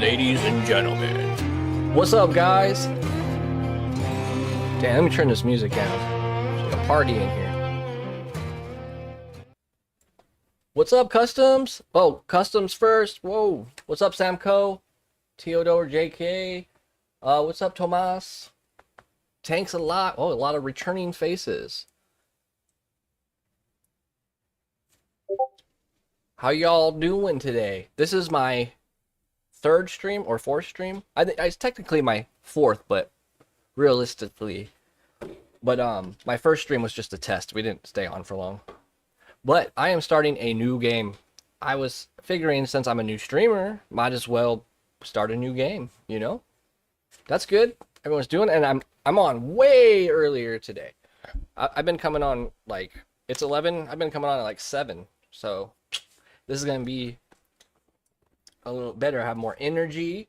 Ladies and gentlemen, what's up, guys? Damn, let me turn this music down. It's like a party in here. What's up, Customs? Oh, Customs first. Whoa. What's up, Samco? Teodoro JK. What's up, Tomas? Thanks a lot. Oh, a lot of returning faces. How y'all doing today? This is my third stream or fourth stream. I think it's technically my fourth, but realistically, my first stream was just a test. We didn't stay on for long. But I am starting a new game. I was figuring since I'm a new streamer, might as well start a new game, you know? That's good. Everyone's doing it, and I'm on way earlier today. I've been coming on like it's 11. I've been coming on at like 7. So this is gonna be a little better. I have more energy,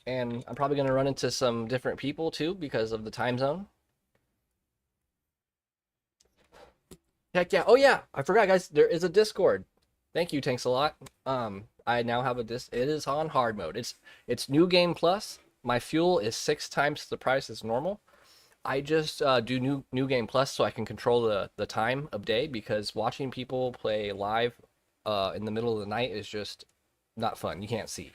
and I'm probably gonna run into some different people too because of the time zone. Heck yeah! Oh yeah, I forgot, guys. There is a Discord. Thank you, thanks a lot. I now have a It is on hard mode. It's new game plus. My fuel is 6 times the price as normal. I just do new game plus so I can control the time of day, because watching people play live in the middle of the night is just not fun. You can't see.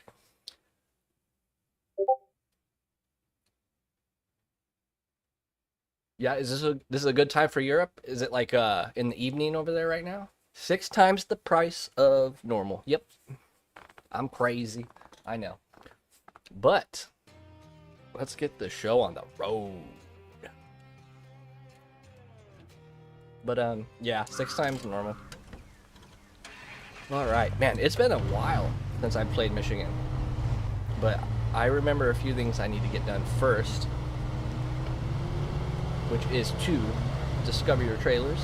Yeah, is this a good time for Europe? Is it like in the evening over there right now? 6 times the price of normal. Yep. I'm crazy. I know. But let's get the show on the road. But yeah, 6 times normal. All right, man, it's been a while since I played Michigan. But I remember a few things I need to get done first, which is to discover your trailers.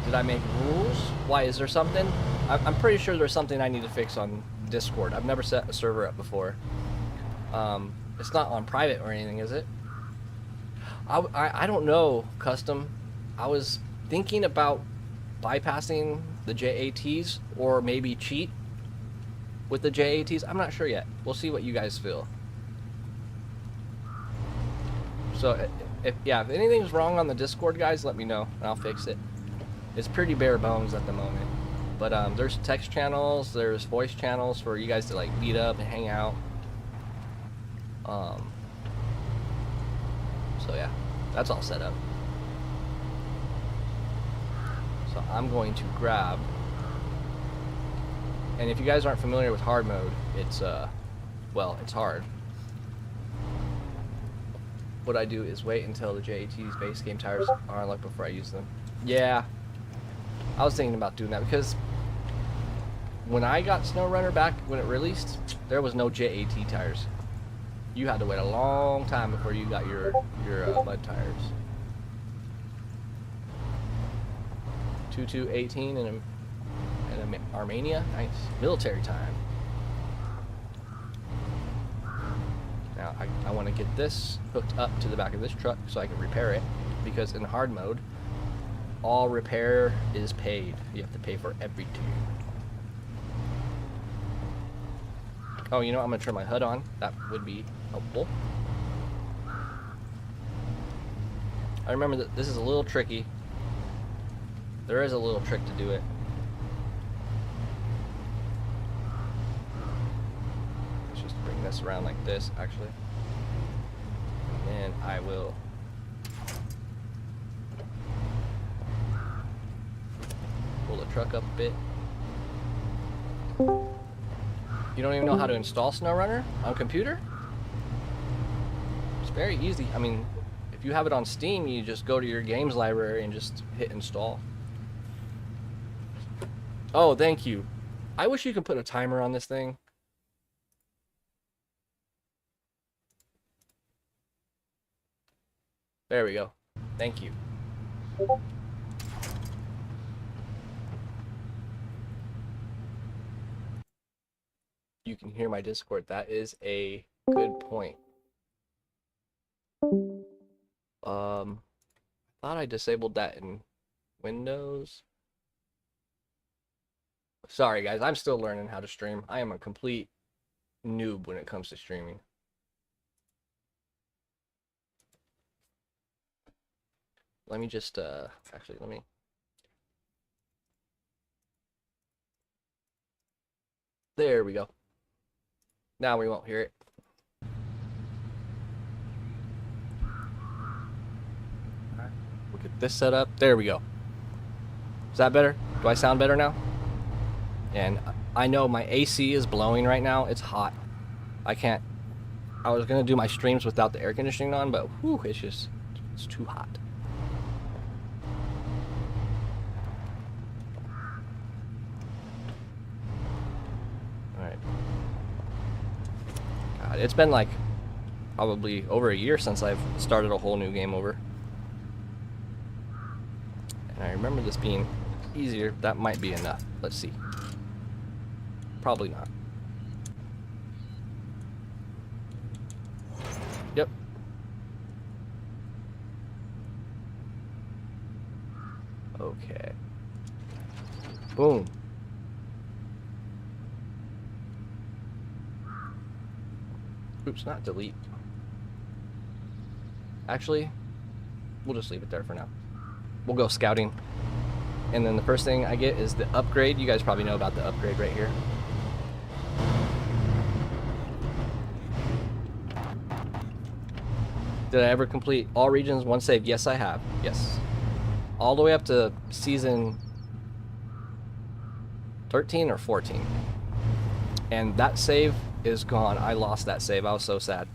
Did I make rules? Why, is there something? I'm pretty sure there's something I need to fix on Discord. I've never set a server up before. It's not on private or anything, is it? I don't know, Custom. I was thinking about bypassing the JATs or maybe cheat with the JATs. I'm not sure yet. We'll see what you guys feel. So if anything's wrong on the Discord, guys, let me know and I'll fix it. It's pretty bare bones at the moment. But there's text channels, there's voice channels for you guys to like meet up and hang out. So yeah, that's all set up. So I'm going to grab, and if you guys aren't familiar with hard mode, it's well, it's hard. What I do is wait until the JAT's base game tires are unlocked before I use them. Yeah, I was thinking about doing that because when I got SnowRunner back when it released, there was no JAT tires. You had to wait a long time before you got your mud tires. 2218 in Armenia. Nice. Military time. Now I want to get this hooked up to the back of this truck so I can repair it, because in hard mode all repair is paid. You have to pay for everything. Oh, you know, I'm gonna turn my HUD on. That would be helpful. I remember that this is a little tricky. There is a little trick to do it. Let's just bring this around like this, actually. And I will pull the truck up a bit. You don't even know how to install SnowRunner on computer? It's very easy. I mean, if you have it on Steam, you just go to your games library and just hit install. Oh, thank you. I wish you could put a timer on this thing. There we go. Thank you. You can hear my Discord. That is a good point. Thought I disabled that in Windows. Sorry guys, I'm still learning how to stream. I am a complete noob when it comes to streaming. Let me just actually let me. There we go. Now we won't hear it. Alright, we'll get this set up. There we go. Is that better? Do I sound better now? And I know my AC is blowing right now. It's hot. I can't. I was gonna do my streams without the air conditioning on, but whew, it's too hot. Alright. God, it's been like probably over a year since I've started a whole new game over. And I remember this being easier. That might be enough. Let's see. Probably not. Yep. Okay. Boom. Oops, not delete. Actually, we'll just leave it there for now. We'll go scouting. And then the first thing I get is the upgrade. You guys probably know about the upgrade right here. Did I ever complete all regions, one save? Yes, I have. Yes. All the way up to season 13 or 14. And that save is gone. I lost that save. I was so sad.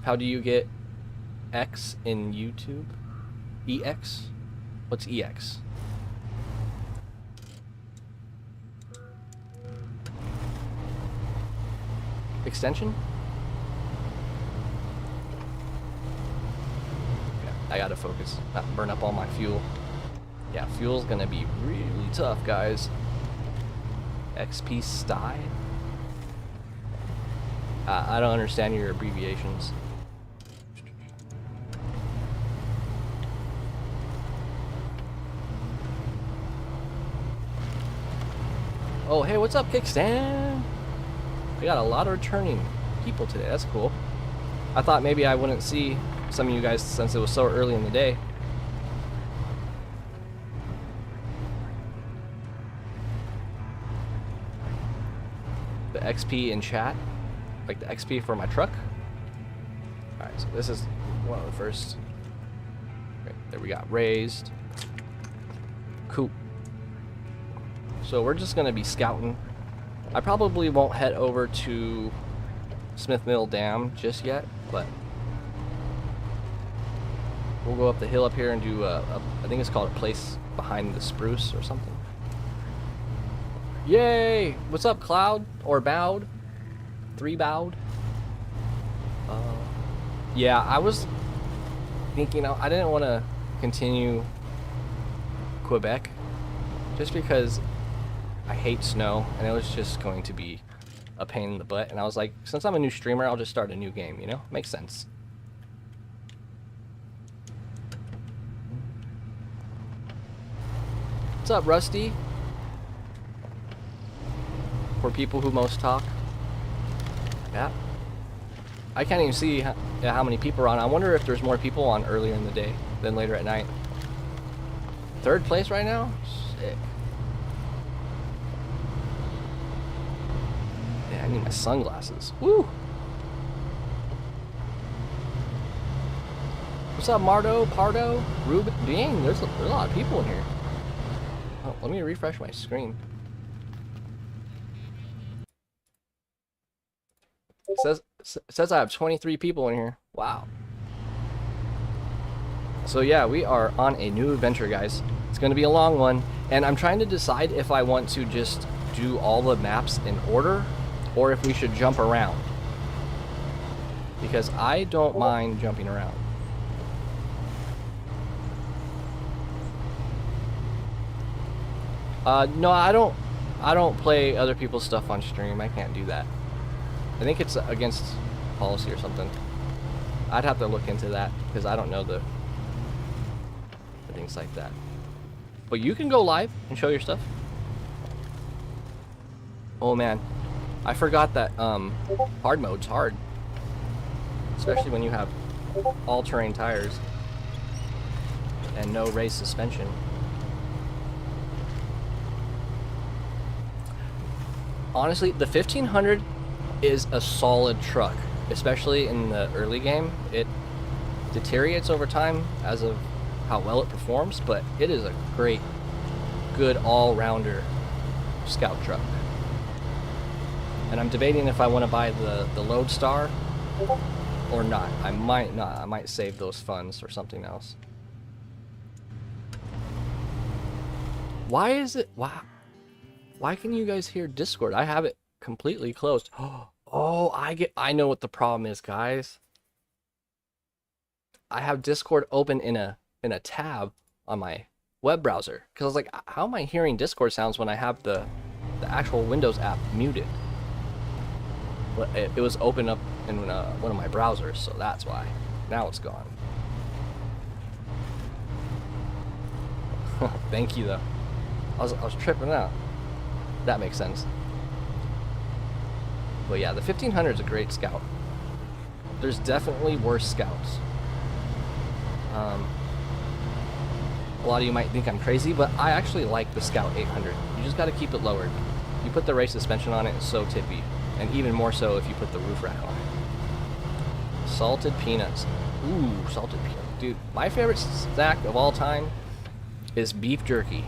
How do you get X in YouTube? EX? What's EX? Extension? I gotta focus, not burn up all my fuel. Yeah, fuel's gonna be really tough, guys. XP Sty? I don't understand your abbreviations. Oh, hey, what's up, Kickstand? We got a lot of returning people today. That's cool. I thought maybe I wouldn't see some of you guys since it was so early in the day. The XP in chat, like the XP for my truck. Alright, so this is one of the first. Right, there we got raised. Cool. So we're just gonna be scouting. I probably won't head over to Smith Mill Dam just yet, but we'll go up the hill up here and do I think it's called a place behind the spruce or something. Yay! What's up, Cloud? Or Bowed? 3 Bowed? Yeah, I was thinking I didn't want to continue Quebec just because I hate snow and it was just going to be a pain in the butt. And I was like, since I'm a new streamer, I'll just start a new game, you know? Makes sense. What's up, Rusty? For people who most talk. Yeah. I can't even see how many people are on. I wonder if there's more people on earlier in the day than later at night. 3rd place right now? Sick. Yeah, I need my sunglasses. Woo! What's up, Mardo, Pardo, Ruben? Dang, there's a lot of people in here. Oh, let me refresh my screen. It says I have 23 people in here. Wow. So yeah, we are on a new adventure, guys. It's going to be a long one, and I'm trying to decide if I want to just do all the maps in order or if we should jump around, because I don't mind jumping around. No, I don't play other people's stuff on stream. I can't do that. I think it's against policy or something. I'd have to look into that because I don't know the things like that. But you can go live and show your stuff. Oh man, I forgot that hard mode's hard. Especially when you have all-terrain tires and no race suspension. Honestly, the 1500 is a solid truck, especially in the early game. It deteriorates over time as of how well it performs, but it is a great, good all-rounder scout truck. And I'm debating if I want to buy the Lodestar or not. I might not. I might save those funds for something else. Why is it? Why can you guys hear Discord? I have it completely closed. Oh, I know what the problem is, guys. I have Discord open in a tab on my web browser, because I was like, how am I hearing Discord sounds when I have the actual Windows app muted? But it was open up in one of my browsers, so that's why. Now it's gone. Thank you though. I was tripping out. That makes sense. But yeah, the 1500 is a great scout. There's definitely worse scouts. A lot of you might think I'm crazy, but I actually like the Scout 800. You just got to keep it lowered. You put the race suspension on it, it's so tippy. And even more so if you put the roof rack on it. Salted peanuts. Ooh, salted peanuts. Dude, my favorite snack of all time is beef jerky.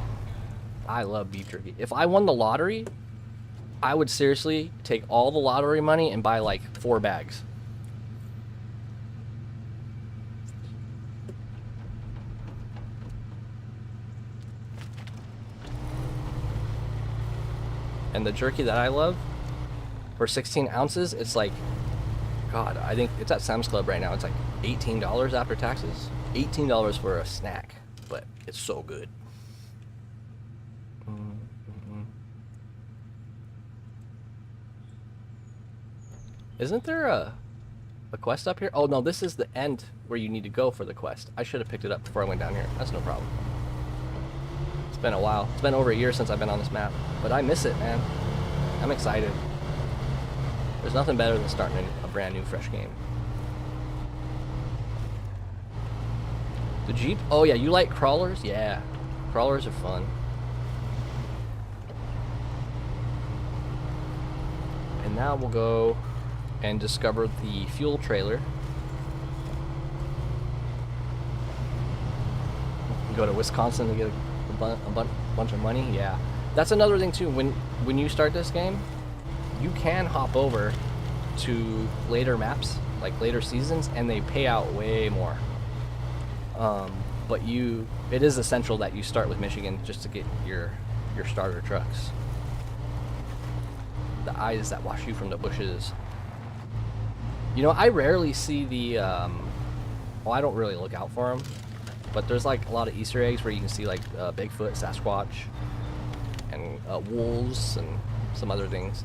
I love beef jerky. If I won the lottery, I would seriously take all the lottery money and buy like 4 bags. And the jerky that I love, for 16 ounces, it's like, God, I think it's at Sam's Club right now. It's like $18 after taxes. $18 for a snack, but it's so good. Isn't there a quest up here? Oh no, this is the end where you need to go for the quest. I should have picked it up before I went down here. That's no problem. It's been a while. It's been over a year since I've been on this map, but I miss it, man. I'm excited. There's nothing better than starting a brand new, fresh game. The Jeep? Oh yeah, you like crawlers? Yeah, crawlers are fun. And now we'll go and discover the fuel trailer. Go to Wisconsin to get a bunch of money. Yeah, that's another thing too. When you start this game, you can hop over to later maps, like later seasons, and they pay out way more. But it is essential that you start with Michigan just to get your starter trucks. The eyes that watch you from the bushes. You know, I rarely see the, well, I don't really look out for them, but there's like a lot of Easter eggs where you can see like Bigfoot, Sasquatch, and wolves, and some other things.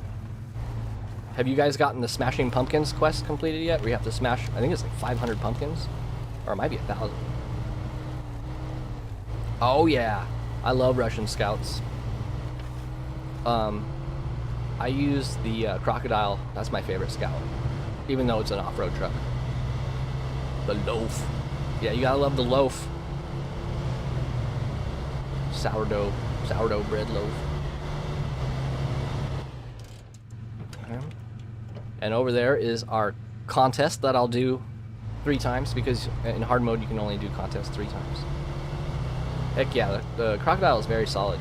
Have you guys gotten the Smashing Pumpkins quest completed yet? Where you have to smash, I think it's like 500 pumpkins, or it might be 1,000. Oh yeah, I love Russian scouts. I use the crocodile. That's my favorite scout, even though it's an off-road truck. The loaf. Yeah, you gotta love the loaf. Sourdough bread loaf. Okay. And over there is our contest that I'll do 3 times, because in hard mode you can only do contests 3 times. Heck yeah, the crocodile is very solid.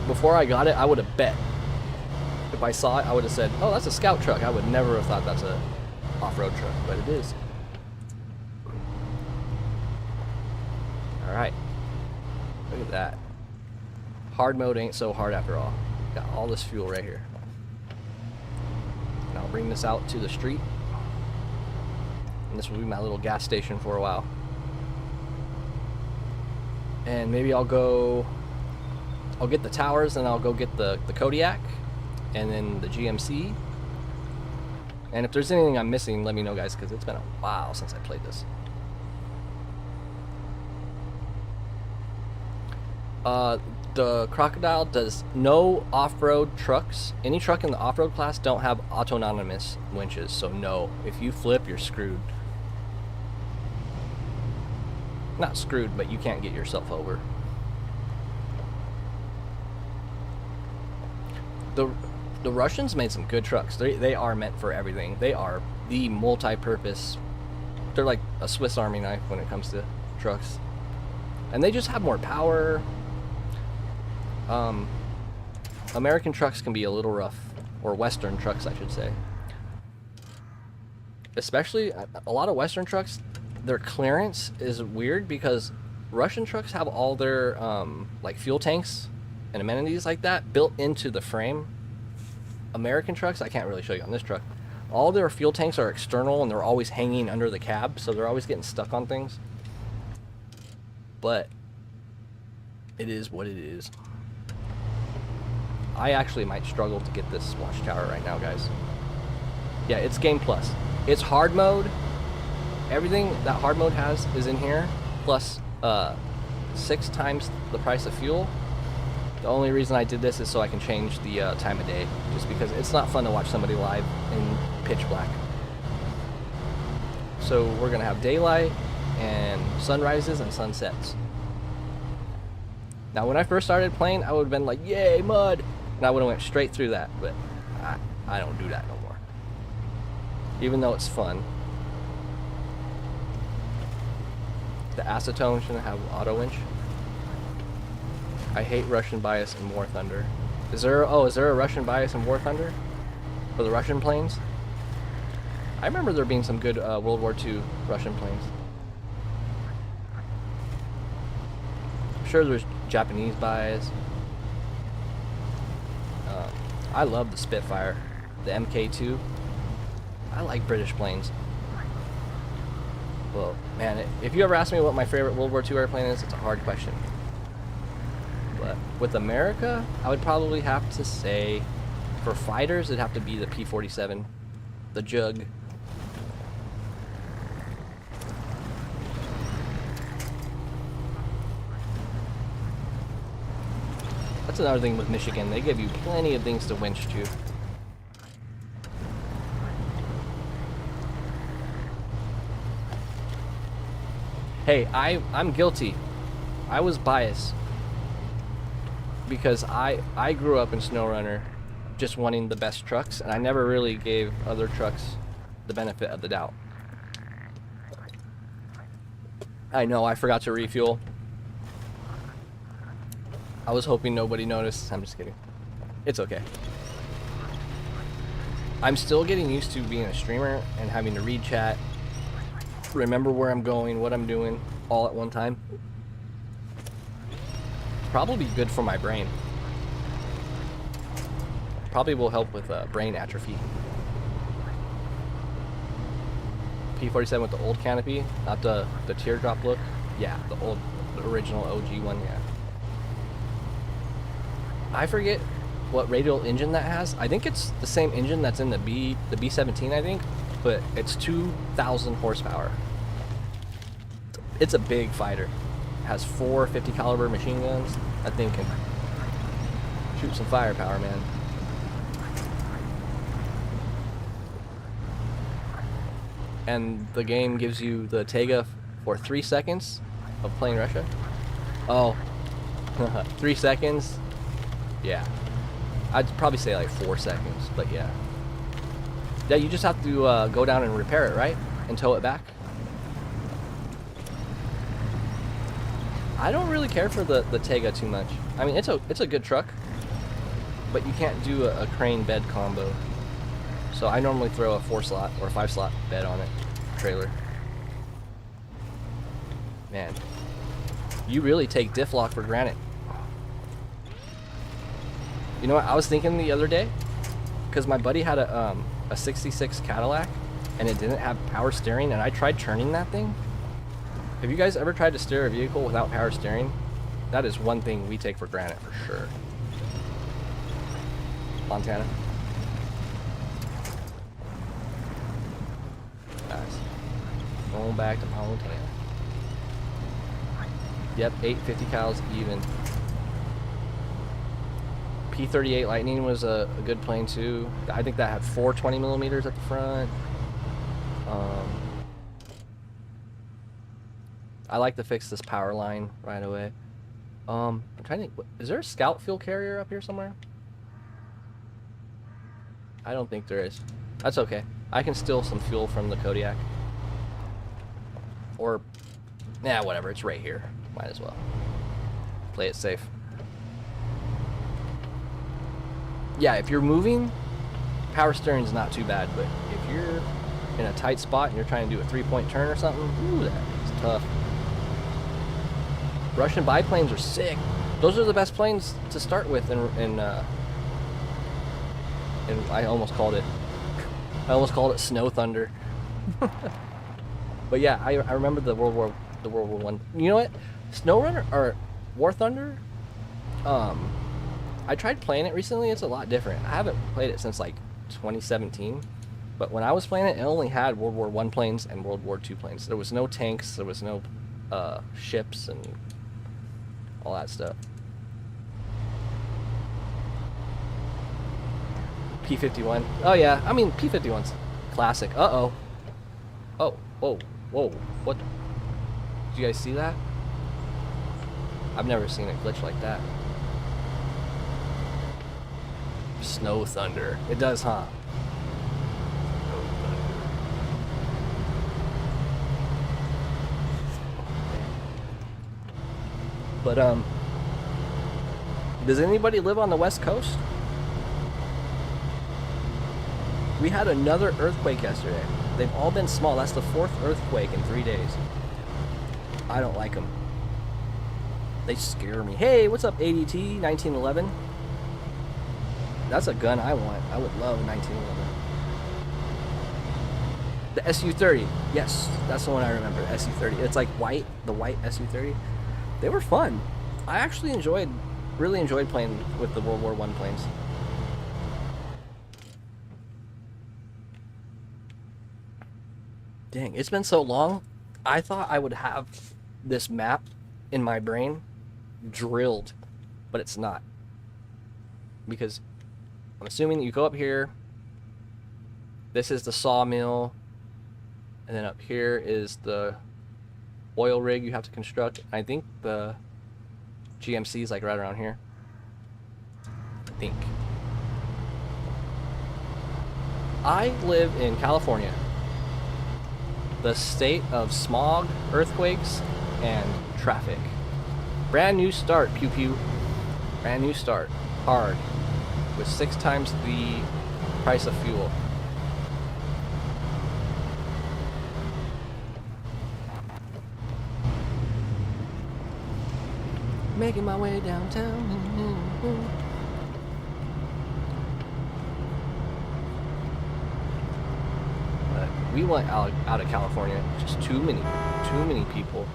Before I got it, I would have bet. If I saw it, I would have said, oh, that's a scout truck. I would never have thought that's a off-road truck, but it is. Alright. Look at that. Hard mode ain't so hard after all. Got all this fuel right here. And I'll bring this out to the street. And this will be my little gas station for a while. And maybe I'll get the towers, and I'll go get the Kodiak, and then the GMC. And if there's anything I'm missing, let me know, guys, because it's been a while since I played this. The Crocodile does no off-road trucks. Any truck in the off-road class don't have autonomous winches, so no. If you flip, you're screwed. Not screwed, but you can't get yourself over. The Russians made some good trucks. They are meant for everything. They are the multi-purpose. They're like a Swiss Army knife when it comes to trucks. And they just have more power. American trucks can be a little rough, or Western trucks, I should say. Especially a lot of Western trucks, their clearance is weird because Russian trucks have all their like fuel tanks and amenities like that built into the frame. American trucks, I can't really show you on this truck. All their fuel tanks are external and they're always hanging under the cab, so they're always getting stuck on things. But it is what it is. I actually might struggle to get this watchtower right now, guys. Yeah, it's Game Plus. It's hard mode. Everything that hard mode has is in here, plus 6 times the price of fuel. The only reason I did this is so I can change the time of day, just because it's not fun to watch somebody live in pitch black. So we're gonna have daylight and sunrises and sunsets. Now when I first started playing, I would have been like, yay, mud! And I would have went straight through that, but I don't do that no more. Even though it's fun. The acetone shouldn't have auto winch. I hate Russian bias in War Thunder. Is there a Russian bias in War Thunder? For the Russian planes? I remember there being some good World War II Russian planes. I'm sure there's Japanese bias. I love the Spitfire, the MK2. I like British planes. Well, man, if you ever ask me what my favorite World War II airplane is, it's a hard question. But with America, I would probably have to say, for fighters, it'd have to be the P-47, the Jug. That's another thing with Michigan. They give you plenty of things to winch to. Hey, I'm guilty. I was biased. Because I grew up in SnowRunner just wanting the best trucks, and I never really gave other trucks the benefit of the doubt. I know, I forgot to refuel. I was hoping nobody noticed. I'm just kidding. It's okay. I'm still getting used to being a streamer and having to read chat, remember where I'm going, what I'm doing, all at one time. Probably good for my brain. Probably will help with brain atrophy. P-47 with the old canopy, not the teardrop look. Yeah, the original OG one, yeah. I forget what radial engine that has. I think it's the same engine that's in the B-17, I think, but it's 2,000 horsepower. It's a big fighter. It has 4 50 caliber machine guns. That thing can shoot some firepower, man. And the game gives you the Tega for 3 seconds of playing Russia. Oh, 3 seconds. Yeah, I'd probably say like 4 seconds, but yeah. Yeah, you just have to go down and repair it, right? And tow it back. I don't really care for the Tega too much. I mean, it's a good truck, but you can't do a crane bed combo. So I normally throw a 4-slot or 5-slot bed on it, trailer. Man, you really take diff lock for granted. You know what I was thinking the other day? Because my buddy had a 66 Cadillac and it didn't have power steering, and I tried turning that thing. Have you guys ever tried to steer a vehicle without power steering? That is one thing we take for granted for sure. Montana. Nice. Going back to Montana. Yep, 850 cows even. P-38 Lightning was a good plane too. I think that had 4 20mm at the front. I like to fix this power line right away. I'm trying to think, is there a scout fuel carrier up here somewhere? I don't think there is. That's okay. I can steal some fuel from the Kodiak. Or, nah, whatever, it's right here. Might as well. Play it safe. Yeah, if you're moving, power steering's not too bad, but if you're in a tight spot and you're trying to do a 3-point turn or something, ooh, that is tough. Russian biplanes are sick. Those are the best planes to start with in I almost called it Snow Thunder. But yeah, I remember the World War I. You know what? SnowRunner or War Thunder. I tried playing it recently. It's a lot different. I haven't played it since like 2017. But when I was playing it, it only had World War I planes and World War II planes. There was no tanks. There was no ships and all that stuff. P-51. Oh yeah, I mean P-51's classic. Uh-oh. Oh, whoa, whoa. What? Did you guys see that? I've never seen a glitch like that. Snow Thunder. It does, huh? Snow Thunder. But, does anybody live on the West Coast? We had another earthquake yesterday. They've all been small. That's the 4th earthquake in 3 days. I don't like them. They scare me. Hey, what's up, ADT 1911? That's a gun I want. I would love a 1911. The SU-30. Yes, that's the one I remember. The SU-30. It's like white. The white SU-30. They were fun. I actually really enjoyed playing with the World War I planes. Dang, it's been so long. I thought I would have this map in my brain drilled, but it's not. Because I'm assuming you go up here, this is the sawmill, and then up here is the oil rig you have to construct. I think the GMC is like right around here. I think. I live in California, the state of smog, earthquakes, and traffic. Brand new start, pew pew. Brand new start, hard, with 6 times the price of fuel. Making my way downtown. But we went out of California. Just too many people.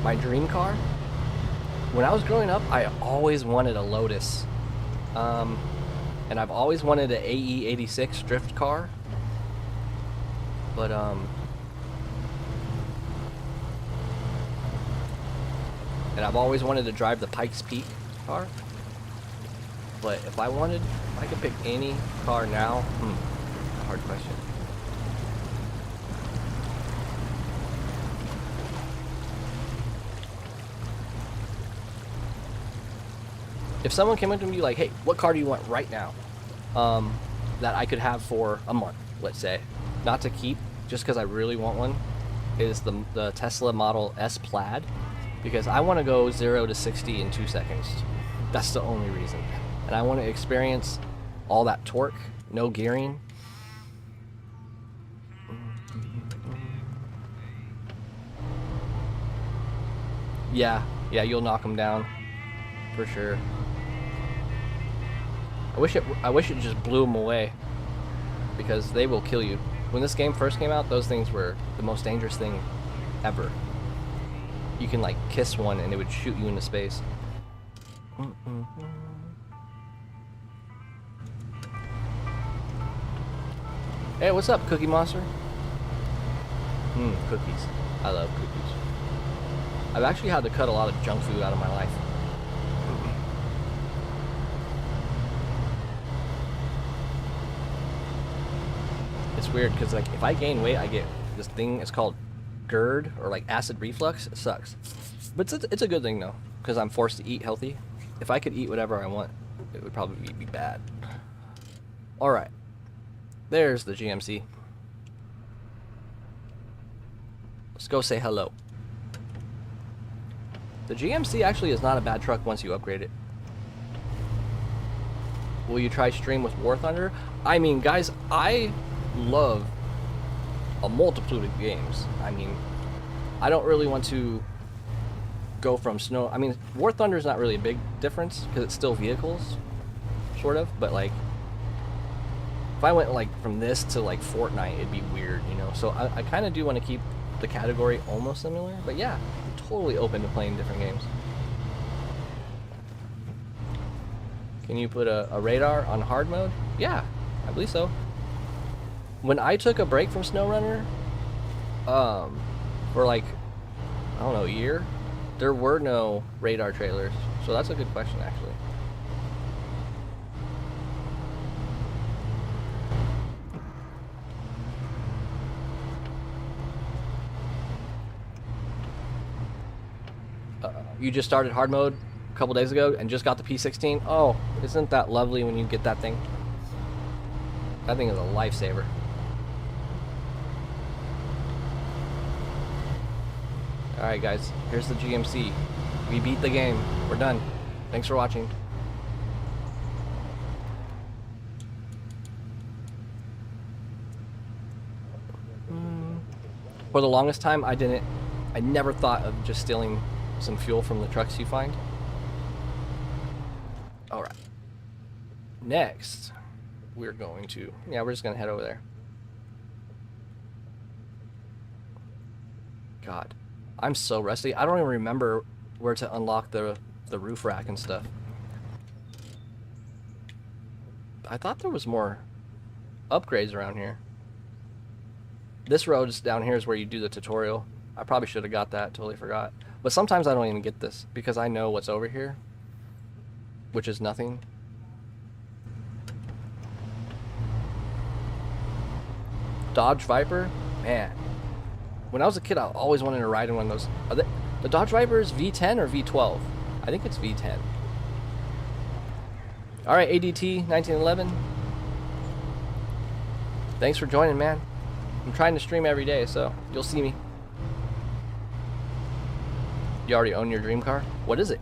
My dream car. When I was growing up, I always wanted a Lotus, and I've always wanted an AE86 drift car. But and I've always wanted to drive the Pikes Peak car. But if I could pick any car now, hard question. If someone came up to me like, hey, what car do you want right now? That I could have for a month, let's say. Not to keep, just because I really want one, is the Tesla Model S Plaid. Because I want to go 0 to 60 in 2 seconds. That's the only reason. And I want to experience all that torque, no gearing. Yeah, you'll knock them down, for sure. I wish it just blew them away, because they will kill you. When this game first came out, those things were the most dangerous thing ever. You can like kiss one and it would shoot you into space. Hey, what's up, Cookie Monster? Cookies. I love cookies. I've actually had to cut a lot of junk food out of my life. It's weird because like if I gain weight, I get this thing. It's called GERD or like acid reflux. It sucks, but it's a good thing though because I'm forced to eat healthy. If I could eat whatever I want, it would probably be bad. All right, there's the GMC. Let's go say hello. The GMC actually is not a bad truck once you upgrade it. Will you try stream with War Thunder? I mean, guys, I love a multitude of games. I mean, I don't really want to go from Snow... I mean, War Thunder is not really a big difference because it's still vehicles, sort of. But, like, if I went, like, from this to, like, Fortnite, it'd be weird, you know? So I kind of do want to keep the category almost similar. But, yeah, I'm totally open to playing different games. Can you put a radar on hard mode? Yeah, I believe so. When I took a break from SnowRunner, for like, I don't know, a year, there were no radar trailers. So that's a good question, actually. You just started hard mode a couple days ago and just got the P16. Oh, isn't that lovely when you get that thing? That thing is a lifesaver. Alright guys, here's the GMC. We beat the game. We're done. Thanks for watching. For the longest time, I never thought of just stealing some fuel from the trucks you find. Alright. Next, we're going to... Yeah, we're just going to head over there. God, I'm so rusty. I don't even remember where to unlock the roof rack and stuff. I thought there was more upgrades around here. This road is down here is where you do the tutorial. I probably should have got that, totally forgot. But sometimes I don't even get this because I know what's over here, which is nothing. Dodge Viper? Man. When I was a kid, I always wanted to ride in one of those. The Dodge Viper is V10 or V12? I think it's V10. Alright, ADT 1911. Thanks for joining, man. I'm trying to stream every day, so you'll see me. You already own your dream car? What is it?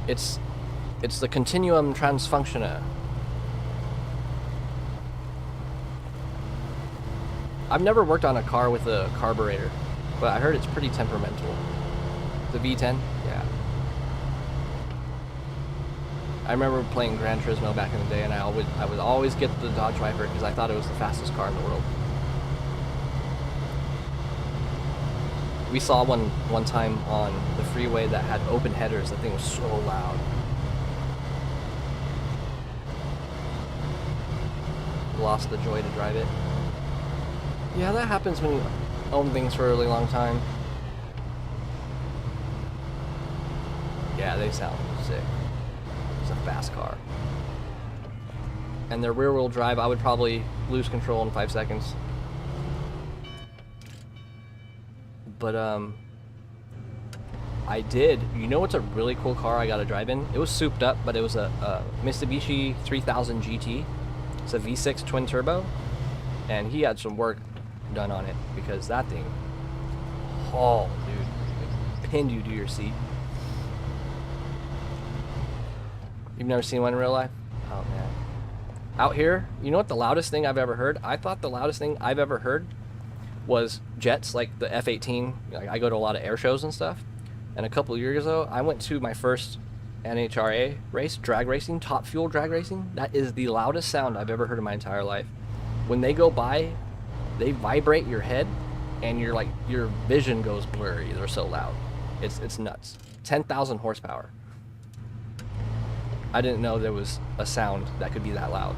It's the Continuum Transfunctiona. I've never worked on a car with a carburetor, but I heard it's pretty temperamental. The V10? Yeah. I remember playing Gran Turismo back in the day, and I would always get the Dodge Viper because I thought it was the fastest car in the world. We saw one time on the freeway that had open headers. That thing was so loud. Lost the joy to drive it. Yeah, that happens when you own things for a really long time. Yeah, they sound sick. It's a fast car. And their rear wheel drive, I would probably lose control in 5 seconds. But I did. You know what's a really cool car I got to drive in? It was souped up, but it was a Mitsubishi 3000 GT. It's a V6 twin turbo, and he had some work done on it because that thing, oh dude, it pinned you to your seat. You've never seen one in real life? Oh man. Out here, you know what the loudest thing I've ever heard? I thought the loudest thing I've ever heard was jets, like the F-18. Like, I go to a lot of air shows and stuff. And a couple of years ago, I went to my first NHRA race, drag racing, Top Fuel drag racing. That is the loudest sound I've ever heard in my entire life. When they go by, they vibrate your head, and your vision goes blurry. They're so loud. It's nuts. 10,000 horsepower. I didn't know there was a sound that could be that loud.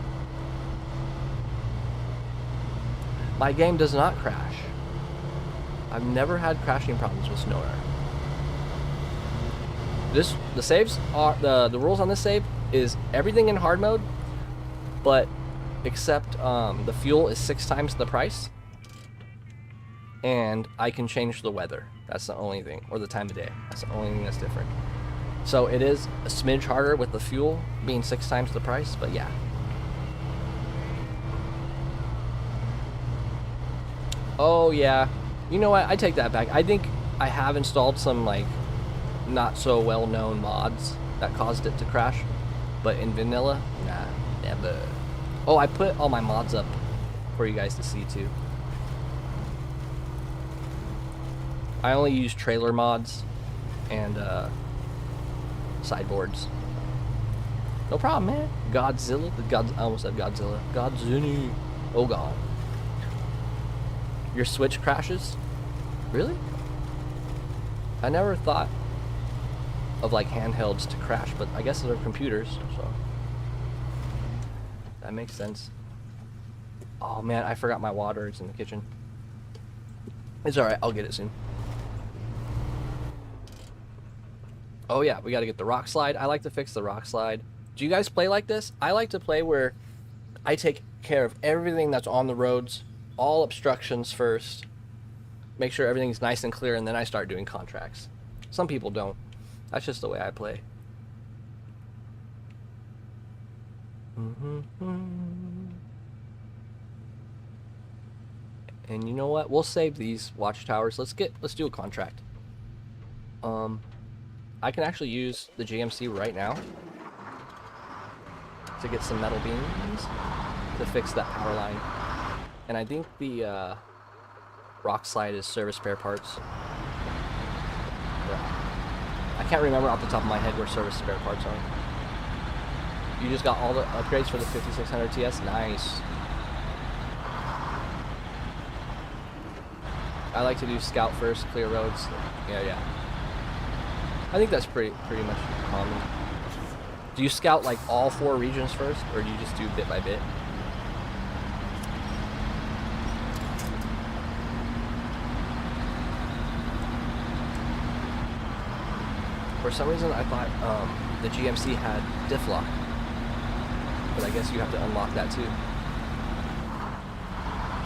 My game does not crash. I've never had crashing problems with SnowRunner. The saves are the rules on this save is everything in hard mode but except the fuel is 6 times the price, and I can change the weather. That's the only thing, or the time of day. That's the only thing that's different. So it is a smidge harder with the fuel being 6 times the price, but yeah. Oh yeah, you know what? I take that back. I think I have installed some like not so well-known mods that caused it to crash, but in vanilla, nah, never. Oh, I put all my mods up for you guys to see too. I only use trailer mods and sideboards. No problem, man. Godzilla, I almost said Godzilla. Godzilla. Oh god. Your Switch crashes? Really? I never thought of like handhelds to crash, but I guess they're computers, so that makes sense. Oh man, I forgot my water. It's in the kitchen. It's alright, I'll get it soon. Oh yeah, we gotta get the rock slide. I like to fix the rock slide. Do you guys play like this? I like to play where I take care of everything that's on the roads, all obstructions first, make sure everything's nice and clear, and then I start doing contracts. Some people don't. That's just the way I play. And you know what? We'll save these watchtowers. Let's do a contract. I can actually use the GMC right now to get some metal beams to fix that power line. And I think the rock slide is service spare parts. Yeah. I can't remember off the top of my head where service spare parts are. You just got all the upgrades for the 5600 TS? Nice. I like to do scout first, clear roads. Yeah. I think that's pretty much common. Do you scout like all 4 regions first, or do you just do bit by bit? For some reason, I thought the GMC had diff lock, but I guess you have to unlock that too.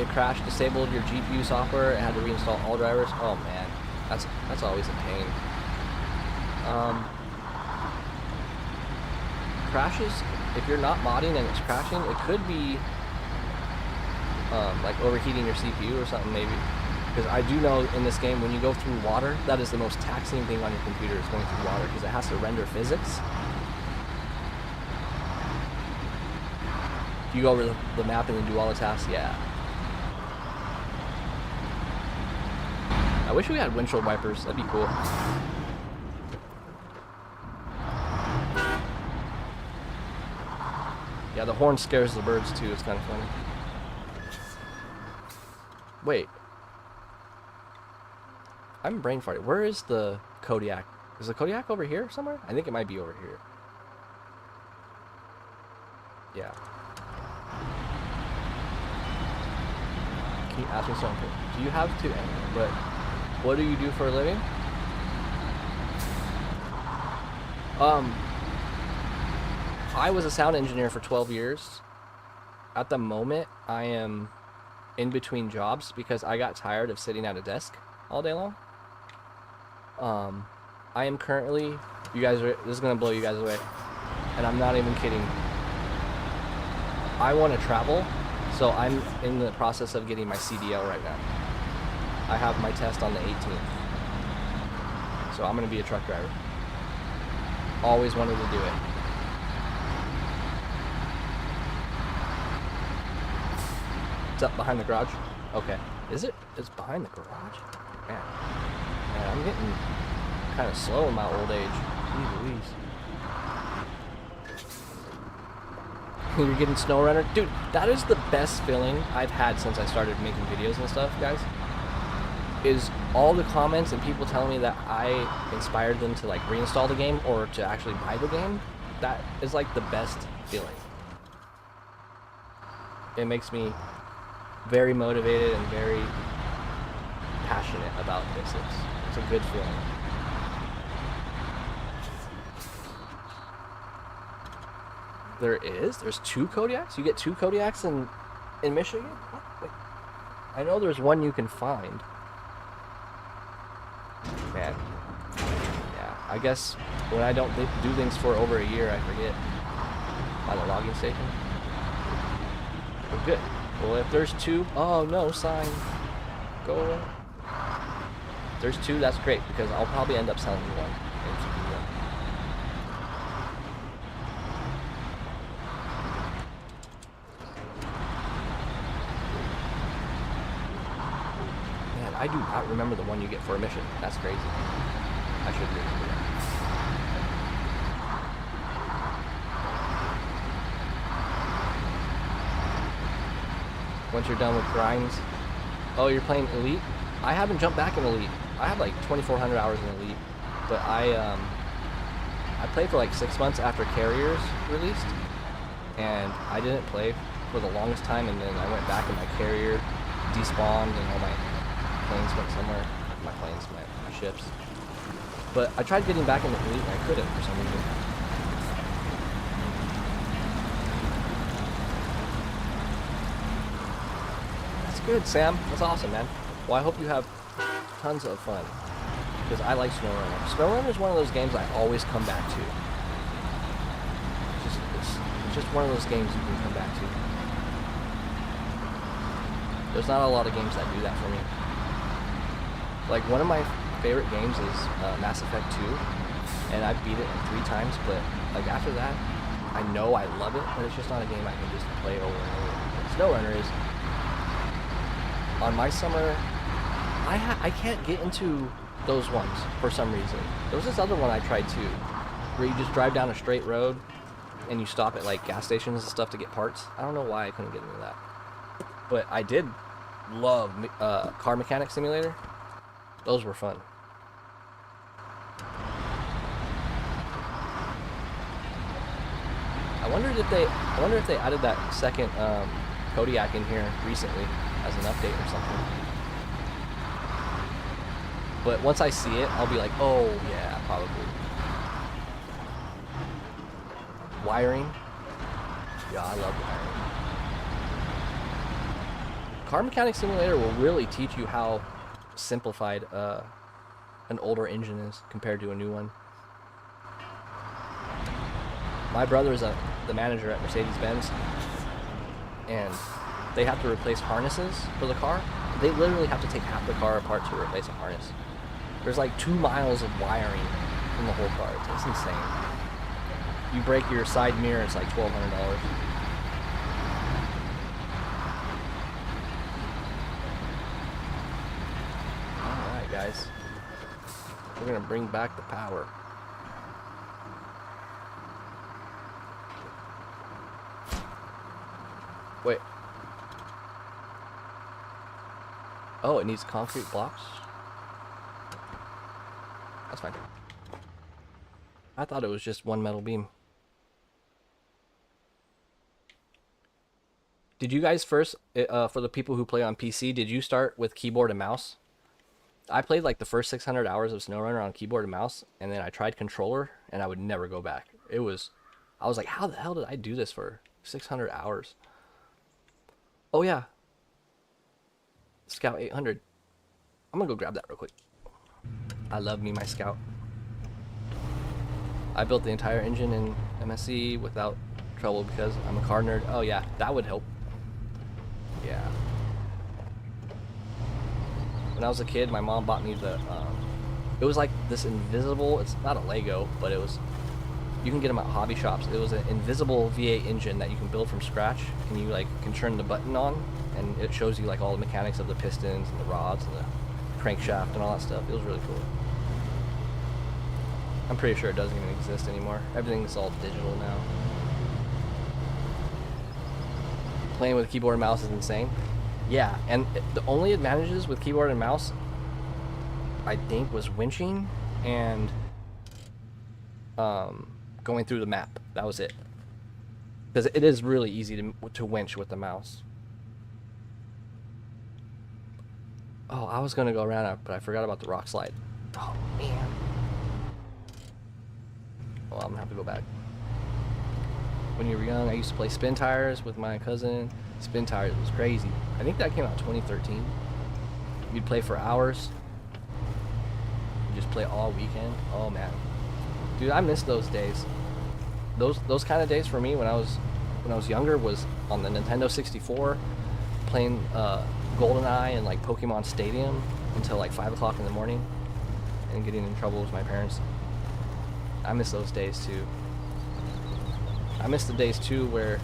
It crashed, disabled your GPU software, and had to reinstall all drivers. Oh man, that's always a pain. Crashes, if you're not modding and it's crashing, it could be like overheating your CPU or something maybe. Because I do know in this game, when you go through water, that is the most taxing thing on your computer, is going through water, because it has to render physics. If you go over the map and then do all the tasks, yeah. I wish we had windshield wipers, that'd be cool. Yeah, the horn scares the birds too, it's kind of funny. Wait. I'm brain farting. Where is the Kodiak? Is the Kodiak over here somewhere? I think it might be over here. Yeah. Can you ask me something? Do you have to? But what do you do for a living? I was a sound engineer for 12 years. At the moment, I am in between jobs because I got tired of sitting at a desk all day long. I am currently, this is gonna blow you guys away, and I'm not even kidding. I want to travel, so I'm in the process of getting my CDL right now. I have my test on the 18th, so I'm gonna be a truck driver. Always wanted to do it. It's up behind the garage. Okay, is it? It's behind the garage. Man, I'm getting kind of slow in my old age. Jeez Louise. You're getting SnowRunner? Dude, that is the best feeling I've had since I started making videos and stuff, guys. Is all the comments and people telling me that I inspired them to like reinstall the game or to actually buy the game. That is like the best feeling. It makes me very motivated and very passionate about this. It's a good feeling. There is? There's 2 Kodiaks? You get 2 Kodiaks in Michigan? What? Wait. I know there's one you can find. Man. Yeah, I guess when I don't do things for over a year, I forget. By the logging station. Well, good. Well, if there's 2... Oh, no, sign. Go away. If there's 2, that's great, because I'll probably end up selling one. Man, I do not remember the one you get for a mission. That's crazy. I should remember that. Once you're done with grinds. Oh, you're playing Elite? I haven't jumped back in Elite. I have like 2,400 hours in Elite, but I played for like 6 months after Carriers released, and I didn't play for the longest time, and then I went back and my Carrier despawned and all my planes went somewhere. My planes, my ships. But I tried getting back into Elite and I couldn't for some reason. Good, Sam. That's awesome, man. Well, I hope you have tons of fun, because I like SnowRunner. SnowRunner is one of those games I always come back to. It's just one of those games you can come back to. There's not a lot of games that do that for me. Like, one of my favorite games is Mass Effect 2, and I beat it like 3 times, but like after that, I know I love it, but it's just not a game I can just play over and over. And SnowRunner is... On my summer, I can't get into those ones for some reason. There was this other one I tried too, where you just drive down a straight road and you stop at like gas stations and stuff to get parts. I don't know why I couldn't get into that. But I did love Car Mechanic Simulator. Those were fun. I wonder if they added that second Kodiak in here recently as an update or something. But once I see it, I'll be like, oh yeah, probably. Wiring. Yeah, I love wiring. Car Mechanic Simulator will really teach you how simplified an older engine is compared to a new one. My brother is the manager at Mercedes-Benz, and they have to replace harnesses for the car. They literally have to take half the car apart to replace a harness. There's like 2 miles of wiring in the whole car. It's insane. You break your side mirror, it's like $1,200. Alright guys, we're gonna bring back the power. Wait. Oh, it needs concrete blocks? That's fine. I thought it was just one metal beam. Did you guys first, for the people who play on PC, did you start with keyboard and mouse? I played like the first 600 hours of SnowRunner on keyboard and mouse, and then I tried controller, and I would never go back. I was like, how the hell did I do this for 600 hours? Oh yeah. Scout 800. I'm gonna go grab that real quick. I love me my Scout. I built the entire engine in MSC without trouble because I'm a car nerd. Oh yeah, that would help. Yeah. When I was a kid, my mom bought me the, it was like this invisible, it's not a Lego, but it was, you can get them at hobby shops. It was an invisible V8 engine that you can build from scratch, and you like can turn the button on, and it shows you like all the mechanics of the pistons and the rods and the crankshaft and all that stuff. It was really cool. I'm pretty sure it doesn't even exist anymore. Everything's all digital now. Playing with keyboard and mouse is insane. Yeah, and the only advantages with keyboard and mouse, I think, was winching and going through the map. That was it. Because it is really easy to winch with the mouse. Oh, I was going to go around it, but I forgot about the rock slide. Oh, man. Well, I'm going to have to go back. when you were young. I used to play Spin Tires with my cousin. Spin Tires was crazy. I think that came out 2013. You'd play for hours. You just play all weekend. Oh man, dude, I miss those days. Those kind of days for me when I was younger was on the Nintendo 64, playing GoldenEye and like Pokemon Stadium until like 5 o'clock in the morning, and getting in trouble with my parents. I miss those days too. I miss the days too where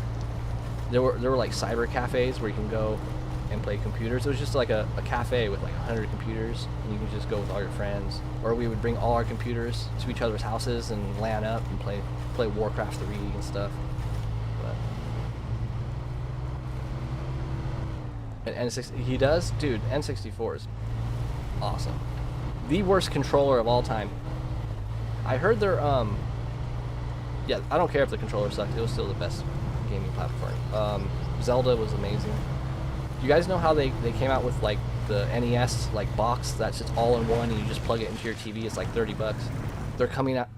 there were like cyber cafes where you can go and play computers. It was just like a cafe with like 100 computers, and you can just go with all your friends. Or we would bring all our computers to each other's houses and LAN up and play Warcraft 3 and stuff. But and N6, he does, dude. N64 is awesome. The worst controller of all time. I heard they're yeah, I don't care if the controller sucked. It was still the best gaming platform. Zelda was amazing. You guys know how they came out with like the NES like box that's just all in one, and you just plug it into your TV? It's like $30. They're coming out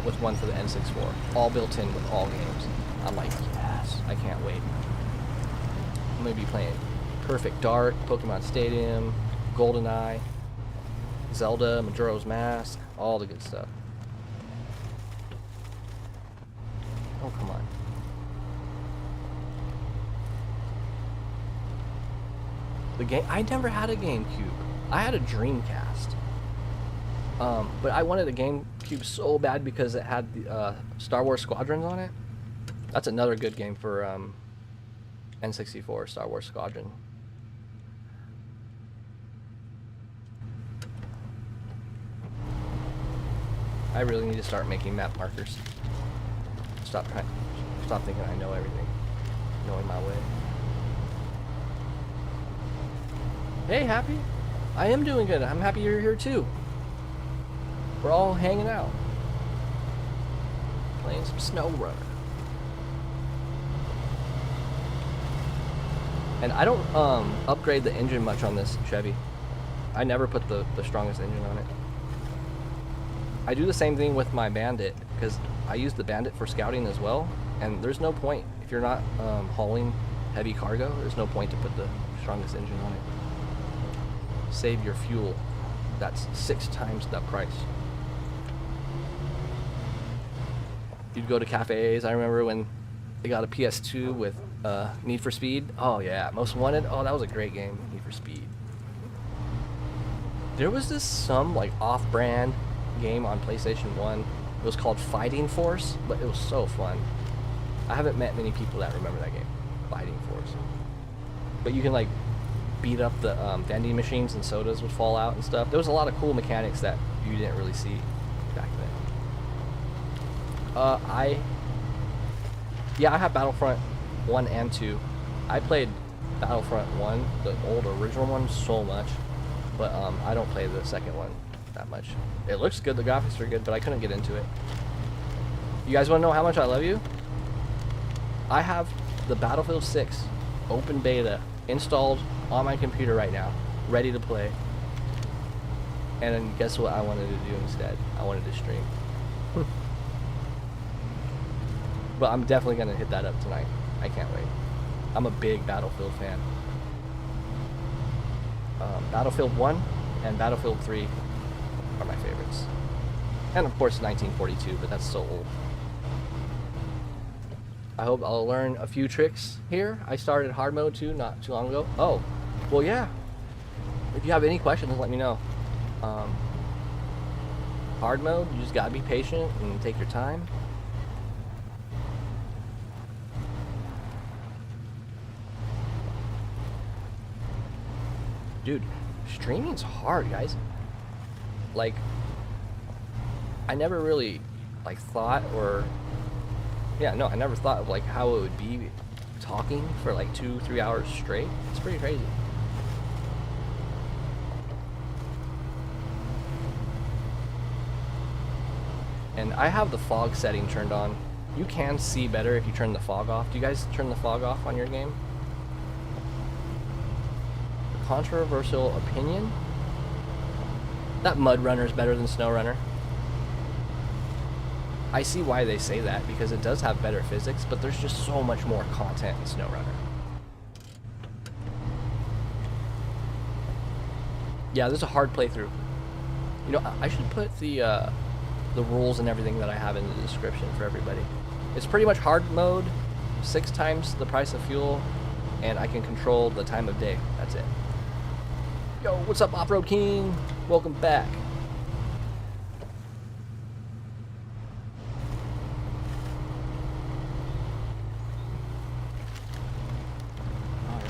with one for the N64, all built in with all games. I'm like, yes, I can't wait. I'm gonna be playing Perfect Dark, Pokemon Stadium, GoldenEye, Zelda, Majora's Mask, all the good stuff. Oh, come on. The game, I never had a GameCube. I had a Dreamcast. But I wanted a GameCube so bad because it had the Star Wars Squadrons on it. That's another good game for N64, Star Wars Squadron. I really need to start making map markers. Stop thinking I know everything. Knowing my way. Hey, Happy. I am doing good. I'm happy you're here too. We're all hanging out. Playing some SnowRunner. And I don't upgrade the engine much on this Chevy. I never put the strongest engine on it. I do the same thing with my Bandit, because I use the Bandit for scouting as well, and there's no point, if you're not hauling heavy cargo, there's no point to put the strongest engine on it. Save your fuel. That's 6 times the price. You'd go to cafes. I remember when they got a PS2 with Need for Speed. Oh yeah, Most Wanted. Oh, that was a great game, Need for Speed. There was this some like off-brand game on PlayStation 1. It was called Fighting Force, but it was so fun. I haven't met many people that remember that game, Fighting Force. But you can like beat up the vending machines and sodas would fall out and stuff. There was a lot of cool mechanics that you didn't really see back then. I have Battlefront 1 and 2. I played Battlefront 1, the old original one, so much, but I don't play the second one that much. It looks good, the graphics are good, but I couldn't get into it. You guys want to know how much I love you? I have the Battlefield 6 open beta installed on my computer right now, ready to play. And then guess what I wanted to do instead? I wanted to stream. But I'm definitely going to hit that up tonight. I can't wait. I'm a big Battlefield fan. Battlefield 1 and Battlefield 3 are my favorites. And of course 1942, but that's so old. I hope I'll learn a few tricks here. I started hard mode too, not too long ago. Oh, well yeah. If you have any questions, let me know. Hard mode, you just gotta be patient and take your time. Dude, streaming's hard, guys. Like, I never really like thought I never thought of like how it would be talking for like 2-3 hours straight. It's pretty crazy. And I have the fog setting turned on. You can see better if you turn the fog off. Do you guys turn the fog off on your game? Controversial opinion? That Mud Runner is better than SnowRunner. I see why they say that, because it does have better physics, but there's just so much more content in SnowRunner. Yeah, this is a hard playthrough. You know, I should put the rules and everything that I have in the description for everybody. It's pretty much hard mode, 6 times the price of fuel, and I can control the time of day. That's it. Yo, what's up, Off-Road King? Welcome back.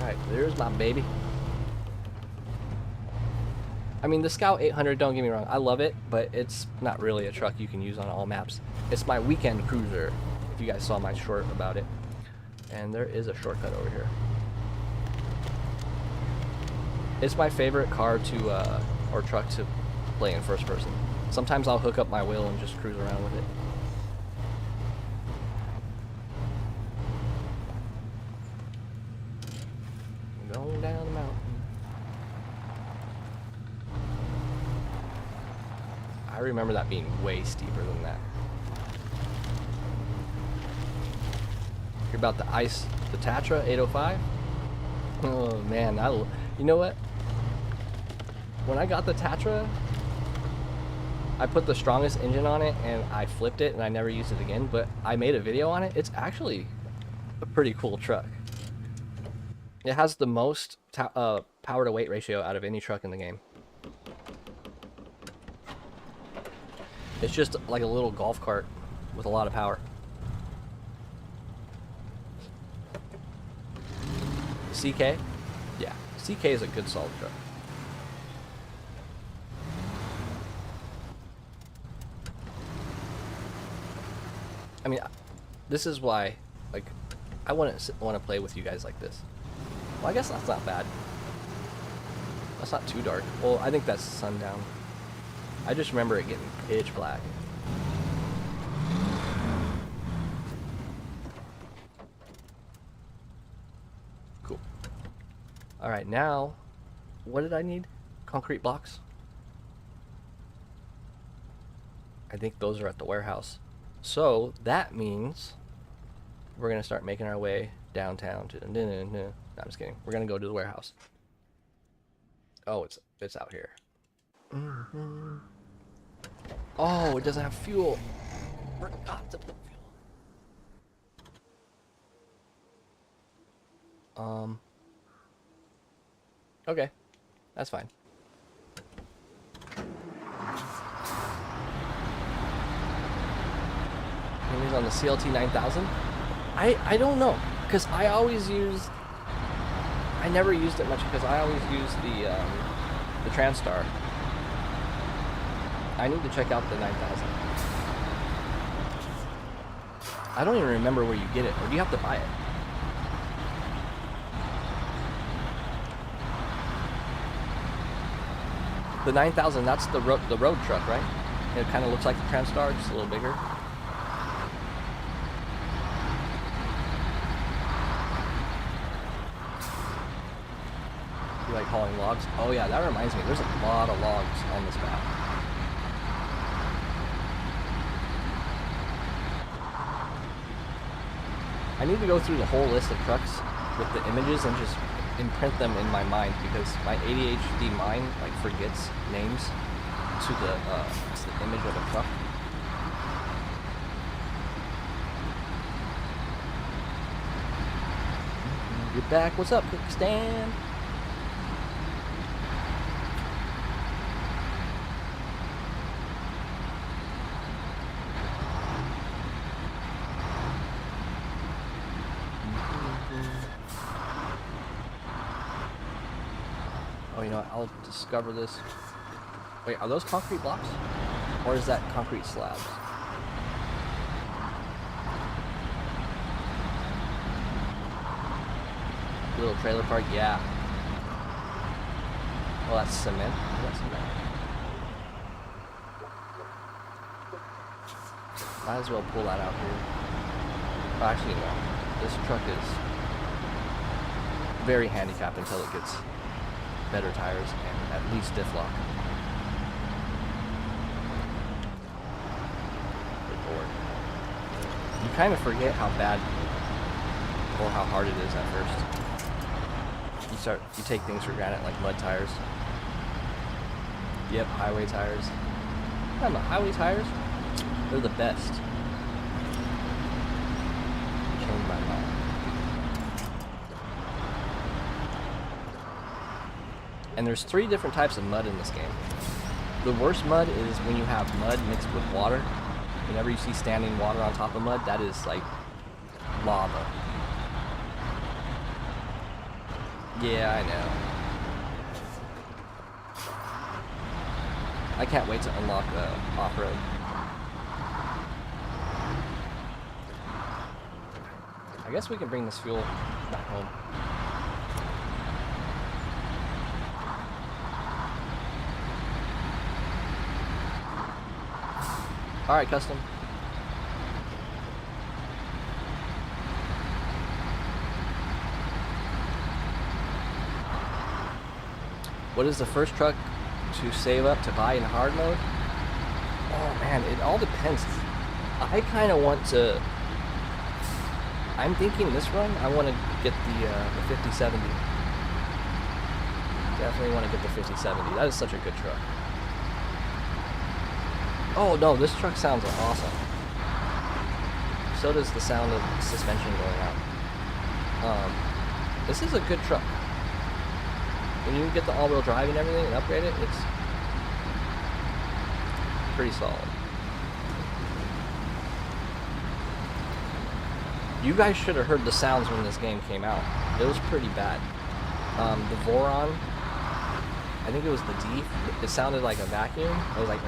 Alright, there's my baby. I mean, the Scout 800, don't get me wrong, I love it, but it's not really a truck you can use on all maps. It's my weekend cruiser, if you guys saw my short about it. And there is a shortcut over here. It's my favorite car to, or truck to play in first person. Sometimes I'll hook up my wheel and just cruise around with it. Going down the mountain. I remember that being way steeper than that. You're about to ice the Tatra 805? Oh man, you know what? When I got the Tatra, I put the strongest engine on it and I flipped it and I never used it again, but I made a video on it. It's actually a pretty cool truck. It has the most power to weight ratio out of any truck in the game. It's just like a little golf cart with a lot of power. CK? Yeah, CK is a good solid truck. I mean, this is why, like, I want to play with you guys like this. Well, I guess that's not bad. That's not too dark. Well, I think that's sundown. I just remember it getting pitch black. Cool. Alright, now, what did I need? Concrete blocks? I think those are at the warehouse. So, that means we're going to start making our way downtown to... No, I'm just kidding. We're going to go to the warehouse. Oh, it's out here. Oh, it doesn't have fuel. Forgot to put fuel. Okay. That's fine. He's on the CLT 9000. I don't know, because I never used it much because I always used the Transtar. I need to check out the 9000. I don't even remember where you get it, or do you have to buy it? The 9000, that's the road truck, right? It kind of looks like the Transtar, just a little bigger. You like hauling logs? Oh yeah, that reminds me, there's a lot of logs on this map. I need to go through the whole list of trucks with the images and just imprint them in my mind, because my ADHD mind like forgets names to the image of a truck. You're back. What's up, Kickstand? Oh, you know what? I'll discover this. Wait, are those concrete blocks? Or is that concrete slabs? Little trailer park, yeah. Oh, that's cement. That's cement. Might as well pull that out here. Oh, actually, no. This truck is very handicapped until it gets better tires and at least diff lock. Good lord. kind of forget how bad or how hard it is at first. You take things for granted, like mud tires. Yep, highway tires. I don't know, highway tires, they're the best. Change my mind. And there's 3 different types of mud in this game. The worst mud is when you have mud mixed with water. Whenever you see standing water on top of mud, that is like lava. Yeah, I know. I can't wait to unlock off-road. I guess we can bring this fuel back home. Alright, custom. What is the first truck to save up to buy in hard mode? Oh man, it all depends. I kind of want to... I'm thinking this run, I want to get the 5070. Definitely want to get the 5070. That is such a good truck. Oh no, this truck sounds awesome. So does the sound of the suspension going out. This is a good truck. When you get the all-wheel drive and everything and upgrade it, it's pretty solid. You guys should have heard the sounds when this game came out. It was pretty bad. The Voron, I think it was the D, it sounded like a vacuum. It was like,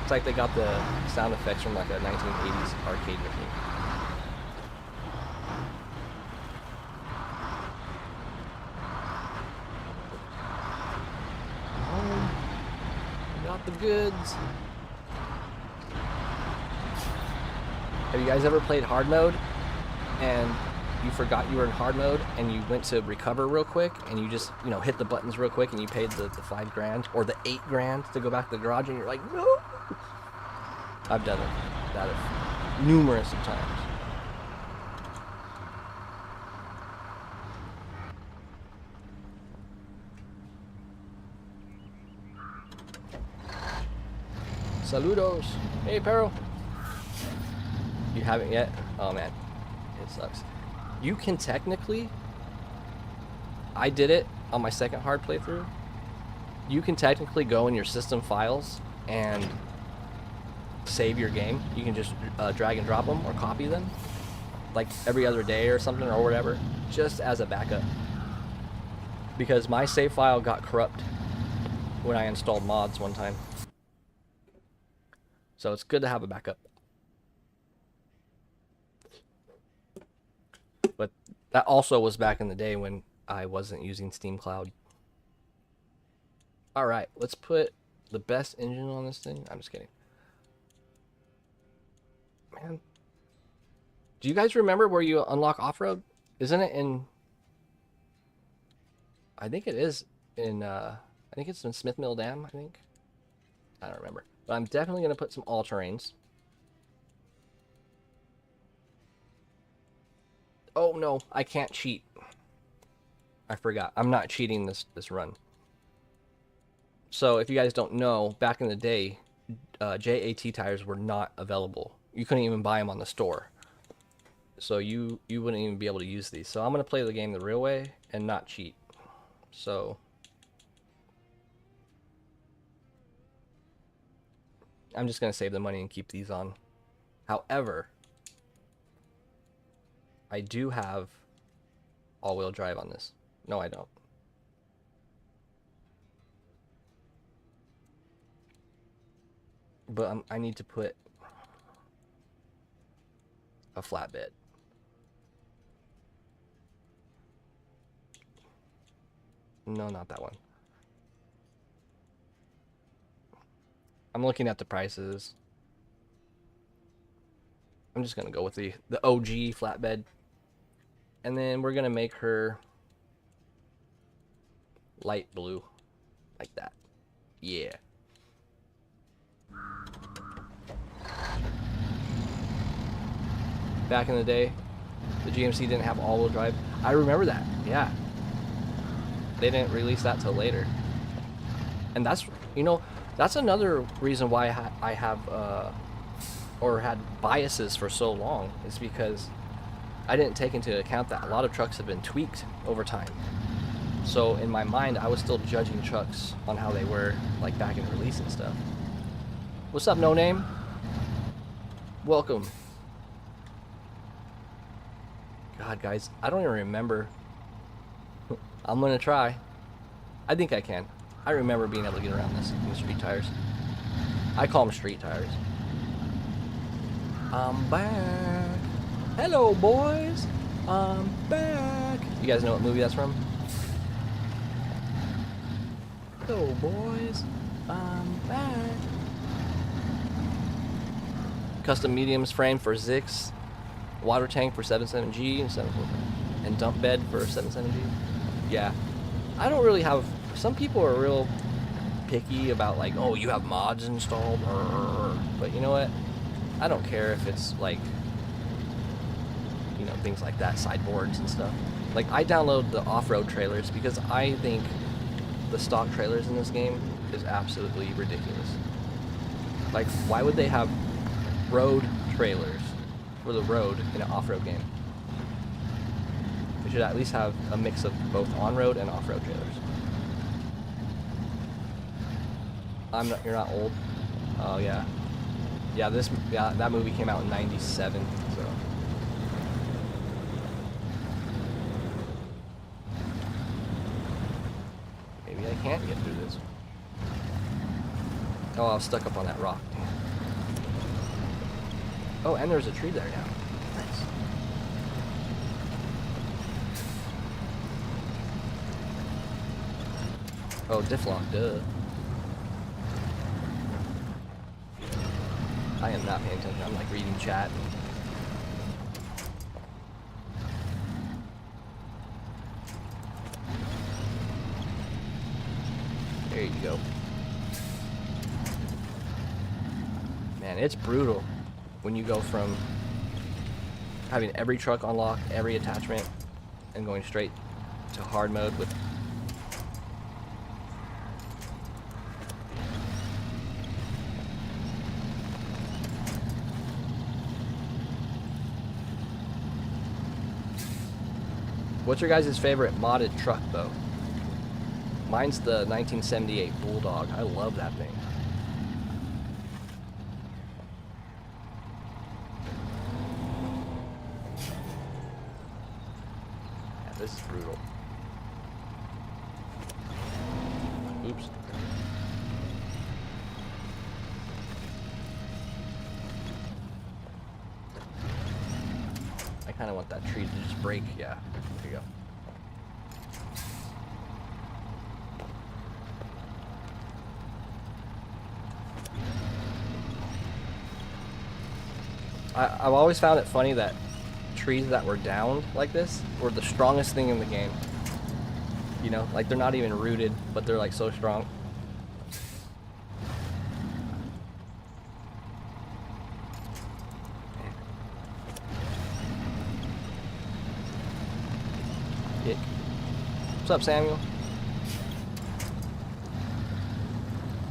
it's like they got the sound effects from like a 1980s arcade machine. Got the goods. Have you guys ever played hard mode and you forgot you were in hard mode and you went to recover real quick and you just, you know, hit the buttons real quick and you paid the $5,000 or the $8,000 to go back to the garage and you're like, no? I've done it. That is numerous of times. Saludos. Hey, Perro. You haven't yet? Oh, man. It sucks. You can technically... I did it on my second hard playthrough. You can technically go in your system files and save your game. You can just drag and drop them or copy them. Like every other day or something or whatever. Just as a backup. Because my save file got corrupt when I installed mods one time. So it's good to have a backup. But that also was back in the day when I wasn't using Steam Cloud. Alright, let's put the best engine on this thing. I'm just kidding. Man. Do you guys remember where you unlock off-road? Isn't it in... I think it is in... I think it's in Smith Mill Dam, I think. I don't remember. But I'm definitely going to put some all-terrains. Oh no, I can't cheat. I forgot. I'm not cheating this run. So if you guys don't know, back in the day, JAT tires were not available. You couldn't even buy them on the store. So you wouldn't even be able to use these. So I'm going to play the game the real way and not cheat. So... I'm just going to save the money and keep these on. However, I do have all-wheel drive on this. No, I don't. But I need to put a flatbed. No, not that one. I'm looking at the prices. I'm just going to go with the OG flatbed. And then we're going to make her light blue. Like that. Yeah. back in the day. The GMC didn't have all-wheel drive. I remember that. Yeah. They didn't release that till later. And that's, you know, that's another reason why I have or had biases for so long, is because I didn't take into account that a lot of trucks have been tweaked over time. So in my mind, I was still judging trucks on how they were, like, back in release and stuff. What's up, No Name? Welcome. God, guys, I don't even remember. I'm gonna try. I think I can. I remember being able to get around this in the street tires. I call them street tires. I'm back. Hello, boys. I'm back. You guys know what movie that's from? Hello, boys. I'm back. Custom mediums frame for Zix. Water tank for 77G and 745. And dump bed for 77G. Yeah. I don't really have... Some people are real picky about, like, oh, you have mods installed. But you know what? I don't care if it's, like, you know, things like that, sideboards and stuff. Like, I download the off-road trailers because I think the stock trailers in this game is absolutely ridiculous. Like, why would they have road trailers for the road in an off-road game? We should at least have a mix of both on-road and off-road trailers. You're not old? Oh, yeah. Yeah, that movie came out in 97, so. Maybe I can't get through this. Oh, I was stuck up on that rock. Damn. Oh, and there's a tree there now. Nice. Oh, diff lock, duh. I am not paying attention. I'm like reading chat. There you go. Man, it's brutal when you go from having every truck unlocked, every attachment, and going straight to hard mode with... What's your guys' favorite modded truck, though? Mine's the 1978 Bulldog. I love that thing. Yeah, this is brutal. Oops. I kind of want that tree to just break. Yeah, there you go. I've always found it funny that trees that were downed like this were the strongest thing in the game. You know, like they're not even rooted, but they're like so strong. Ick. What's up, Samuel?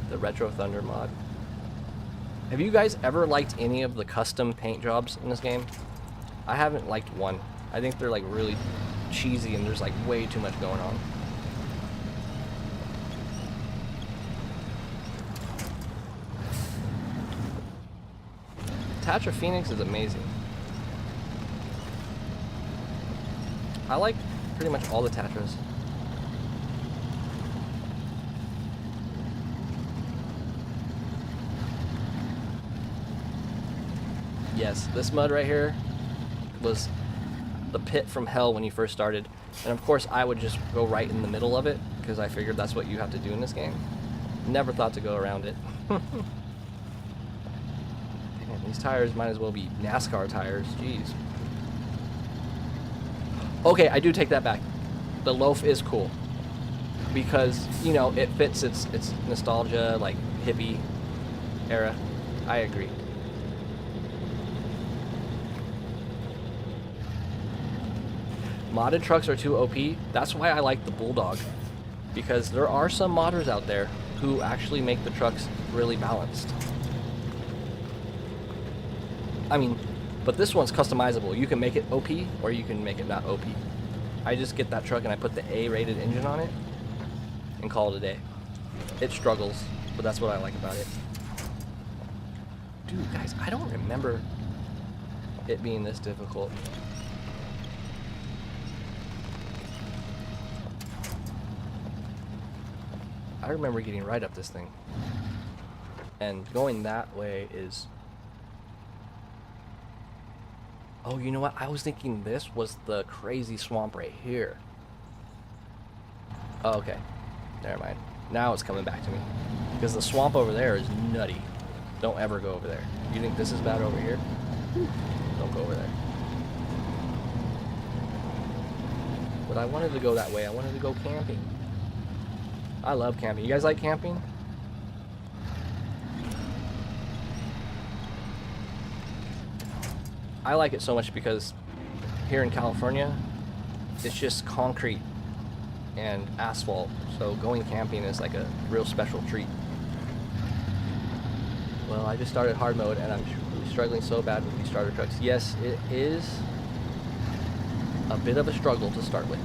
The Retro Thunder mod. Have you guys ever liked any of the custom paint jobs in this game? I haven't liked one. I think they're like really cheesy and there's like way too much going on. Tatra Phoenix is amazing. I like pretty much all the Tatras. Yes, this mud right here was the pit from hell when you first started. And of course I would just go right in the middle of it because I figured that's what you have to do in this game. Never thought to go around it. Damn, these tires might as well be NASCAR tires, jeez. Okay, I do take that back. The loaf is cool because, you know, it fits its nostalgia, like hippie era. I agree. Modded trucks are too OP. That's why I like the Bulldog, because there are some modders out there who actually make the trucks really balanced. I mean, but this one's customizable. You can make it OP or you can make it not OP. I just get that truck and I put the A-rated engine on it and call it a day. It struggles, but that's what I like about it. Dude, guys, I don't remember it being this difficult. I remember getting right up this thing. And going that way is... Oh, you know what? I was thinking this was the crazy swamp right here. Oh, okay. Never mind. Now it's coming back to me. Because the swamp over there is nutty. Don't ever go over there. You think this is bad over here? Don't go over there. But I wanted to go that way. I wanted to go camping. I love camping. You guys like camping? I like it so much because here in California, it's just concrete and asphalt. So going camping is like a real special treat. Well, I just started hard mode and I'm struggling so bad with these starter trucks. Yes, it is a bit of a struggle to start with.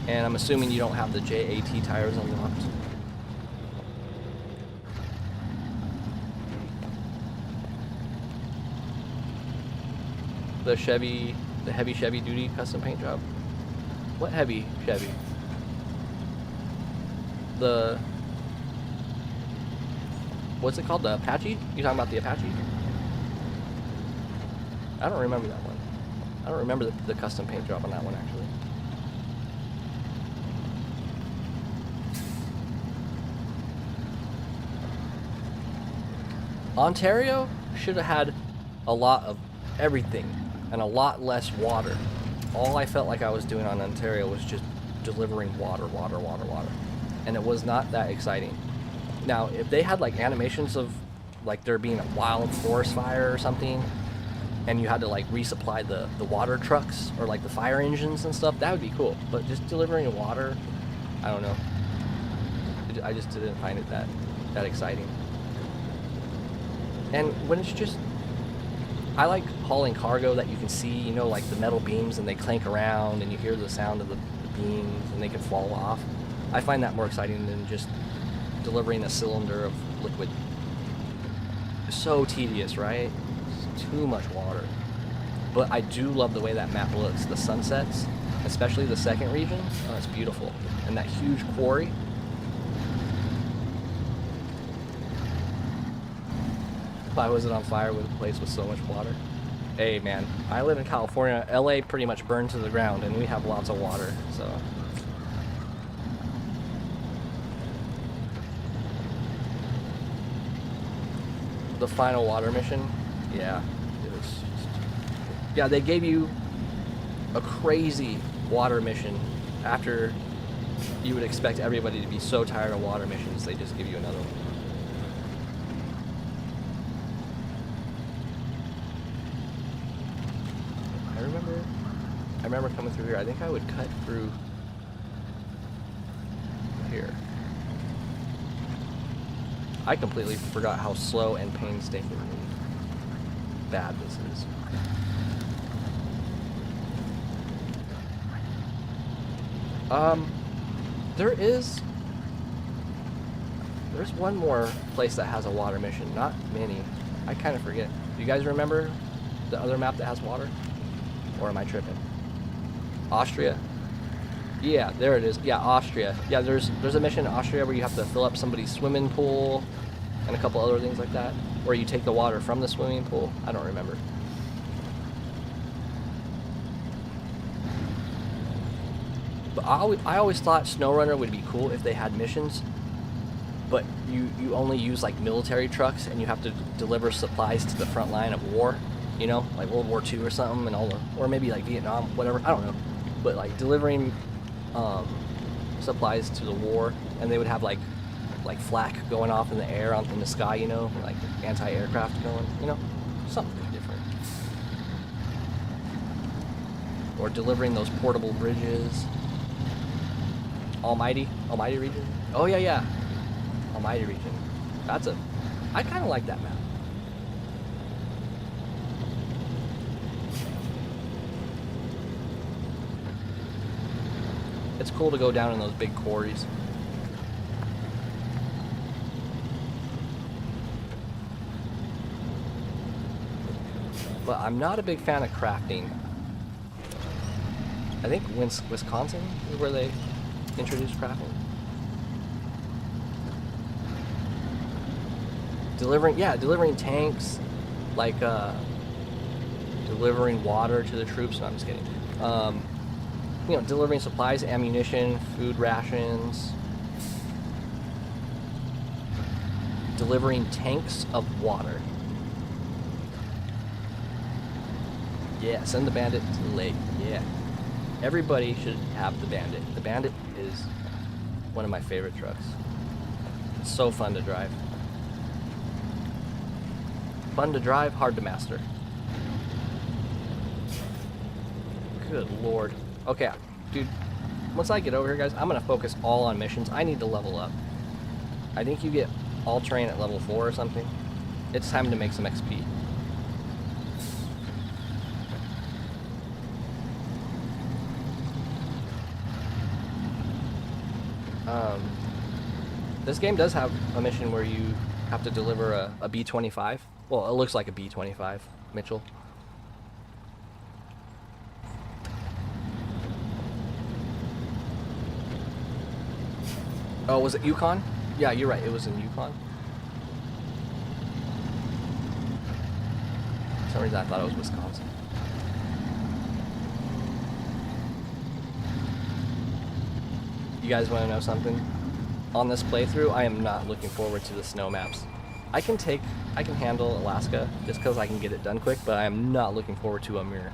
And I'm assuming you don't have the JAT tires unlocked. The heavy Chevy duty custom paint job. What heavy Chevy? What's it called? The Apache? You talking about the Apache? I don't remember that one. I don't remember the custom paint job on that one, actually. Ontario should have had a lot of everything and a lot less water. All I felt like I was doing on Ontario was just delivering water. And it was not that exciting. Now, if they had like animations of like there being a wild forest fire or something, and you had to like resupply the water trucks or like the fire engines and stuff, that would be cool. But just delivering water, I don't know. I just didn't find it that exciting. And when it's just, I like hauling cargo that you can see, you know, like the metal beams and they clank around and you hear the sound of the beams and they can fall off. I find that more exciting than just delivering a cylinder of liquid. It's so tedious, right? It's too much water. But I do love the way that map looks. The sunsets, especially the second region, oh, it's beautiful. And that huge quarry. Why was it on fire with a place with so much water? Hey man, I live in California. LA pretty much burned to the ground and we have lots of water, so. The final water mission, yeah, it was just, yeah, they gave you a crazy water mission after you would expect everybody to be so tired of water missions, they just give you another one. I remember coming through here. I think I would cut through here. I completely forgot how slow and painstakingly bad this is. There's one more place that has a water mission. Not many. I kind of forget. Do you guys remember the other map that has water? Or am I tripping? Austria? Yeah, there it is. Yeah, Austria. Yeah, there's a mission in Austria where you have to fill up somebody's swimming pool and a couple other things like that. Or you take the water from the swimming pool. I don't remember. But I always thought SnowRunner would be cool if they had missions. But you only use like military trucks and you have to deliver supplies to the front line of war. You know, like World War II or something, and all the, or maybe like Vietnam, whatever. I don't know, but like delivering supplies to the war, and they would have like flak going off in the air, in the sky, you know, like anti-aircraft going, you know, something different. or delivering those portable bridges. Almighty region. Oh yeah. Almighty region. I kind of like that map. It's cool to go down in those big quarries. But I'm not a big fan of crafting. I think Wisconsin is where they introduced crafting. Delivering tanks, like delivering water to the troops. No, I'm just kidding. You know, delivering supplies, ammunition, food rations, delivering tanks of water. Yeah, send the Bandit to the lake. Yeah. Everybody should have the Bandit. The Bandit is one of my favorite trucks. It's so fun to drive. Fun to drive, hard to master. Good lord. Okay, dude, once I get over here, guys, I'm going to focus all on missions. I need to level up. I think you get all terrain at level 4 or something. It's time to make some XP. This game does have a mission where you have to deliver a B-25. Well, it looks like a B-25, Mitchell. Oh, was it Yukon? Yeah, you're right. It was in Yukon. For some reason, I thought it was Wisconsin. You guys want to know something? On this playthrough, I am not looking forward to the snow maps. I can handle Alaska just because I can get it done quick, but I am not looking forward to Amur.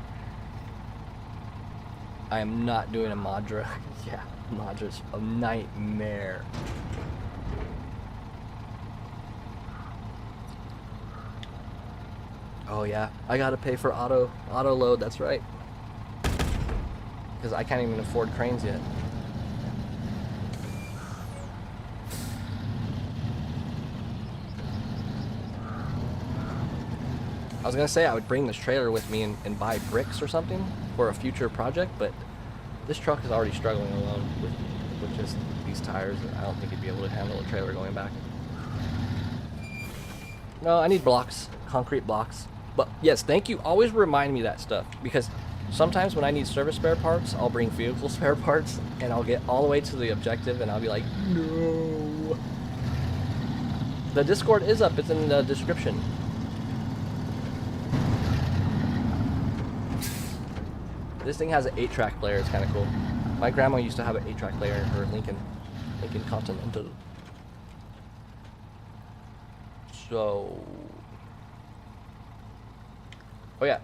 I am not doing a Madra. Yeah, Madra's a nightmare. Oh yeah, I gotta pay for auto load, that's right. Because I can't even afford cranes yet. I was gonna say I would bring this trailer with me and buy bricks or something for a future project, but this truck is already struggling alone with just these tires. I don't think it'd be able to handle a trailer going back. No, I need blocks, concrete blocks. But yes, thank you. Always remind me that stuff, because sometimes when I need service spare parts, I'll bring vehicle spare parts and I'll get all the way to the objective and I'll be like, no. The Discord is up, it's in the description. This thing has an 8-track player, it's kind of cool. My grandma used to have an 8-track player in her Lincoln Continental. So... oh yeah,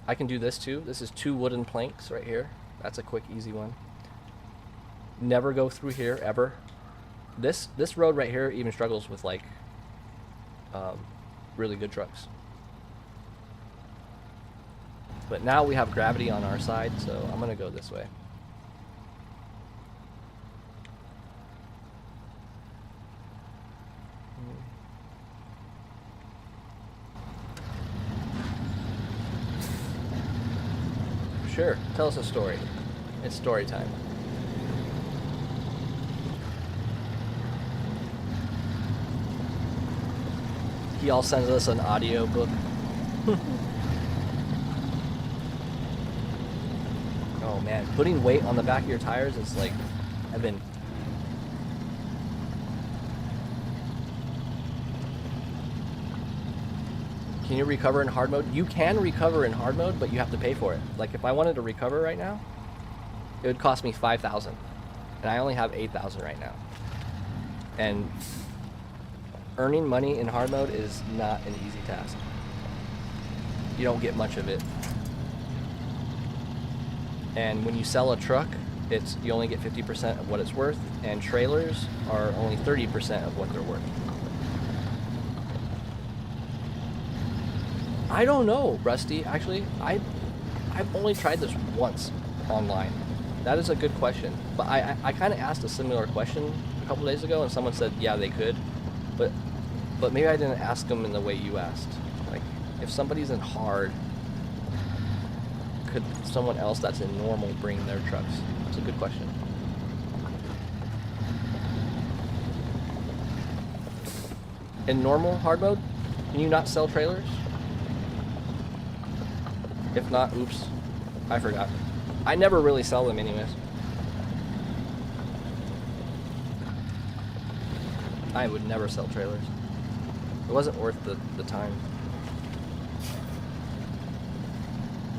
I can do this too. This is 2 wooden planks right here. That's a quick, easy one. Never go through here, ever. This road right here even struggles with like really good trucks. But now we have gravity on our side, so I'm gonna go this way. Sure, tell us a story. It's story time. He all sends us an audio book. Oh man, putting weight on the back of your tires is like heaven. Can you recover in hard mode? You can recover in hard mode, but you have to pay for it. Like if I wanted to recover right now, it would cost me 5,000, and I only have 8,000 right now. And earning money in hard mode is not an easy task. You don't get much of it. And when you sell a truck, you only get 50% of what it's worth, and trailers are only 30% of what they're worth. I don't know, Rusty. Actually, I've only tried this once online. That is a good question. But I kind of asked a similar question a couple days ago, and someone said, yeah, they could. But maybe I didn't ask them in the way you asked. Like, if somebody's in hard, could someone else that's in normal bring their trucks? That's a good question. In normal hard mode, can you not sell trailers? If not, oops, I forgot. I never really sell them anyways. I would never sell trailers. It wasn't worth the time.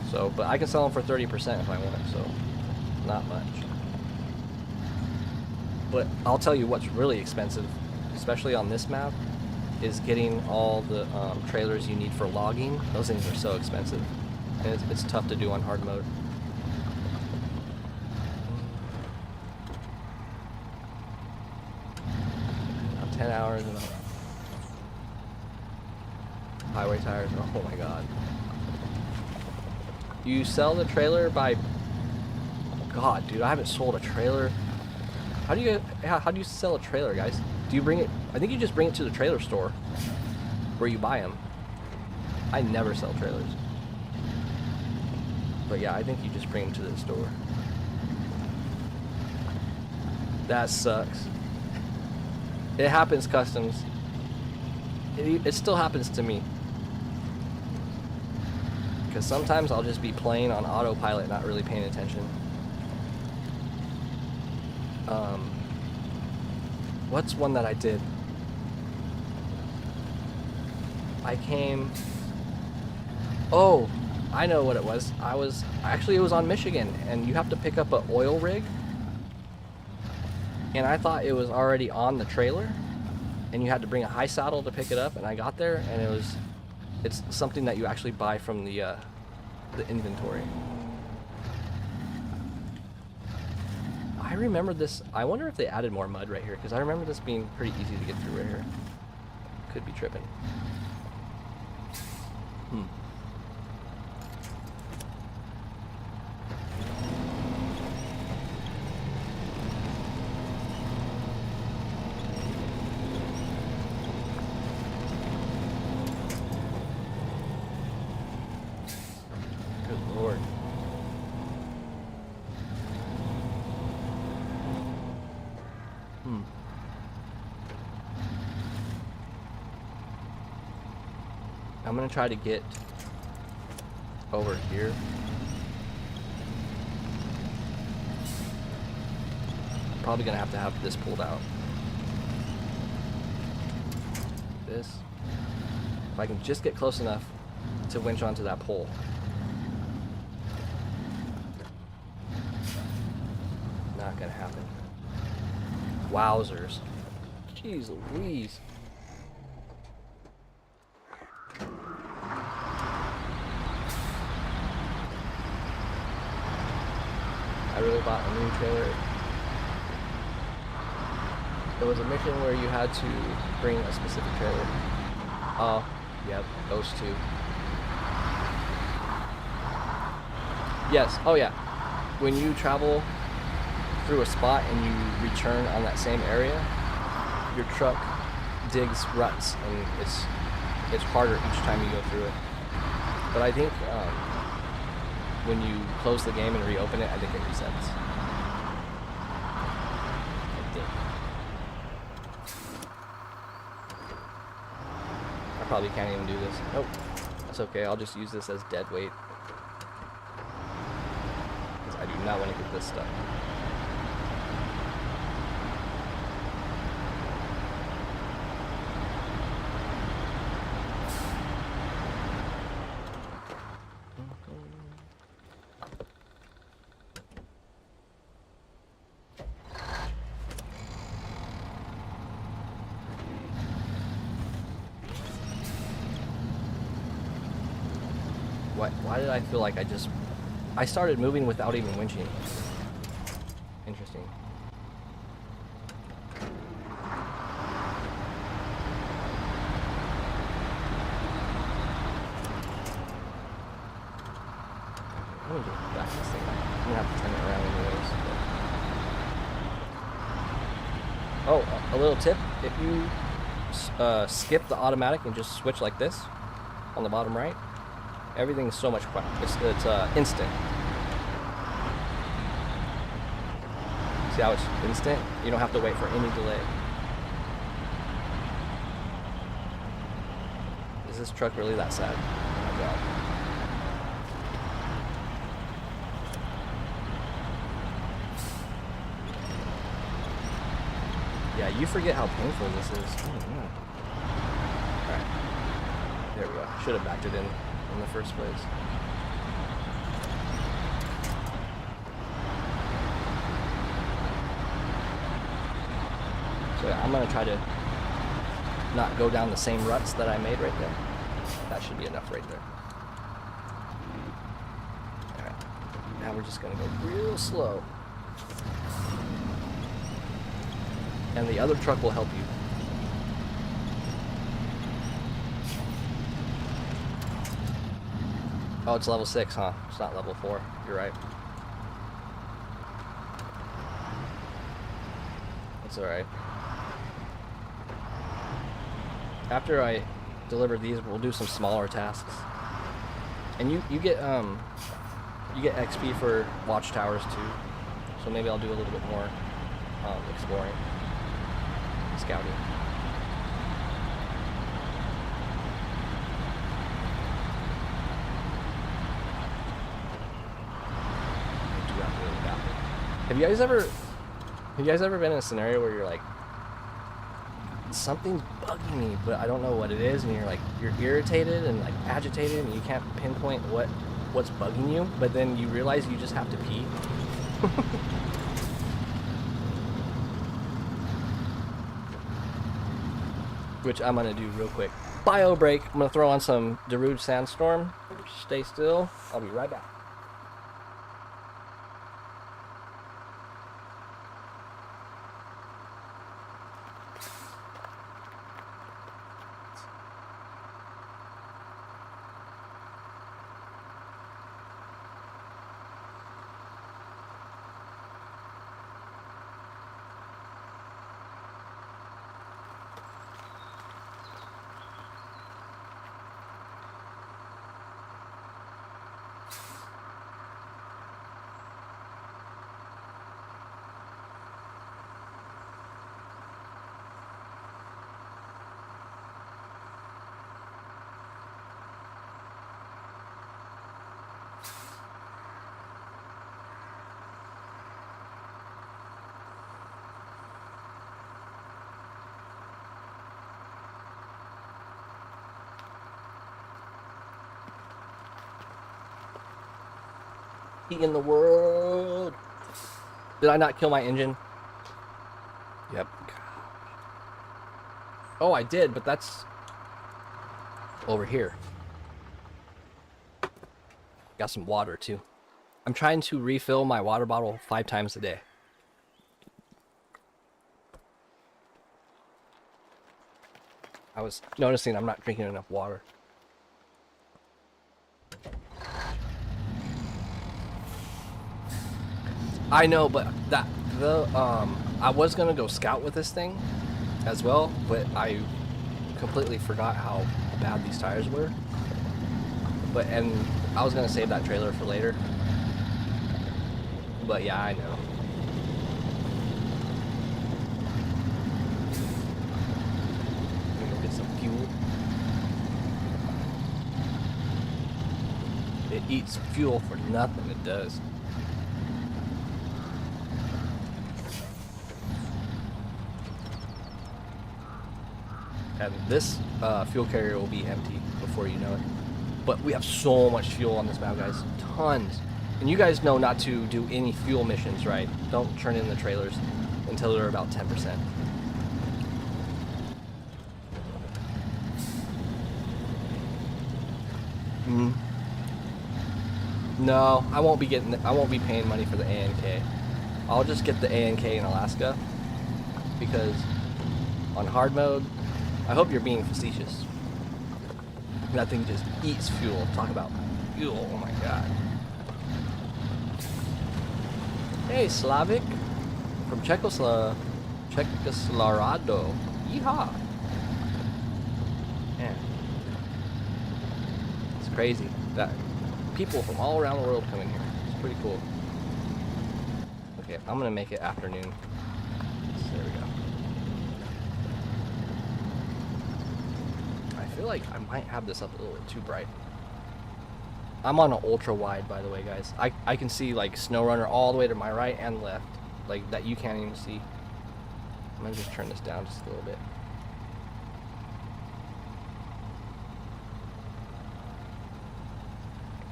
So, but I can sell them for 30% if I want, so not much. But I'll tell you what's really expensive, especially on this map, is getting all the trailers you need for logging. Those things are so expensive, and it's tough to do on hard mode. About 10 hours and highway tires. Oh my god. You sell the trailer by... God, dude, I haven't sold a trailer. How do you sell a trailer, guys? Do you bring it... I think you just bring it to the trailer store where you buy them. I never sell trailers. But yeah, I think you just bring them to the store. That sucks. It happens, Customs. It still happens to me. Because sometimes I'll just be playing on autopilot, not really paying attention. What's one that I did? I came... Oh, I know what it was. Actually, it was on Michigan, and you have to pick up an oil rig. And I thought it was already on the trailer, and you had to bring a high saddle to pick it up, and I got there, and it's something that you actually buy from the inventory. I remember this. I wonder if they added more mud right here, because I remember this being pretty easy to get through right here. Could be tripping. Good lord. I'm gonna try to get over here. Probably gonna have this pulled out. This. If I can just get close enough to winch onto that pole. Not gonna happen. Wowzers. Jeez Louise. I really bought a new trailer. There was a mission where you had to bring a specific trailer. Oh, yep, those two. Yes, oh yeah. When you travel through a spot and you return on that same area, your truck digs ruts, and it's harder each time you go through it. But I think when you close the game and reopen it, I think it resets. I think. I probably can't even do this. Nope. That's okay. I'll just use this as dead weight. Because I do not want to get this stuck. Why did I feel like I started moving without even winching? Interesting. Let me just back this thing up. I'm gonna have to turn it around anyways. But... Oh, a little tip: if you skip the automatic and just switch like this on the bottom right, everything is so much quicker. It's instant. See how it's instant? You don't have to wait for any delay. Is this truck really that sad? Oh my god. Yeah, you forget how painful this is. Oh, yeah. Alright. There we go. Should have backed it in the first place. So yeah, I'm going to try to not go down the same ruts that I made right there. That should be enough right there. Alright. Now we're just going to go real slow. And the other truck will help you. Oh, it's level 6, huh? It's not level 4. You're right. That's alright. After I deliver these, we'll do some smaller tasks. And you get XP for watchtowers too. So maybe I'll do a little bit more exploring. Scouting. Have you guys ever been in a scenario where you're like, something's bugging me, but I don't know what it is, and you're irritated and like agitated, and you can't pinpoint what's bugging you, but then you realize you just have to pee? Which I'm gonna do real quick. Bio break. I'm gonna throw on some Darude Sandstorm. Stay still. I'll be right back. In the world. Did I not kill my engine? Yep. Oh, I did, but that's over here. Got some water too. I'm trying to refill my water bottle 5 times a day. I was noticing I'm not drinking enough water. I know, but I was gonna go scout with this thing as well, but I completely forgot how bad these tires were. And I was gonna save that trailer for later. But yeah, I know. Let me go get some fuel. It eats fuel for nothing, it does. And this fuel carrier will be empty before you know it. But we have so much fuel on this map, guys. Tons. And you guys know not to do any fuel missions, right? Don't turn in the trailers until they're about 10%. No, I won't be paying money for the ANK. I'll just get the ANK in Alaska, because on hard mode, I hope you're being facetious. That thing just eats fuel. Talk about fuel, oh my god. Hey, Slavic from Czechoslovakia. Yeehaw. Man, it's crazy that people from all around the world come in here. It's pretty cool. Okay, I'm gonna make it afternoon. So there we go. I feel like I might have this up a little bit too bright. I'm on an ultra wide, by the way, guys. I can see like SnowRunner all the way to my right and left, like that you can't even see. I'm gonna just turn this down just a little bit.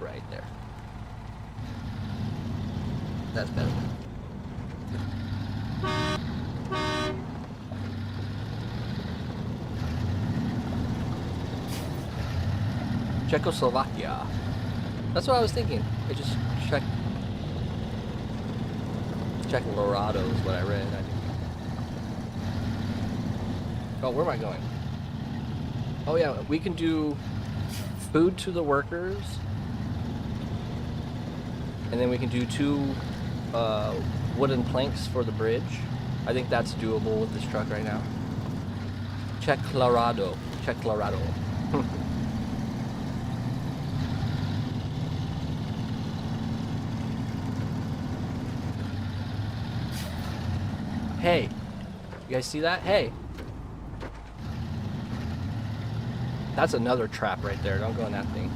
Right there. That's better. Czechoslovakia. That's what I was thinking. I just checked. Colorado is what I read. I think. Oh, where am I going? Oh yeah, we can do food to the workers, and then we can do 2 wooden planks for the bridge. I think that's doable with this truck right now. Check Colorado. Hey, you guys see that? Hey, that's another trap right there. Don't go in that thing.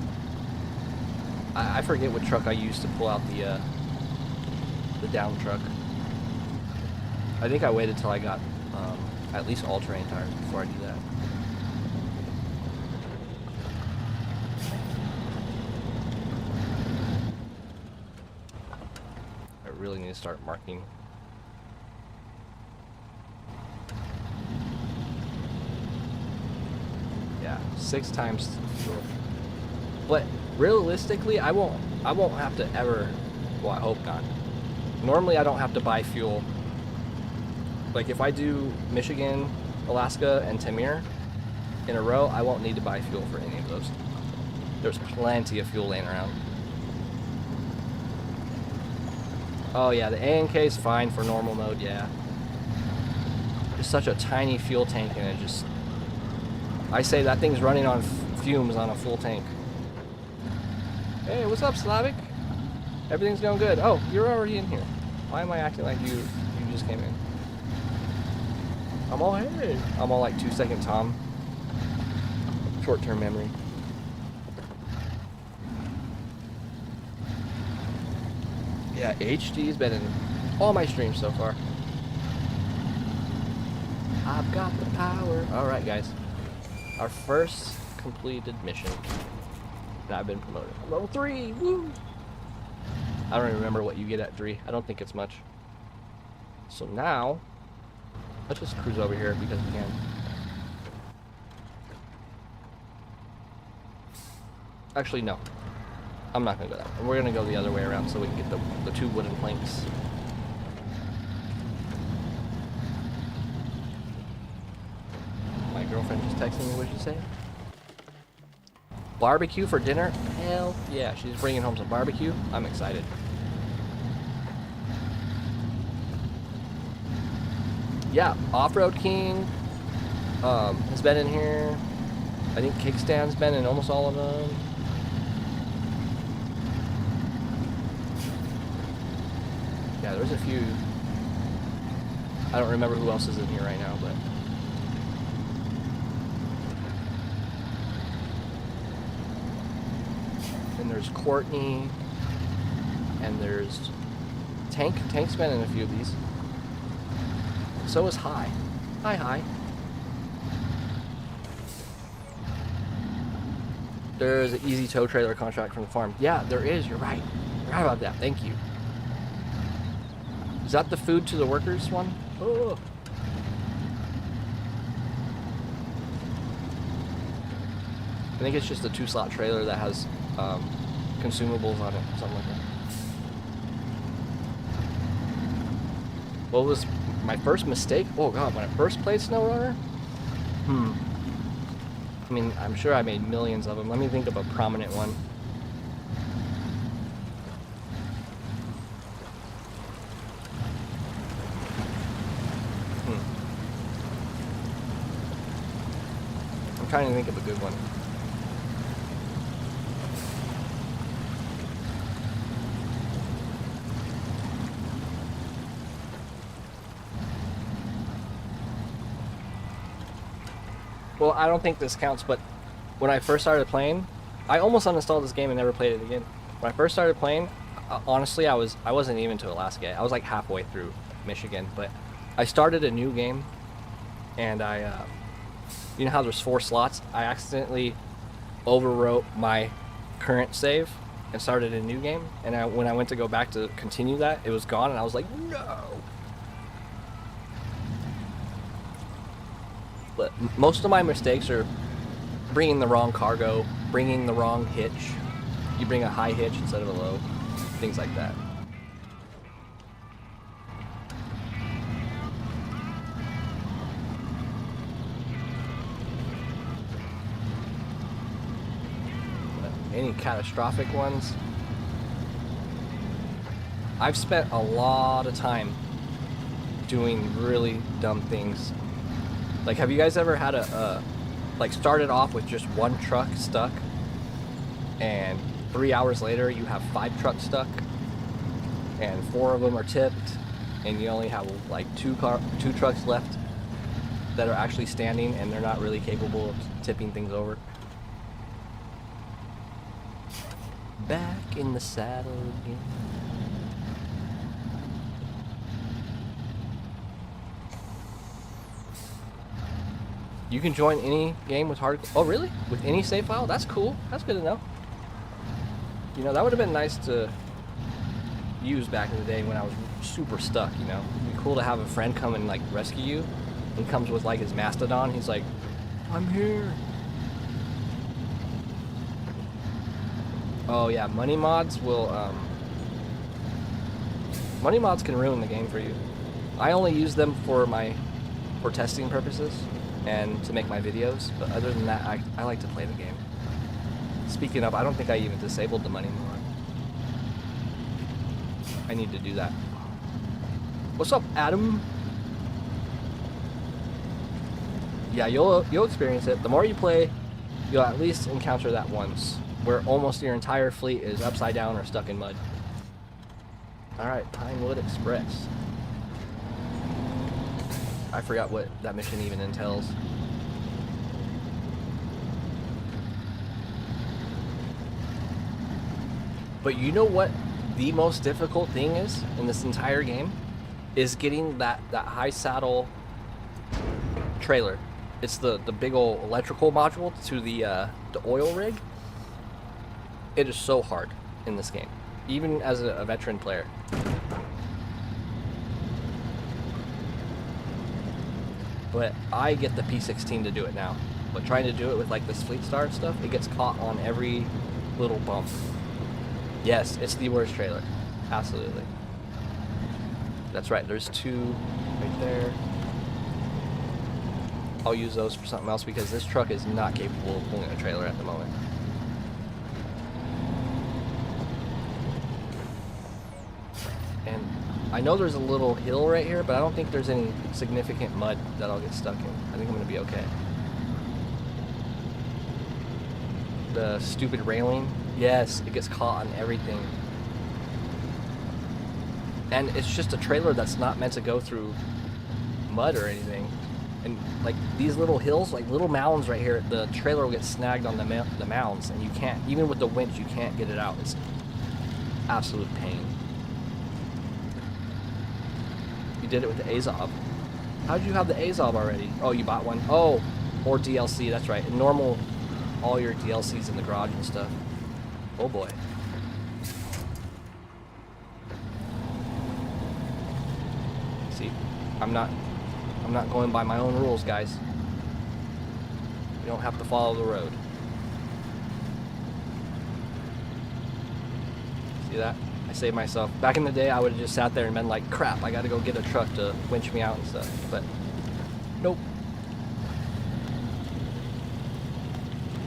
I forget what truck I used to pull out the down truck. I think I waited till I got at least all-terrain tires before I do that. I really need to start marking. Yeah, 6 times fuel. But realistically, I won't have to ever. Well, I hope not. Normally, I don't have to buy fuel. Like if I do Michigan, Alaska, and Tamir in a row, I won't need to buy fuel for any of those. There's plenty of fuel laying around. Oh yeah, the A&K is fine for normal mode. Yeah. It's such a tiny fuel tank, and it just. I say that thing's running on fumes on a full tank. Hey, what's up, Slavic? Everything's going good. Oh, you're already in here. Why am I acting like you just came in? I'm all, hey. I'm all like 2-second Tom. Short-term memory. Yeah, HD's been in all my streams so far. I've got the power. Alright, guys. Our first completed mission. And I've been promoted. Level 3! Woo! I don't even remember what you get at 3. I don't think it's much. So now, let's just cruise over here because we can. Actually, no. I'm not going to go that way. We're going to go the other way around so we can get the 2 wooden planks. My girlfriend just texted me. What did she say? Barbecue for dinner? Hell yeah. She's bringing home some barbecue. I'm excited. Yeah, Off-Road King has been in here. I think Kickstand's been in almost all of them. Yeah, there's a few. I don't remember who else is in here right now, but. And there's Courtney. And there's Tank. Tank's been in a few of these. So is Hi. Hi. There's an easy tow trailer contract from the farm. Yeah, there is. You're right. Forgot about that. Thank you. Is that the food to the workers one? Oh. I think it's just a 2-slot trailer that has consumables on it, something like that. What was my first mistake? Oh god, when I first played SnowRunner? I mean, I'm sure I made millions of them. Let me think of a prominent one. trying to think of a good one. Well, I don't think this counts, but when I first started playing, I almost uninstalled this game and never played it again. When I first started playing, honestly, I wasn't even to Alaska yet. I was like halfway through Michigan, but I started a new game, and you know how there's 4 slots? I accidentally overwrote my current save and started a new game, and when I went to go back to continue that, it was gone, and I was like, no! But most of my mistakes are bringing the wrong cargo, bringing the wrong hitch. You bring a high hitch instead of a low, things like that. But any catastrophic ones? I've spent a lot of time doing really dumb things. Like, have you guys ever had like started off with just 1 truck stuck, and 3 hours later you have 5 trucks stuck, and 4 of them are tipped, and you only have like 2 trucks left that are actually standing, and they're not really capable of tipping things over? Back in the saddle again. You can join any game with hard... Oh, really? With any save file? That's cool. That's good to know. You know, that would have been nice to use back in the day when I was super stuck, you know? It'd be cool to have a friend come and, like, rescue you. He comes with, like, his Mastodon. He's like, I'm here. Oh, yeah. Money mods will, Money mods can ruin the game for you. I only use them for testing purposes and to make my videos, but other than that, I like to play the game. Speaking of, I don't think I even disabled the money mod. I need to do that. What's up, Adam? Yeah, you'll experience it. The more you play, you'll at least encounter that once, where almost your entire fleet is upside down or stuck in mud. Alright, Pinewood Express. I forgot what that mission even entails. But you know what the most difficult thing is in this entire game? Is getting that high saddle trailer. It's the big old electrical module to the oil rig. It is so hard in this game, even as a veteran player. But I get the P16 to do it now. But trying to do it with like this Fleet Star and stuff, it gets caught on every little bump. Yes, it's the worst trailer. Absolutely. That's right, there's 2 right there. I'll use those for something else because this truck is not capable of pulling a trailer at the moment. And I know there's a little hill right here, but I don't think there's any significant mud that I'll get stuck in. I think I'm gonna be okay. The stupid railing, yes, it gets caught on everything. And it's just a trailer that's not meant to go through mud or anything. And like these little hills, like little mounds right here, the trailer will get snagged on the mounds, and you can't, even with the winch, you can't get it out. It's absolute pain. You did it with the Azov. How did you have the Azov already? Oh, you bought one? Oh, or DLC, that's right. Normal, all your DLCs in the garage and stuff. Oh boy. See, I'm not going by my own rules, guys. You don't have to follow the road. See that? I saved myself. Back in the day, I would have just sat there and been like, crap, I gotta go get a truck to winch me out and stuff. But, nope.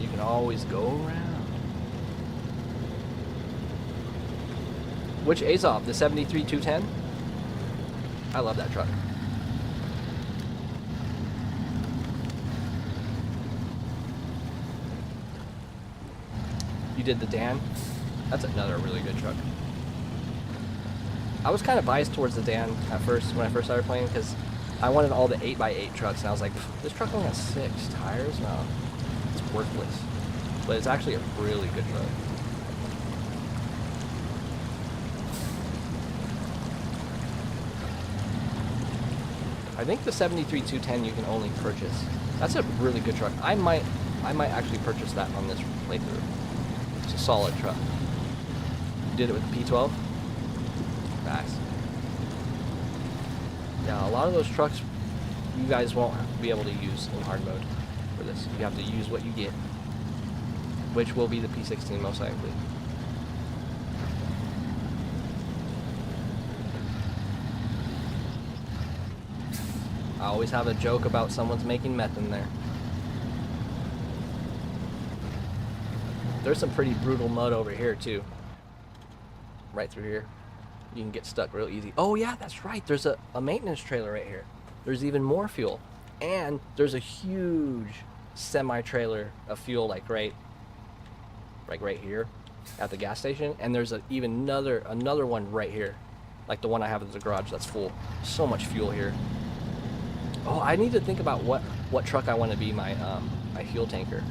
You can always go around. Which Azov? The 73-210? I love that truck. You did the Dan. That's another really good truck. I was kind of biased towards the Dan at first when I first started playing because I wanted all the 8x8 trucks, and I was like, this truck only has 6 tires? No, it's worthless. But it's actually a really good truck. I think the 73-210 you can only purchase. That's a really good truck. I might actually purchase that on this playthrough. It's a solid truck. You did it with the P12? Nice. Yeah, a lot of those trucks you guys won't be able to use in hard mode for this. You have to use what you get, which will be the P16 most likely. I always have a joke about someone's making meth in there. There's some pretty brutal mud over here too. Right through here. You can get stuck real easy. Oh yeah, that's right. There's a maintenance trailer right here. There's even more fuel. And there's a huge semi-trailer of fuel like right here at the gas station. And there's even another one right here. Like the one I have at the garage that's full. So much fuel here. Oh, I need to think about what truck I want to be my my fuel tanker.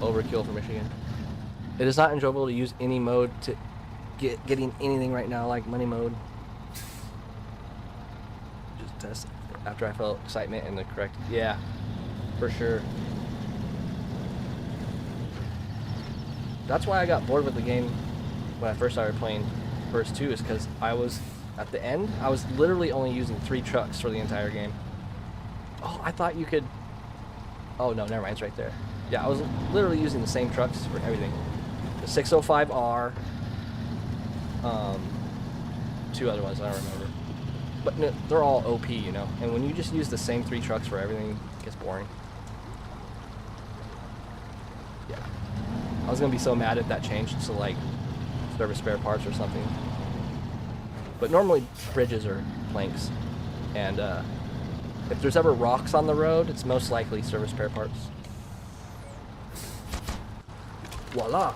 Overkill for Michigan. It is not enjoyable to use any mode to getting anything right now like money mode. Just test after I felt excitement and the correct. Yeah, for sure. That's why I got bored with the game when I first started playing first 2 is because I was at the end. I was literally only using 3 trucks for the entire game. Oh, I thought you could. Oh no, never mind. It's right there. Yeah, I was literally using the same trucks for everything. The 605R, 2 other ones I don't remember, but no, they're all OP, you know. And when you just use the same 3 trucks for everything, it gets boring. Yeah, I was gonna be so mad if that changed to like service spare parts or something. But normally bridges are planks, and if there's ever rocks on the road, it's most likely service spare parts. Voila!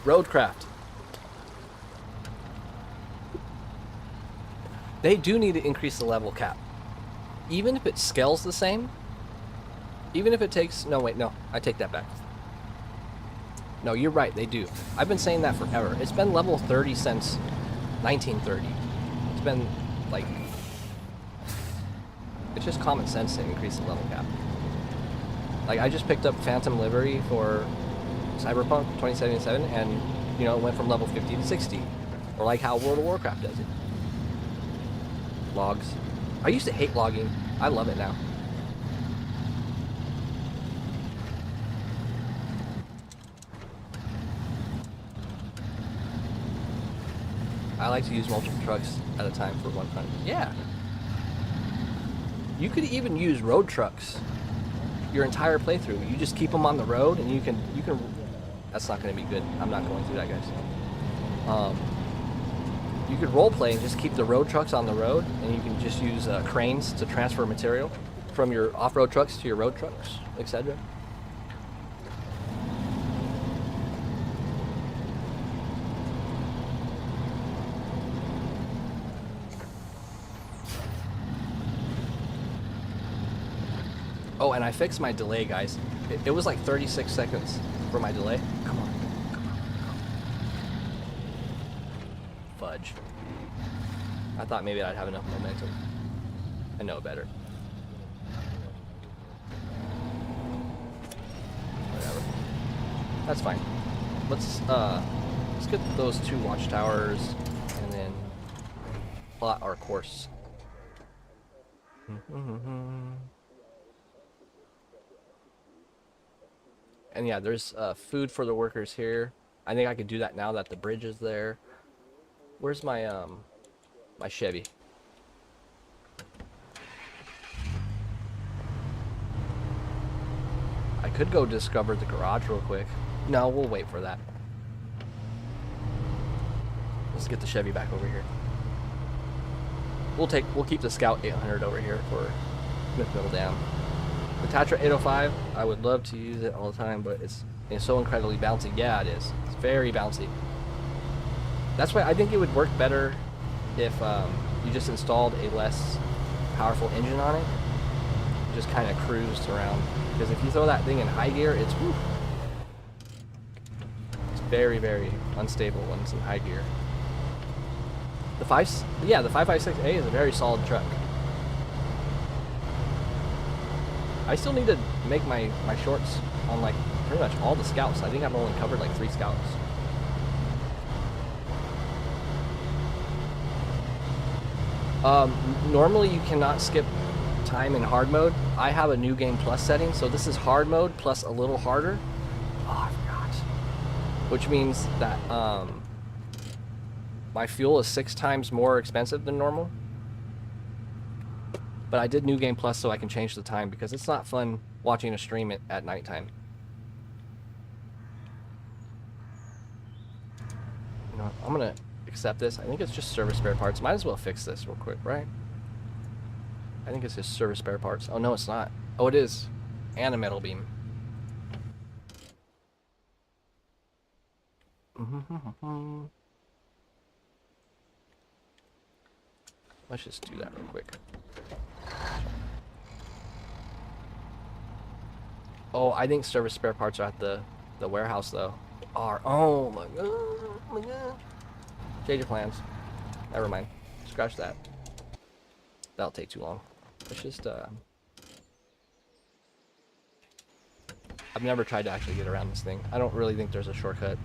Roadcraft. They do need to increase the level cap. Even if it scales the same, even if it takes... No, wait, no. I take that back. No, you're right, they do. I've been saying that forever. It's been level 30 since 1930. It's been, like... It's just common sense to increase the level cap. Like, I just picked up Phantom Livery for Cyberpunk 2077, and, you know, it went from level 50 to 60. Or like how World of Warcraft does it. Logs. I used to hate logging. I love it now. I like to use multiple trucks at a time for one hunt. Yeah. You could even use road trucks your entire playthrough. You just keep them on the road, and you can. That's not going to be good. I'm not going through that, guys. You could role play and just keep the road trucks on the road, and you can just use cranes to transfer material from your off-road trucks to your road trucks, etc. Oh, and I fixed my delay, guys. It was like 36 seconds for my delay. Come on. Fudge. I thought maybe I'd have enough momentum. I know better. Whatever. That's fine. Let's get those 2 watchtowers and then plot our course. And yeah, there's food for the workers here. I think I could do that now that the bridge is there. Where's my my Chevy? I could go discover the garage real quick. No, we'll wait for that. Let's get the Chevy back over here. We'll keep the Scout 800 over here for Smithville Dam. The Tatra 805, I would love to use it all the time, but it's so incredibly bouncy. Yeah, it is. It's very bouncy. That's why I think it would work better if you just installed a less powerful engine on it. Just kind of cruised around. Because if you throw that thing in high gear, it's whew, it's very, very unstable when it's in high gear. The 556A is a very solid truck. I still need to make my shorts on like pretty much all the scouts. I think I've only covered like 3 scouts. Normally you cannot skip time in hard mode. I have a new game plus setting, so this is hard mode plus a little harder. Oh, I forgot. Which means that my fuel is 6 times more expensive than normal. But I did new game plus so I can change the time because it's not fun watching a stream at nighttime. You know what? I'm gonna accept this. I think it's just service spare parts. Might as well fix this real quick, right? I think it's just service spare parts. Oh no, it's not. Oh, it is. And a metal beam. Let's just do that real quick. Oh, I think service spare parts are at the warehouse though. Oh my god. Oh my god. Change your plans. Never mind. Scratch that. That'll take too long. Let's just I've never tried to actually get around this thing. I don't really think there's a shortcut.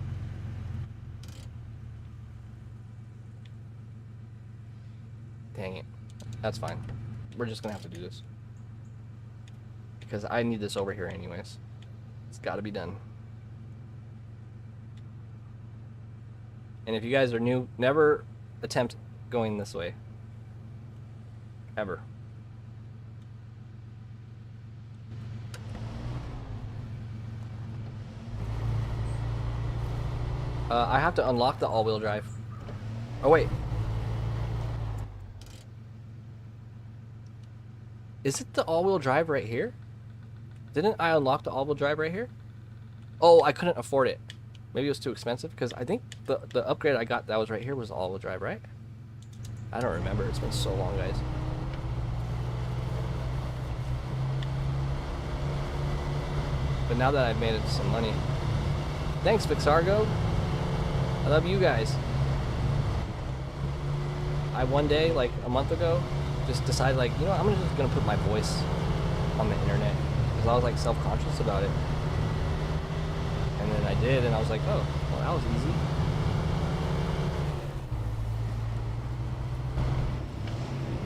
Dang it. That's fine. We're just gonna have to do this. Because I need this over here anyways. It's gotta be done. And if you guys are new, never attempt going this way. Ever. I have to unlock the all-wheel drive. Oh wait. Is it the all-wheel drive right here? Didn't I unlock the all-wheel drive right here? Oh, I couldn't afford it. Maybe it was too expensive because I think the upgrade I got that was right here was all-wheel drive, right? I don't remember. It's been so long, guys. But now that I've made it some money. Thanks, Vixargo. I love you guys. I one day, like a month ago, just decided like, you know, I'm just gonna put my voice on the internet. Because I was like self-conscious about it. And then I did, and I was like, oh, well that was easy.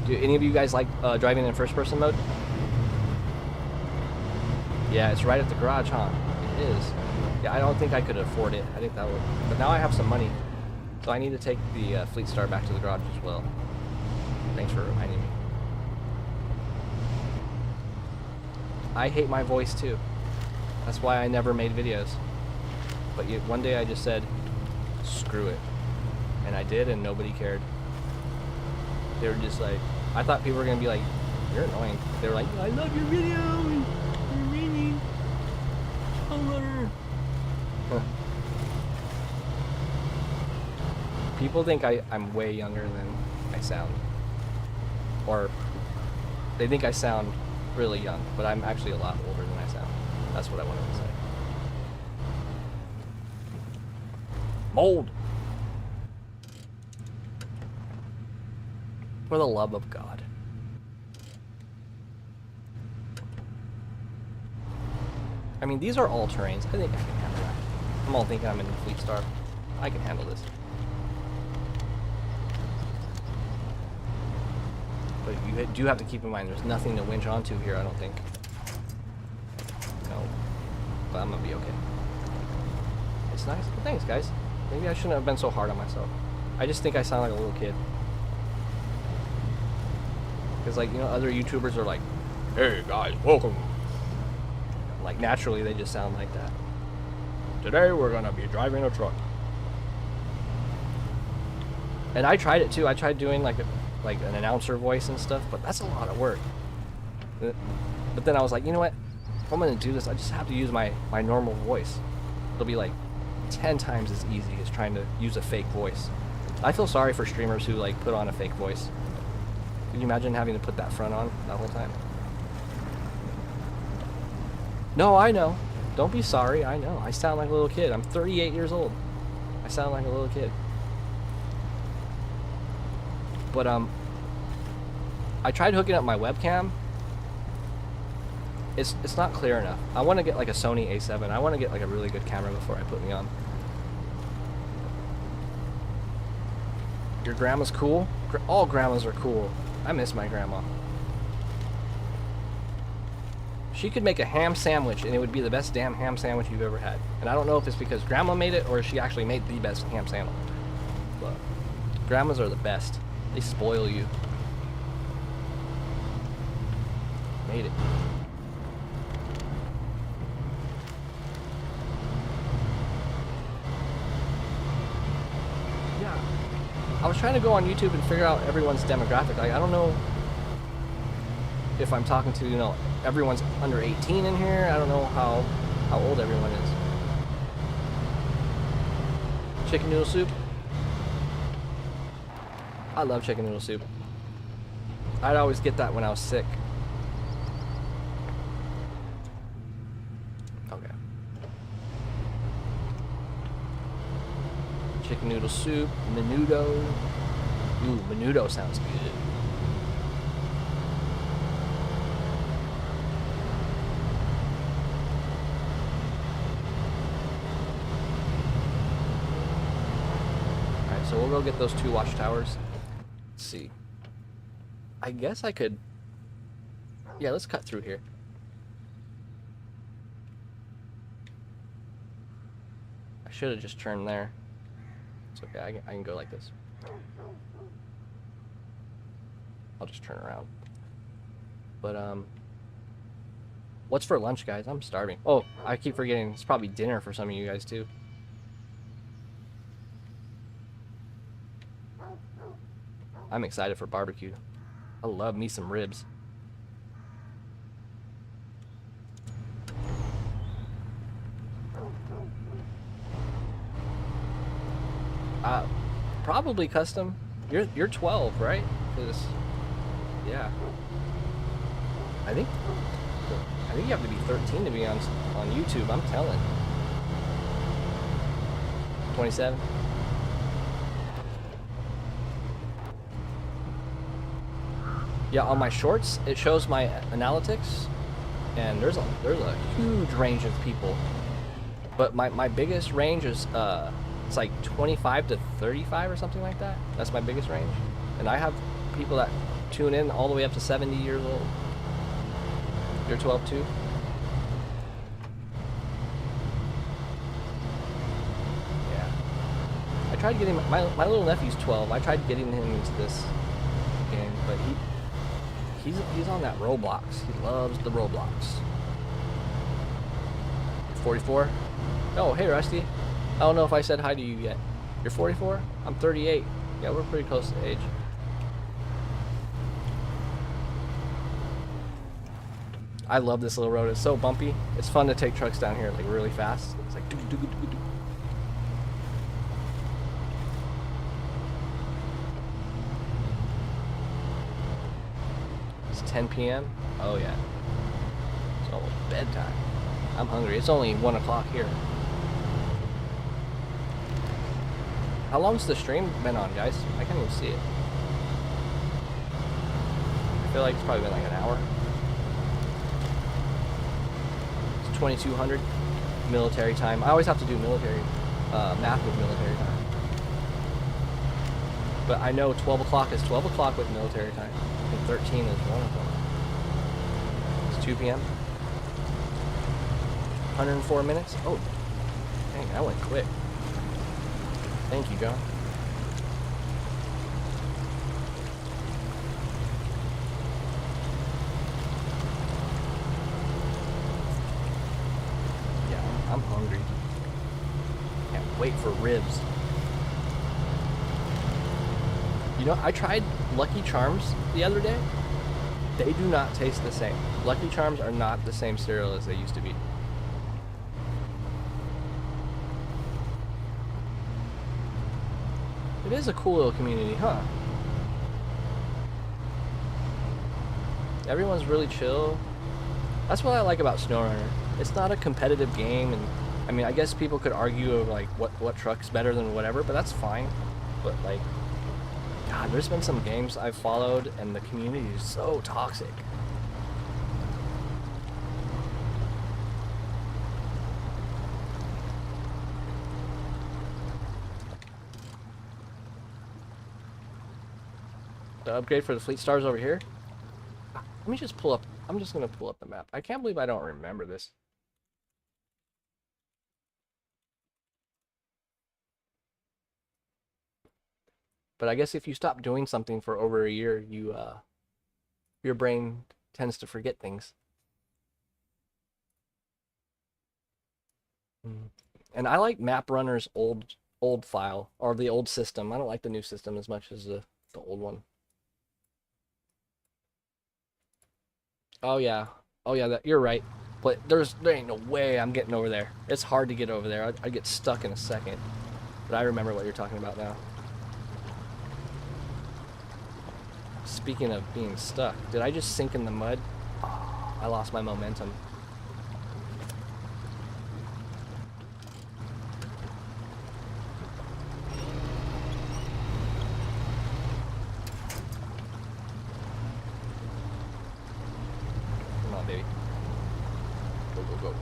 Do any of you guys like driving in first-person mode? Yeah, it's right at the garage, huh? It is. Yeah, I don't think I could afford it. I think that would. But now I have some money. So I need to take the Fleet Star back to the garage as well. Thanks for reminding me. I hate my voice too. That's why I never made videos. But one day I just said, screw it. And I did, and nobody cared. They were just like, I thought people were going to be like, you're annoying. They were like, I love your video. You're meanie. SnowRunner. People think I'm way younger than I sound. Or they think I sound really young, but I'm actually a lot older than I sound. That's what I wanted to say. Mold! For the love of God. I mean, these are all terrains. I think I can handle that. I'm all thinking I'm in the Fleet Star. I can handle this. But you do have to keep in mind, there's nothing to winch onto here, I don't think. No. But I'm gonna be okay. It's nice. But thanks, guys. Maybe I shouldn't have been so hard on myself. I just think I sound like a little kid. Because, like, you know, other YouTubers are like, hey, guys, welcome. Like, naturally, they just sound like that. Today, we're gonna be driving a truck. And I tried it, too. I tried doing, like an announcer voice and stuff, but that's a lot of work. But then I was like, you know what? If I'm gonna do this, I just have to use my normal voice. It'll be like 10 times as easy as trying to use a fake voice. I feel sorry for streamers who like put on a fake voice. Can you imagine having to put that front on that whole time? No, I know. Don't be sorry. I know. I sound like a little kid. I'm 38 years old. I sound like a little kid. But I tried hooking up my webcam. It's not clear enough. I want to get like a Sony A7. I want to get like a really good camera before I put me on. Your grandma's cool? All grandmas are cool. I miss my grandma. She could make a ham sandwich and it would be the best damn ham sandwich you've ever had. And I don't know if it's because grandma made it or she actually made the best ham sandwich. But grandmas are the best. They spoil you. Made it. Yeah. I was trying to go on YouTube and figure out everyone's demographic. Like, I don't know if I'm talking to, you know, everyone's under 18 in here. I don't know how old everyone is. Chicken noodle soup. I love chicken noodle soup. I'd always get that when I was sick. Okay. Chicken noodle soup, menudo. Ooh, menudo sounds good. Alright, so we'll go get those 2 watchtowers. Let's see. I guess I could... Yeah, let's cut through here. I should have just turned there. It's okay, I can go like this. I'll just turn around. But, what's for lunch, guys? I'm starving. Oh, I keep forgetting. It's probably dinner for some of you guys, too. I'm excited for barbecue. I love me some ribs. Probably custom. You're 12, right? 'Cause, yeah. I think you have to be 13 to be on YouTube. I'm telling. 27. Yeah, on my shorts, it shows my analytics, and there's a huge range of people. But my biggest range is it's like 25 to 35 or something like that. That's my biggest range, and I have people that tune in all the way up to 70 years old. You're 12 too. Yeah. I tried getting my little nephew's 12. I tried getting him into this game, but he's on that Roblox. He loves the Roblox. 44? Oh, hey Rusty. I don't know if I said hi to you yet. You're 44? I'm 38. Yeah, we're pretty close to age. I love this little road. It's so bumpy. It's fun to take trucks down here like really fast. It's like doo-doo-doo-doo-doo. It's 10 p.m. Oh yeah. It's almost bedtime. I'm hungry. It's only 1 o'clock here. How long's the stream been on, guys? I can't even see it. I feel like it's probably been like an hour. It's 2200 military time. I always have to do military math with military time. But I know 12 o'clock is 12 o'clock with military time. And 13 is 1 o'clock. It's 2 p.m. 104 minutes. Oh, dang, that went quick. Thank you, John. Yeah, I'm hungry. Can't wait for ribs. You know, I tried Lucky Charms the other day. They do not taste the same. Lucky Charms are not the same cereal as they used to be. It is a cool little community, huh? Everyone's really chill. That's what I like about SnowRunner. It's not a competitive game, and I mean, I guess people could argue of like what truck's better than whatever, but that's fine. But like, God, there's been some games I've followed, and the community is so toxic. The upgrade for the fleet stars over here. Let me just pull up. I'm just gonna pull up the map. I can't believe I don't remember this. But I guess if you stop doing something for over a year, your brain tends to forget things. And I like MapRunner's old file, or the old system. I don't like the new system as much as the old one. Oh yeah, you're right. But there ain't no way I'm getting over there. It's hard to get over there. I'd get stuck in a second. But I remember what you're talking about now. Speaking of being stuck, did I just sink in the mud? Oh, I lost my momentum. Come on, baby. Go, go, go.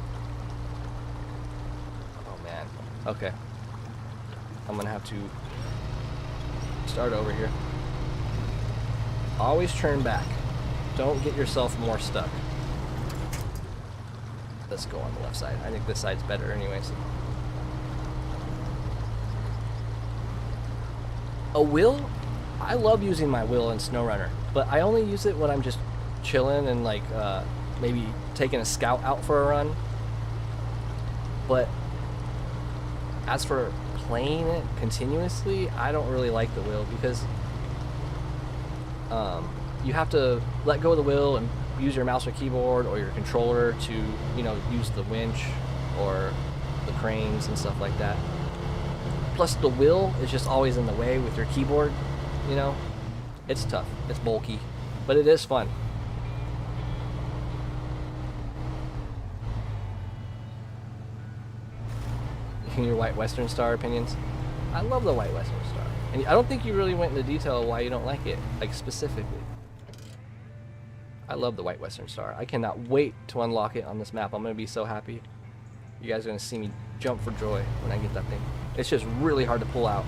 Oh, man. Okay. I'm gonna have to start over here. Always turn back. Don't get yourself more stuck. Let's go on the left side. I think this side's better anyways. A wheel? I love using my wheel in SnowRunner, but I only use it when I'm just chilling and like maybe taking a scout out for a run. But as for playing it continuously, I don't really like the wheel because you have to let go of the wheel and use your mouse or keyboard or your controller to, you know, use the winch or the cranes and stuff like that. Plus the wheel is just always in the way with your keyboard, you know. It's tough, it's bulky, but it is fun. Your White Western Star opinions? I love the White Western Star. And I don't think you really went into detail why you don't like it, like specifically. I love the White Western Star. I cannot wait to unlock it on this map. I'm going to be so happy. You guys are going to see me jump for joy when I get that thing. It's just really hard to pull out.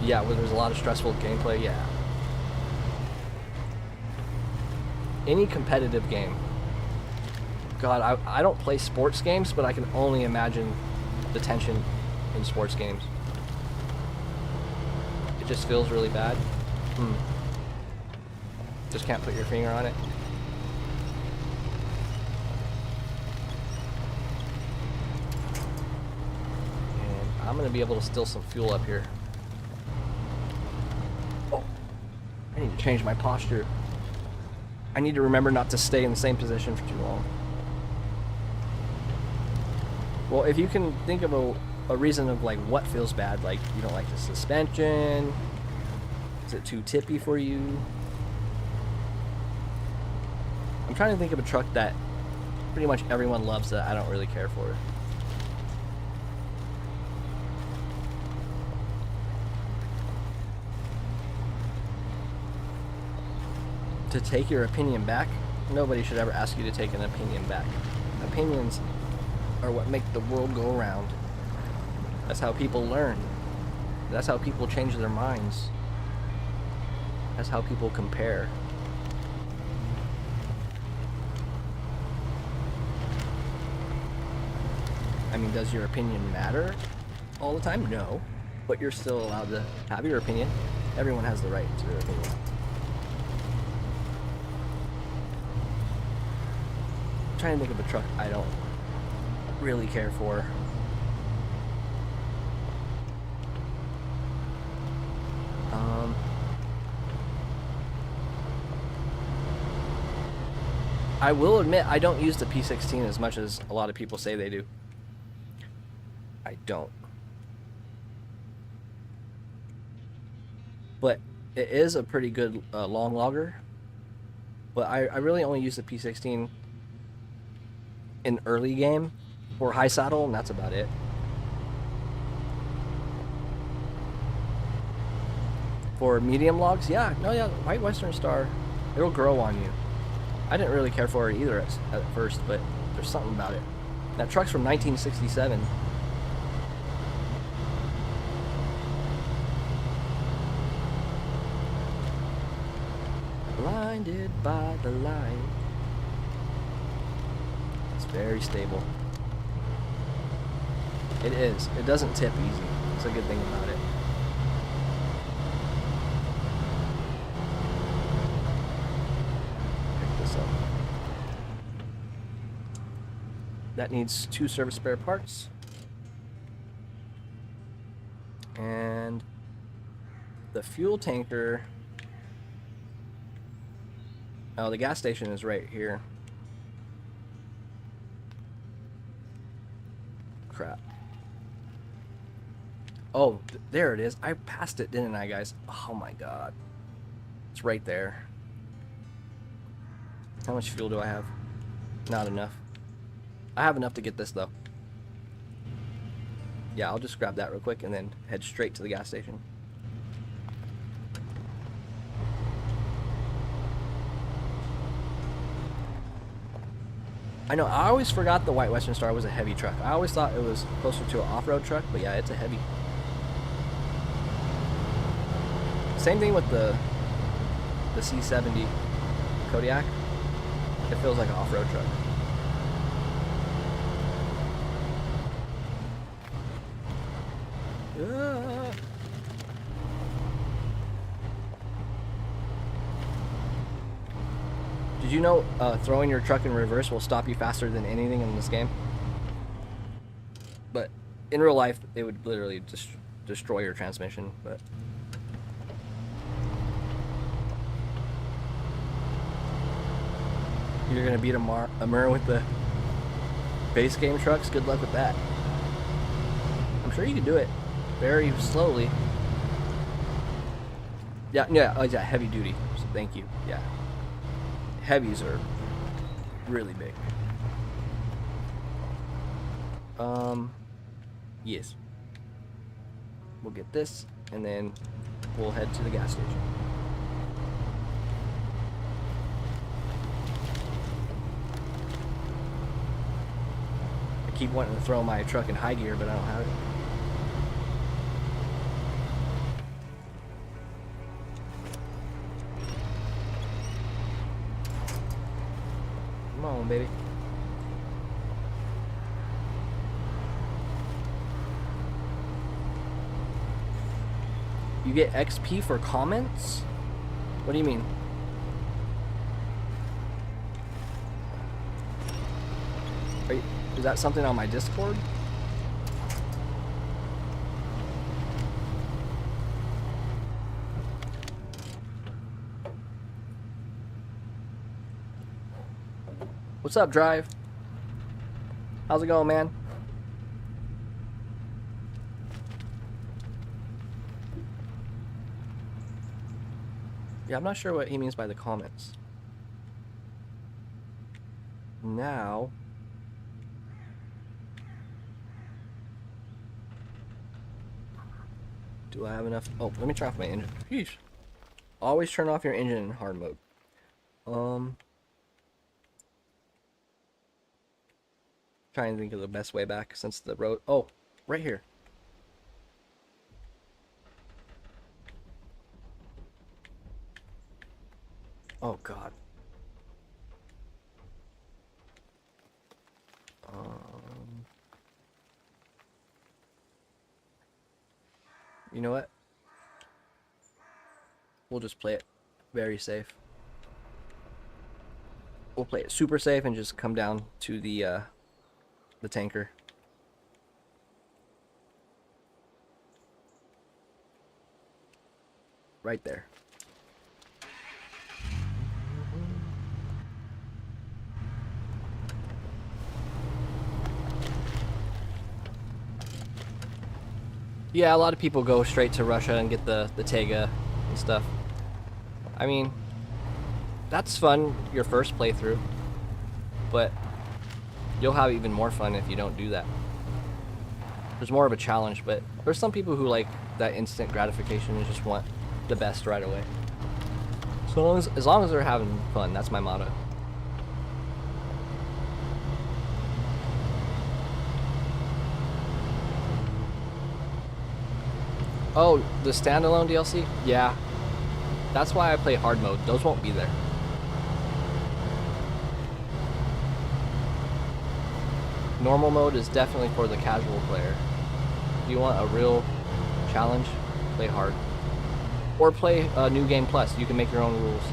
Yeah, where there's a lot of stressful gameplay, yeah. Any competitive game. God, I don't play sports games, but I can only imagine the tension in sports games. It just feels really bad. Just can't put your finger on it. And I'm gonna be able to steal some fuel up here. Oh, I need to change my posture. I need to remember not to stay in the same position for too long. Well, if you can think of a reason of like what feels bad, like you don't like the suspension, is it too tippy for you? I'm trying to think of a truck that pretty much everyone loves that I don't really care for. To take your opinion back, nobody should ever ask you to take an opinion back. Opinions are what make the world go around. That's how people learn. That's how people change their minds. That's how people compare. I mean, does your opinion matter all the time? No. But you're still allowed to have your opinion. Everyone has the right to their opinion. I'm trying to think of a truck I don't really care for. I will admit I don't use the P16 as much as a lot of people say they do. I don't. But it is a pretty good long logger. But I really only use the P16 in early game for high saddle, and that's about it. For medium logs, yeah, no, yeah, White Western Star, it'll grow on you. I didn't really care for it either at first, but there's something about it. That truck's from 1967. Blinded by the light. It's very stable. It is. It doesn't tip easy. It's a good thing about it. That needs 2 service spare parts. And the fuel tanker. Oh, the gas station is right here. Crap. Oh, there it is. I passed it, didn't I, guys? Oh my god. It's right there. How much fuel do I have? Not enough. I have enough to get this, though. Yeah, I'll just grab that real quick and then head straight to the gas station. I know, I always forgot the White Western Star was a heavy truck. I always thought it was closer to an off-road truck, but yeah, it's a heavy. Same thing with the C70 Kodiak. It feels like an off-road truck. Did you know throwing your truck in reverse will stop you faster than anything in this game? But in real life, it would literally just destroy your transmission. But you're gonna beat a Mur with the base game trucks. Good luck with that. I'm sure you can do it very slowly. Yeah, oh yeah, heavy duty. So thank you. Yeah. Heavies are really big. Yes. We'll get this, and then we'll head to the gas station. I keep wanting to throw my truck in high gear, but I don't have it. Come on, baby. You get XP for comments? What do you mean? Is that something on my Discord? What's up, Drive? How's it going, man? Yeah, I'm not sure what he means by the comments. Now, do I have enough? Oh, let me turn off my engine. Sheesh. Always turn off your engine in hard mode. Trying to think of the best way back since the road. Oh, right here. Oh God. You know what? We'll just play it very safe. We'll play it super safe and just come down to the tanker. Right there. Yeah, a lot of people go straight to Russia and get the Tega and stuff. I mean, that's fun your first playthrough, but you'll have even more fun if you don't do that. There's more of a challenge, but there's some people who like that instant gratification and just want the best right away. So as long as they're having fun, that's my motto. Oh, the standalone DLC? Yeah. That's why I play hard mode. Those won't be there. Normal mode is definitely for the casual player. If you want a real challenge, play hard. Or play New Game Plus. You can make your own rules.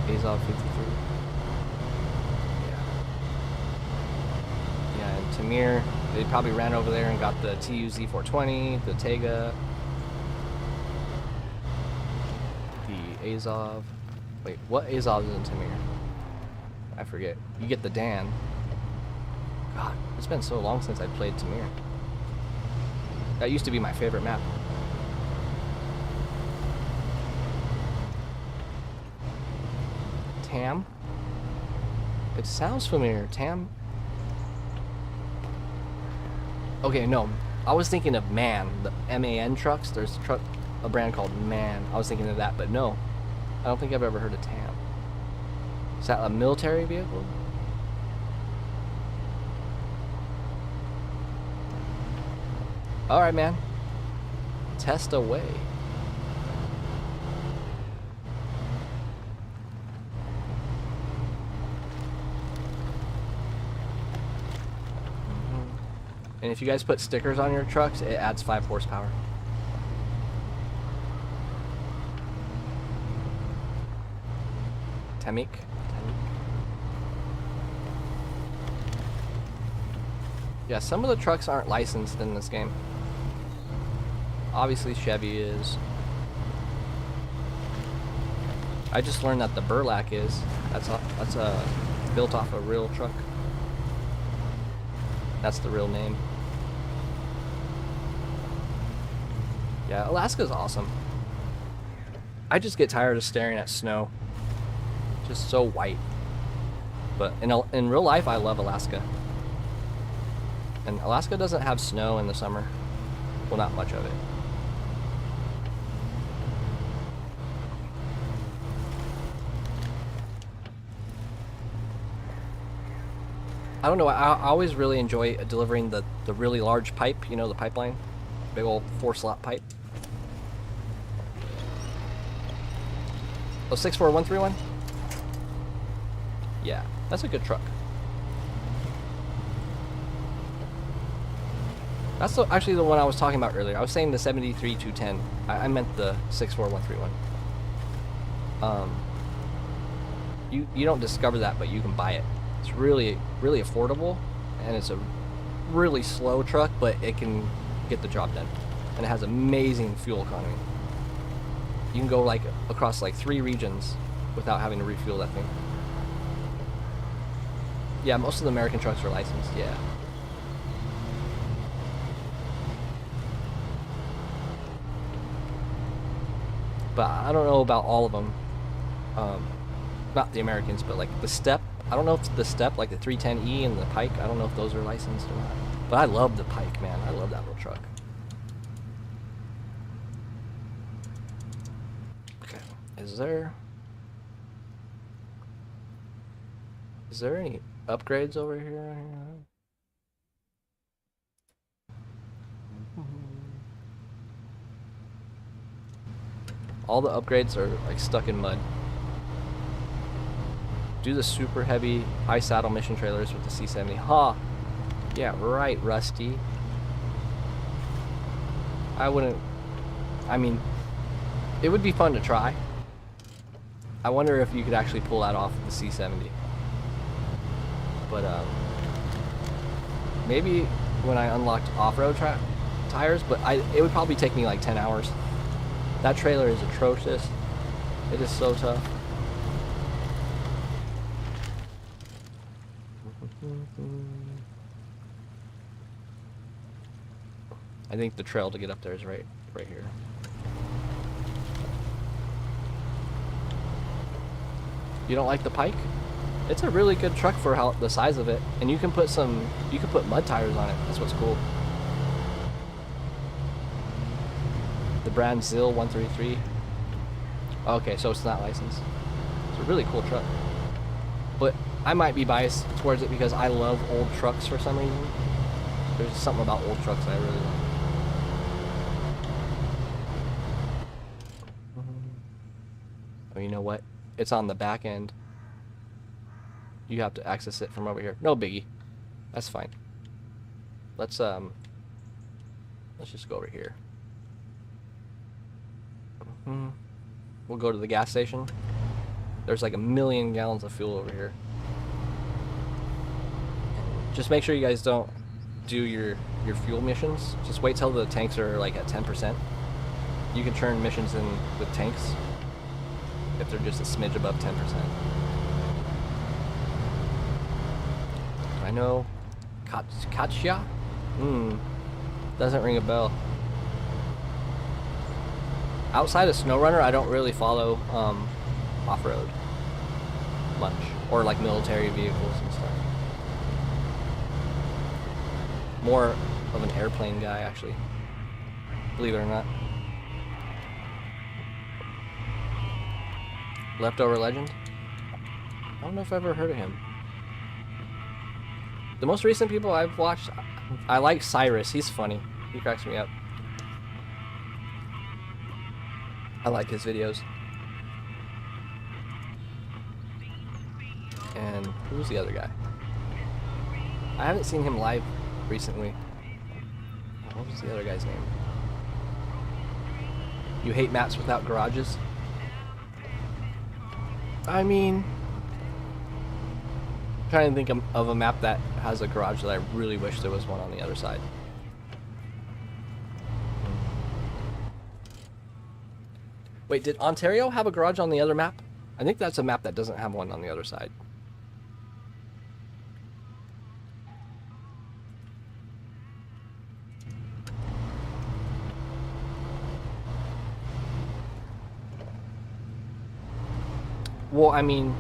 Azov 53. Yeah, and Tamir, they probably ran over there and got the TUZ 420, the Tega, the Azov. Wait, what Azov is in Tamir? I forget. You get the Dan. God, it's been so long since I played Tamir. That used to be my favorite map. Tam? It sounds familiar. Tam? Okay, no. I was thinking of MAN. The MAN trucks. There's a brand called MAN. I was thinking of that, but no. I don't think I've ever heard of Tam. Is that a military vehicle? Alright, man. Test away. And if you guys put stickers on your trucks, it adds 5 horsepower. Tamik. Yeah, some of the trucks aren't licensed in this game. Obviously Chevy is. I just learned that the Burlak is. That's built off a real truck. That's the real name. Yeah, Alaska's awesome. I just get tired of staring at snow. Just so white. But in real life, I love Alaska. And Alaska doesn't have snow in the summer. Well, not much of it. I don't know, I always really enjoy delivering the really large pipe, you know, the pipeline. Big old 4-slot pipe. Oh, 64131? Yeah, that's a good truck. That's actually the one I was talking about earlier. I was saying the 73-210. I meant the 64131. You don't discover that, but you can buy it. It's really, really affordable, and it's a really slow truck, but it can get the job done. And it has amazing fuel economy. You can go like across like 3 regions without having to refuel that thing. Yeah, most of the American trucks are licensed, yeah. But I don't know about all of them. Not the Americans, but like the Step. I don't know if the Step, like the 310E and the Pike, I don't know if those are licensed or not. But I love the Pike, man. I love that little truck. Okay, is there any upgrades over here? All the upgrades are like stuck in mud. Do the super heavy high saddle mission trailers with the C70. Ha! Yeah, right, Rusty. I mean, it would be fun to try. I wonder if you could actually pull that off with the C70. But maybe when I unlocked off-road tires, but it would probably take me like 10 hours. That trailer is atrocious. It is so tough. I think the trail to get up there is right here. You don't like the Pike? It's a really good truck for the size of it, and you can put mud tires on it. That's what's cool. The brand Zill 133. Okay, so it's not licensed. It's a really cool truck. But I might be biased towards it because I love old trucks for some reason. There's something about old trucks that I really like. Oh, you know what? It's on the back end. You have to access it from over here. No biggie. That's fine. Let's just go over here. We'll go to the gas station. There's like 1,000,000 gallons of fuel over here. Just make sure you guys don't do your fuel missions. Just wait till the tanks are like at 10%. You can turn missions in with tanks if they're just a smidge above 10%. I know Katya? Doesn't ring a bell. Outside of SnowRunner, I don't really follow off-road much, or like military vehicles and stuff. More of an airplane guy, actually, believe it or not. Leftover Legend? I don't know if I've ever heard of him. The most recent people I've watched, I like Cyrus. He's funny. He cracks me up. I like his videos. And who's the other guy? I haven't seen him live recently. What was the other guy's name? You hate maps without garages? I mean, I'm trying to think of a map that has a garage that I really wish there was one on the other side. Wait, did Ontario have a garage on the other map? I think that's a map that doesn't have one on the other side. Well, I mean,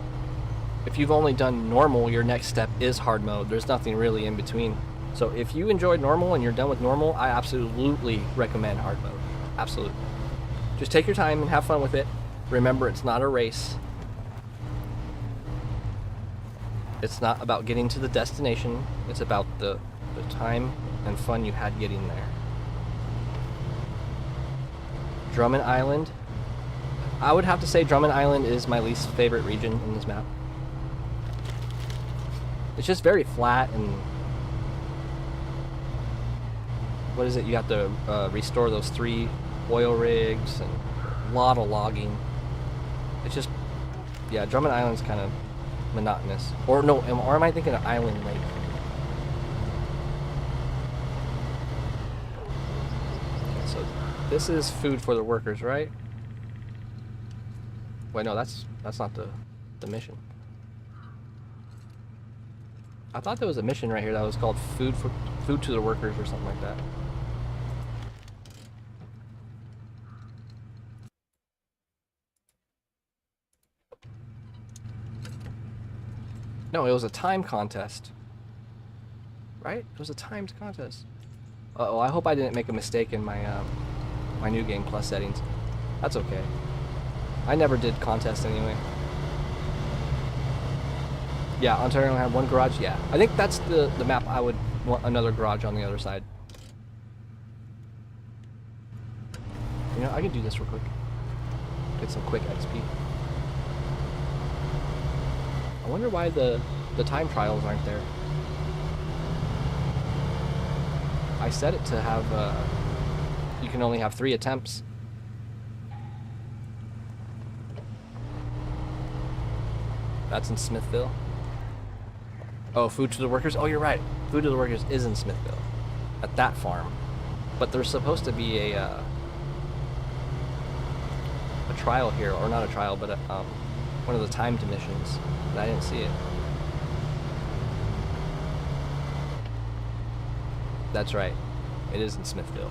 if you've only done normal, your next step is hard mode. There's nothing really in between. So if you enjoyed normal and you're done with normal, I absolutely recommend hard mode. Absolutely. Just take your time and have fun with it. Remember, it's not a race. It's not about getting to the destination. It's about the time and fun you had getting there. Drummond Island. I would have to say Drummond Island is my least favorite region in this map. It's just very flat and... What is it? You have to restore those 3 oil rigs and a lot of logging. It's just... Yeah, Drummond Island's kind of monotonous. Or no, or am I thinking of Island Lake? Okay, so this is food for the workers, right? Wait, no, that's not the mission. I thought there was a mission right here that was called food to the workers or something like that. No, it was a time contest. Right? It was a timed contest. Uh-oh, I hope I didn't make a mistake in my my new game plus settings. That's okay. I never did contest anyway. Yeah, Ontario had 1 garage. Yeah, I think that's the map I would want another garage on the other side. You know, I can do this real quick. Get some quick XP. I wonder why the time trials aren't there. I set it to have, you can only have 3 attempts. That's in Smithville. Oh, food to the workers? Oh, you're right. Food to the workers is in Smithville. At that farm. But there's supposed to be a trial here. Or not a trial, but one of the timed missions. But I didn't see it. That's right. It is in Smithville.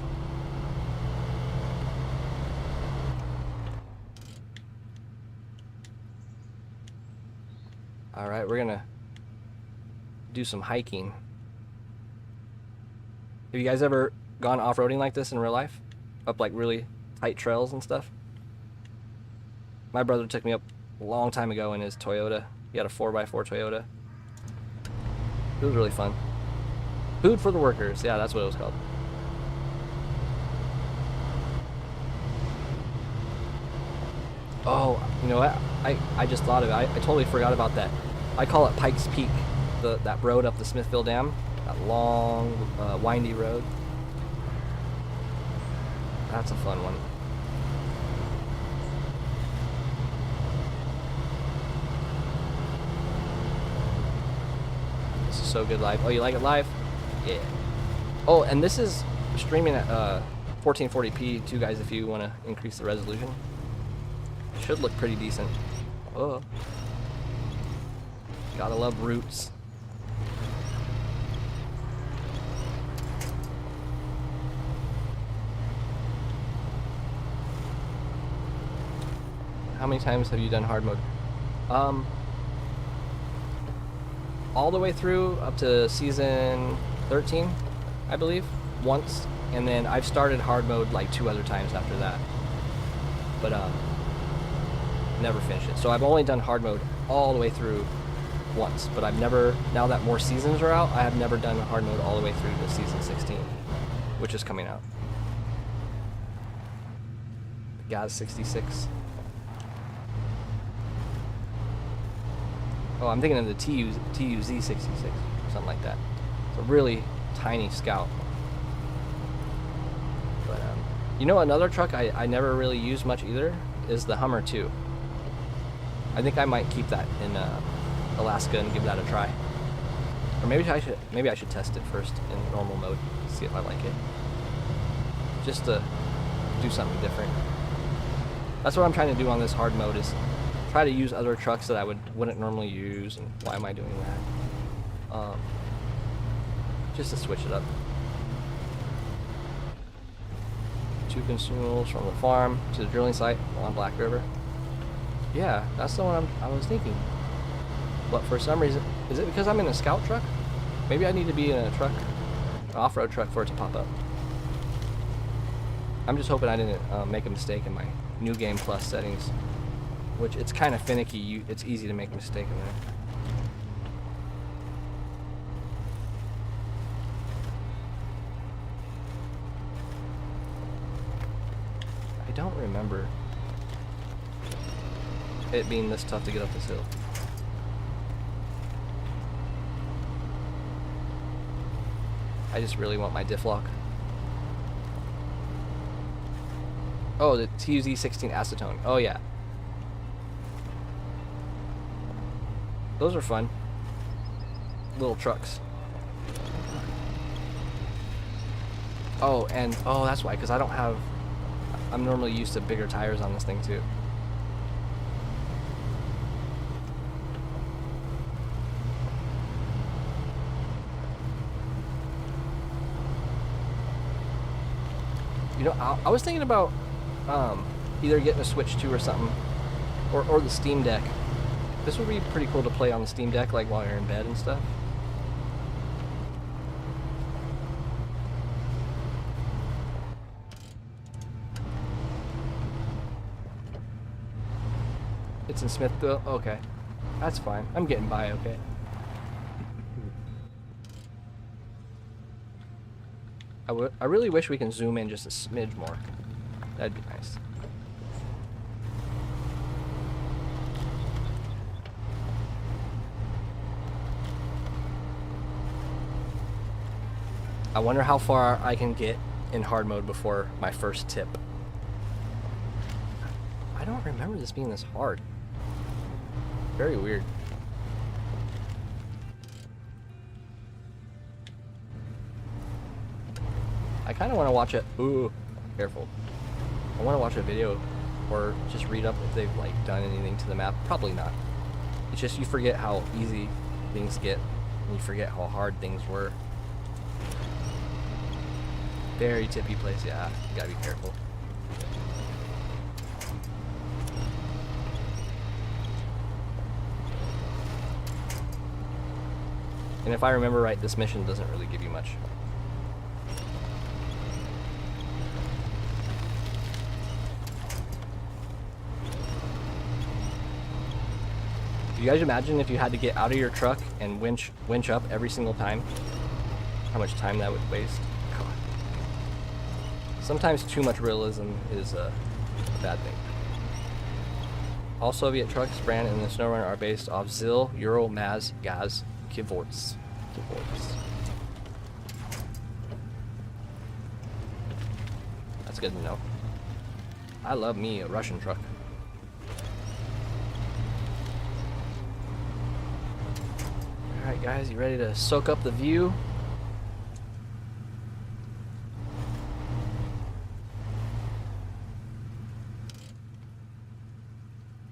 Alright, we're gonna do some hiking. Have you guys ever gone off-roading like this in real life? Up like really tight trails and stuff? My brother took me up a long time ago in his Toyota. He had a 4x4 Toyota. It was really fun. Food for the workers. Yeah, that's what it was called. Oh, you know what? I just thought of it. I totally forgot about that. I call it Pikes Peak. That road up the Smithville Dam. That long, windy road. That's a fun one. This is so good live. Oh, you like it live? Yeah. Oh, and this is streaming at 1440p too, guys, if you want to increase the resolution. Should look pretty decent. Oh. Gotta love roots. How many times have you done hard mode? All the way through up to season 13, I believe, once, and then I've started hard mode like 2 other times after that, but never finished it. So I've only done hard mode all the way through once, but I've never, now that more seasons are out, I have never done hard mode all the way through to season 16, which is coming out. Gaz 66. Oh, I'm thinking of the TUZ 66, something like that. It's a really tiny Scout. But you know, another truck I never really use much either is the Hummer 2. I think I might keep that in Alaska and give that a try. Or maybe I should test it first in normal mode, see if I like it. Just to do something different. That's what I'm trying to do on this hard mode, is try to use other trucks that I wouldn't normally use. And why am I doing that? Just to switch it up. 2 consumables from the farm to the drilling site on Black River. Yeah, that's the one I was thinking. But for some reason, is it because I'm in a Scout truck? Maybe I need to be in a truck, an off-road truck, for it to pop up. I'm just hoping I didn't make a mistake in my New Game Plus settings, which it's kind of finicky. It's easy to make a mistake in there. I don't remember it being this tough to get up this hill. I just really want my diff lock. Oh, the TUZ 16 acetone. Oh yeah. Those are fun. Little trucks. Oh, and oh, that's why, because I'm normally used to bigger tires on this thing too. You know, I was thinking about either getting a Switch 2 or something, or the Steam Deck. This would be pretty cool to play on the Steam Deck, like while you're in bed and stuff. It's in Smithville? Okay. That's fine. I'm getting by okay. I really wish we can zoom in just a smidge more. That'd be nice. I wonder how far I can get in hard mode before my first tip. I don't remember this being this hard. Very weird. I kind of want to watch it. Ooh, careful. I want to watch a video or just read up if they've like done anything to the map. Probably not. It's just you forget how easy things get and you forget how hard things were. Very tippy place, yeah. You gotta be careful. And if I remember right, this mission doesn't really give you much. You guys imagine if you had to get out of your truck and winch up every single time? How much time that would waste? God. Sometimes too much realism is a bad thing. All Soviet trucks, brand, and the SnowRunner are based off ZIL, Euro, Maz, Gaz, Kivorts. That's good to know. I love me a Russian truck. Alright guys, you ready to soak up the view?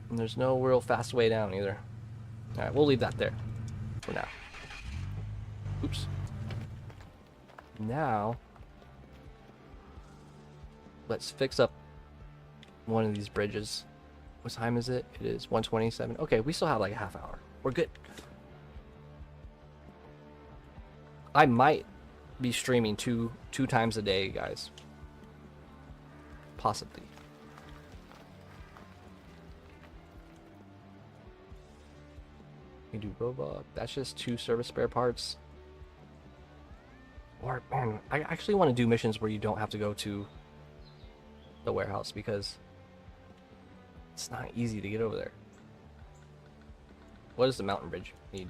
And there's no real fast way down either. Alright, we'll leave that there for now. Oops. Now, let's fix up one of these bridges. What time is it? It is 1:27. Okay, we still have like a half hour. We're good. I might be streaming two times a day, guys. Possibly. We do robot. That's just 2 service spare parts. Or, man, I actually want to do missions where you don't have to go to the warehouse because it's not easy to get over there. What does the mountain bridge need?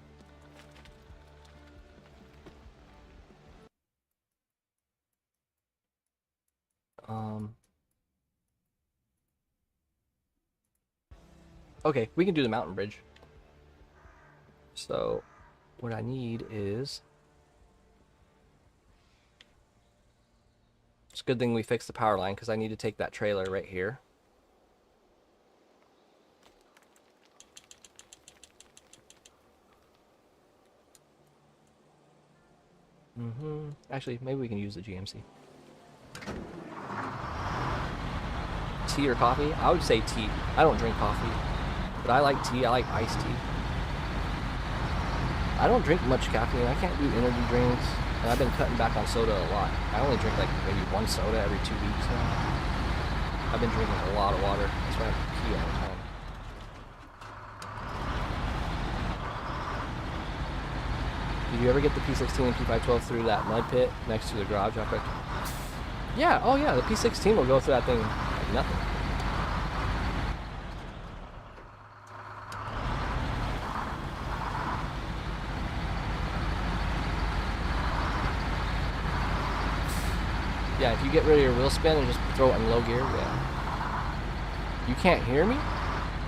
Okay, we can do the mountain bridge. So, what I need is... It's a good thing we fixed the power line because I need to take that trailer right here. Actually, maybe we can use the GMC. Tea or coffee? I would say tea. I don't drink coffee, but I like tea. I like iced tea. I don't drink much caffeine. I can't do energy drinks, and I've been cutting back on soda a lot. I only drink like maybe 1 soda every 2 weeks now. I've been drinking a lot of water. That's why I have to pee all the time. Did you ever get the P16 and P512 through that mud pit next to the garage real quick? Yeah, oh yeah, the P16 will go through that thing like nothing. Yeah, if you get rid of your wheel spin and just throw it in low gear, yeah. You can't hear me?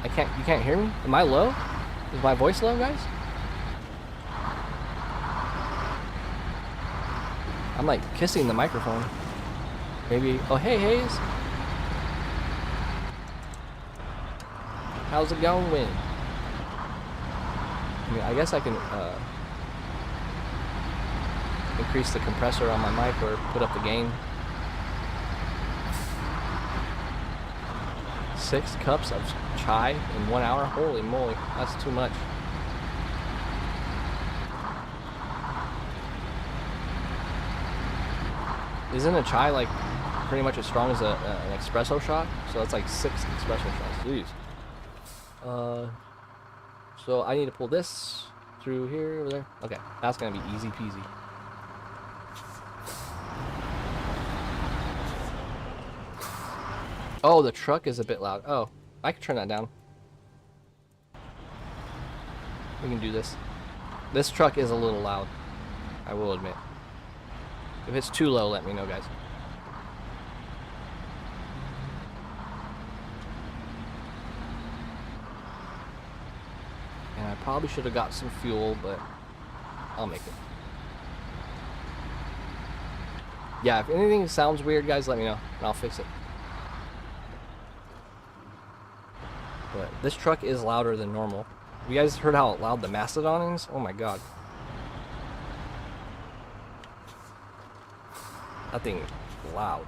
You can't hear me? Am I low? Is my voice low, guys? I'm like kissing the microphone. Maybe, oh hey Hayes. How's it going? I mean, I guess I can increase the compressor on my mic or put up the gain. 6 cups of chai in 1 hour? Holy moly, that's too much. Isn't a chai like pretty much as strong as an espresso shot? So that's like 6 espresso shots. Jeez. So I need to pull this through here, over there. Okay, that's gonna be easy peasy. Oh, the truck is a bit loud. Oh, I can turn that down. We can do this. This truck is a little loud, I will admit. If it's too low, let me know, guys. And I probably should have got some fuel, but I'll make it. Yeah, if anything sounds weird, guys, let me know, and I'll fix it. But this truck is louder than normal. You guys heard how loud the Mastodon is? Oh my god. That thing loud.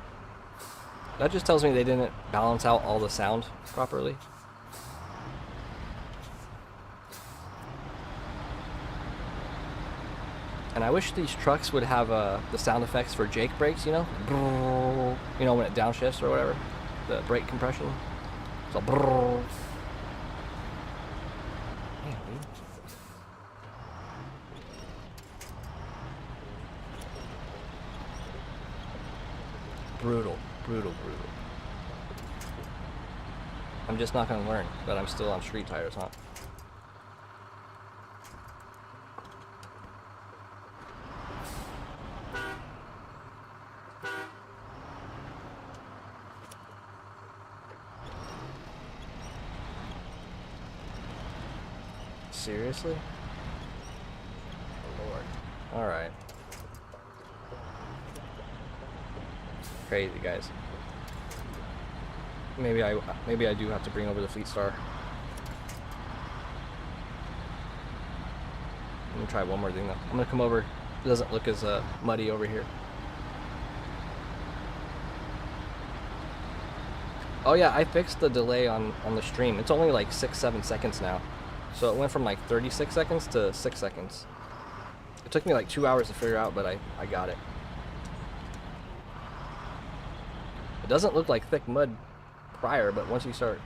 That just tells me they didn't balance out all the sound properly. And I wish these trucks would have the sound effects for Jake brakes, you know? You know, when it downshifts or whatever. The brake compression. So, man, dude. Brutal, brutal, brutal. I'm just not gonna learn that I'm still on street tires, huh? Seriously? Oh, Lord. Alright. Crazy, guys. Maybe I do have to bring over the Fleet Star. Let me try one more thing though. I'm gonna come over. It doesn't look as muddy over here. Oh yeah, I fixed the delay on the stream. It's only like 6-7 seconds now. So it went from like 36 seconds to 6 seconds. It took me like 2 hours to figure out, but I got it. It doesn't look like thick mud prior, but once you start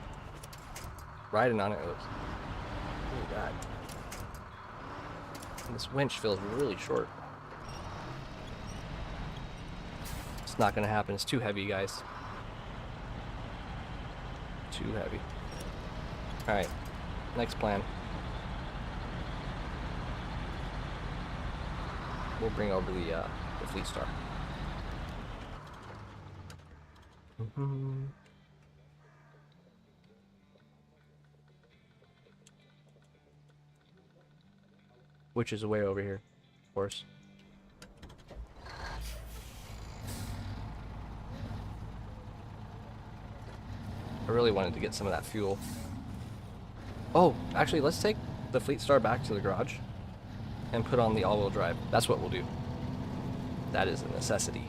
riding on it, it looks... Oh god. And this winch feels really short. It's not gonna happen. It's too heavy, guys. Too heavy. Alright. Next plan. We'll bring over the Fleet Star. Which is way over here, of course. I really wanted to get some of that fuel. Oh, actually, let's take the Fleet Star back to the garage and put on the all-wheel drive. That's what we'll do. That is a necessity.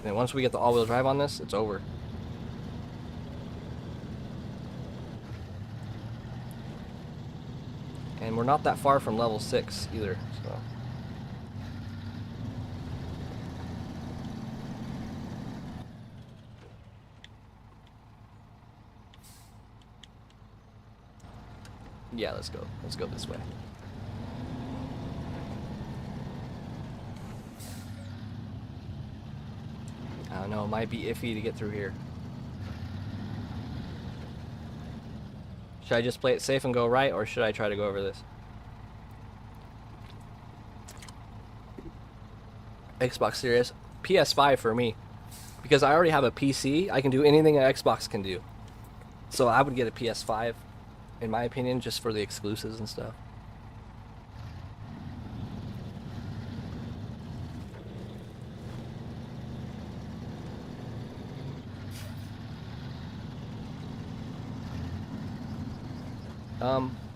And once we get the all-wheel drive on this, it's over. And we're not that far from level 6 either, so... Yeah, let's go. Let's go this way. I don't know, it might be iffy to get through here. Should I just play it safe and go right, or should I try to go over this? Xbox Series. PS5 for me. Because I already have a PC, I can do anything an Xbox can do. So I would get a PS5, in my opinion, just for the exclusives and stuff.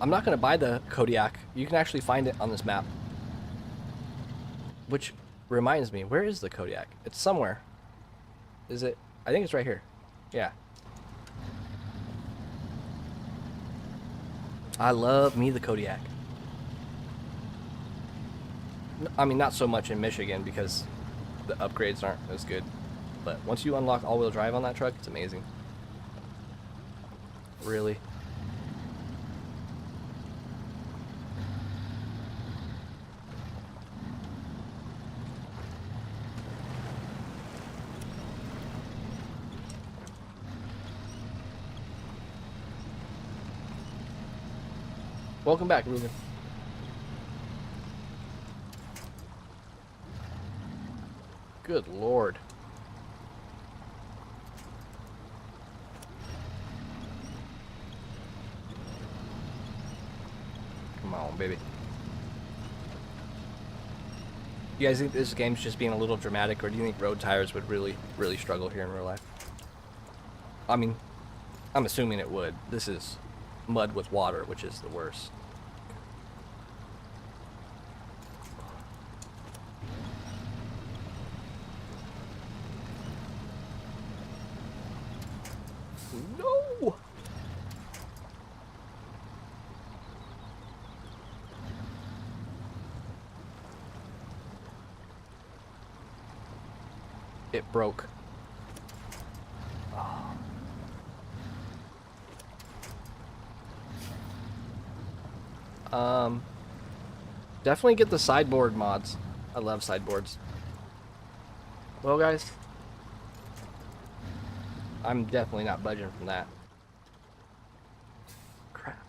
I'm not going to buy the Kodiak. You can actually find it on this map. Which reminds me, where is the Kodiak? It's somewhere. Is it? I think it's right here. Yeah. I love me the Kodiak. I mean, not so much in Michigan because the upgrades aren't as good. But once you unlock all-wheel drive on that truck, it's amazing. Really. Welcome back, Ruben. Good Lord. Come on, baby. You guys think this game's just being a little dramatic, or do you think road tires would really struggle here in real life? I mean, I'm assuming it would. This is mud with water, which is the worst. No! It broke. Definitely get the sideboard mods. I love sideboards. Well, guys, I'm definitely not budging from that. Crap.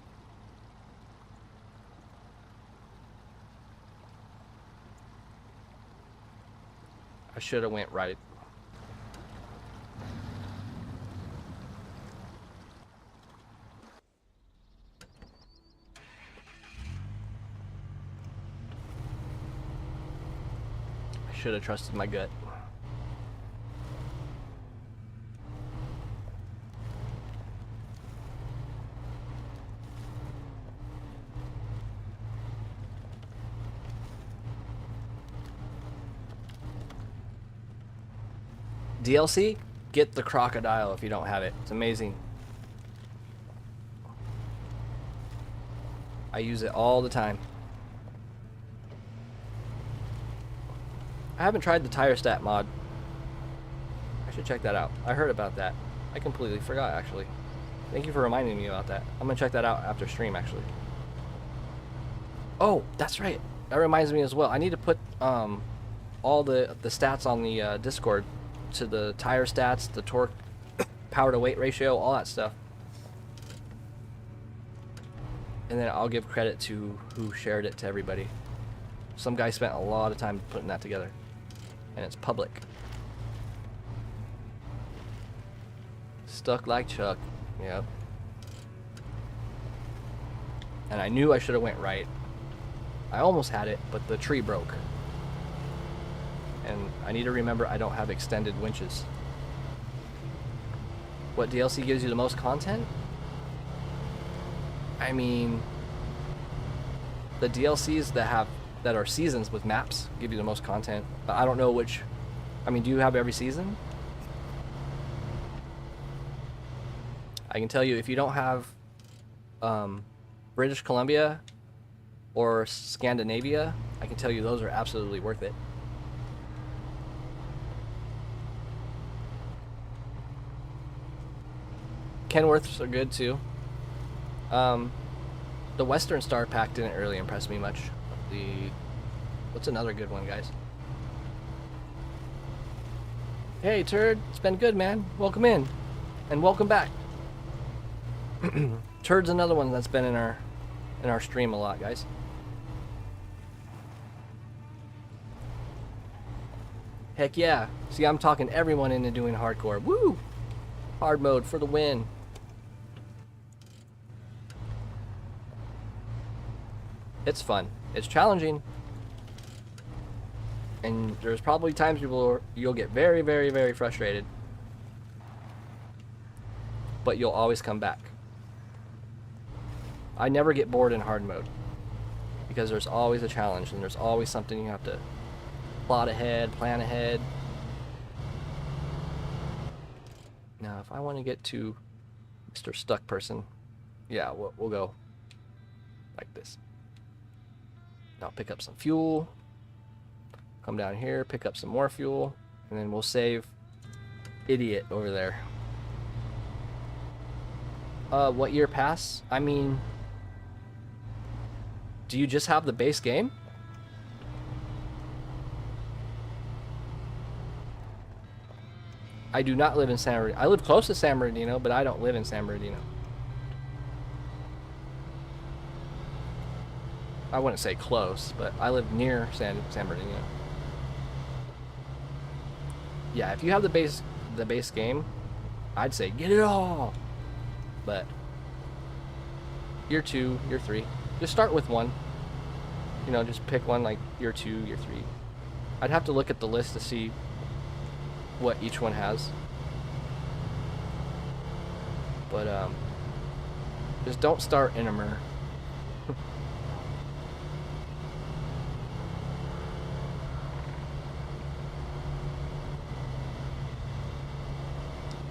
I should have went right. I should have trusted my gut. DLC, get the crocodile if you don't have it. It's amazing. I use it all the time. I haven't tried the tire stat mod. I should check that out. I heard about that. I completely forgot, actually. Thank you for reminding me about that. I'm gonna check that out after stream, actually. Oh, that's right. That reminds me as well. I need to put all the stats on the Discord, to the tire stats, the torque, power to weight ratio, all that stuff. And then I'll give credit to who shared it to everybody. Some guy spent a lot of time putting that together. And it's public. Stuck like Chuck. Yep. And I knew I should have went right. I almost had it, but the tree broke. And I need to remember I don't have extended winches. What DLC gives you the most content? I mean, the DLCs that are seasons with maps give you the most content, but I don't know which. I mean, do you have every season? I can tell you, if you don't have British Columbia or Scandinavia, I can tell you those are absolutely worth it. Kenworths are good too. The Western Star Pack didn't really impress me much. What's another good one, guys? Hey, Turd, it's been good, man. Welcome in, and welcome back. Turd's another one that's been in our stream a lot, guys. Heck yeah! See, I'm talking everyone into doing hardcore. Woo! Hard mode for the win. It's fun. It's challenging. And there's probably times you'll get very, very, very frustrated. But you'll always come back. I never get bored in hard mode. Because there's always a challenge and there's always something you have to plot ahead, plan ahead. Now, if I want to get to Mr. Stuck Person, yeah, we'll go like this. I'll pick up some fuel, come down here, pick up some more fuel, and then we'll save Idiot over there. What year pass? I mean, do you just have the base game? I do not live in San Bernardino. I live close to San Bernardino, but I don't live in San Bernardino. I wouldn't say close, but I live near San Bernardino. Yeah, if you have the base game, I'd say get it all. But year 2, year 3, just start with one. You know, just pick one like year 2, year 3. I'd have to look at the list to see what each one has. But just don't start Innimer.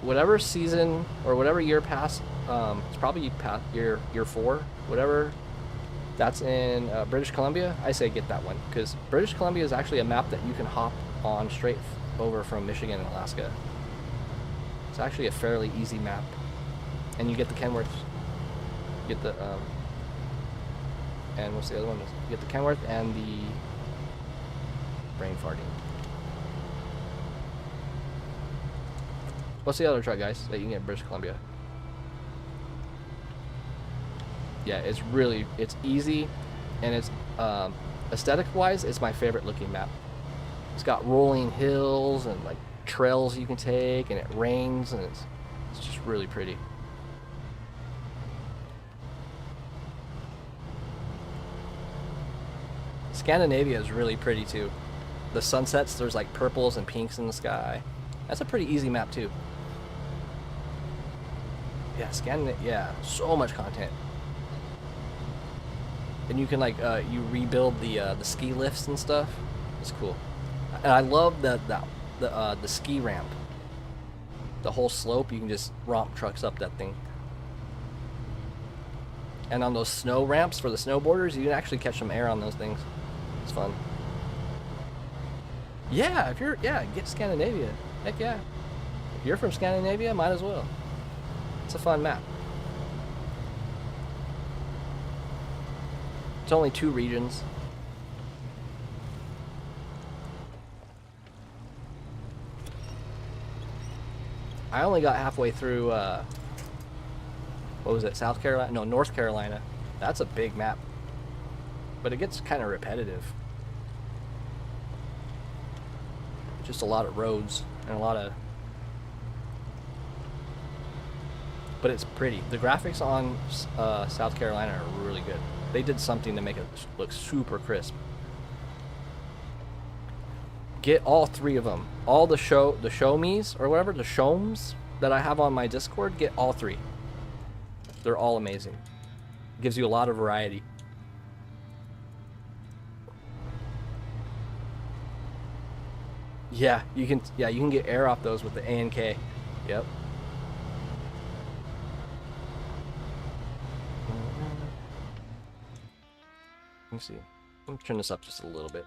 whatever season or whatever year pass, it's probably past year 4, whatever. That's in British Columbia. I say get that one because British Columbia is actually a map that you can hop on straight over from Michigan and Alaska. It's actually a fairly easy map, and you get the Kenworth. You get the and what's the other one? You get the Kenworth and the brain farting. What's the other truck, guys, that you can get in British Columbia? Yeah, it's easy, and it's aesthetic-wise, it's my favorite looking map. It's got rolling hills and like trails you can take, and it rains, and it's just really pretty. Scandinavia is really pretty too. The sunsets, there's like purples and pinks in the sky. That's a pretty easy map too. Yeah, yeah, so much content. And you can like you rebuild the ski lifts and stuff. It's cool. And I love the ski ramp. The whole slope, you can just romp trucks up that thing. And on those snow ramps for the snowboarders, you can actually catch some air on those things. It's fun. Yeah, get Scandinavia. Heck yeah. If you're from Scandinavia, might as well. It's a fun map. It's only 2 regions. I only got halfway through, what was it, South Carolina? No, North Carolina. That's a big map. But it gets kind of repetitive. Just a lot of roads and a lot of... But it's pretty. The graphics on South Carolina are really good. They did something to make it look super crisp. Get all 3 of them. All the show me's or whatever, the showms that I have on my Discord, get all 3. They're all amazing. Gives you a lot of variety. Yeah, you can get air off those with the A and K. Yep. Let me see. Let me turn this up just a little bit.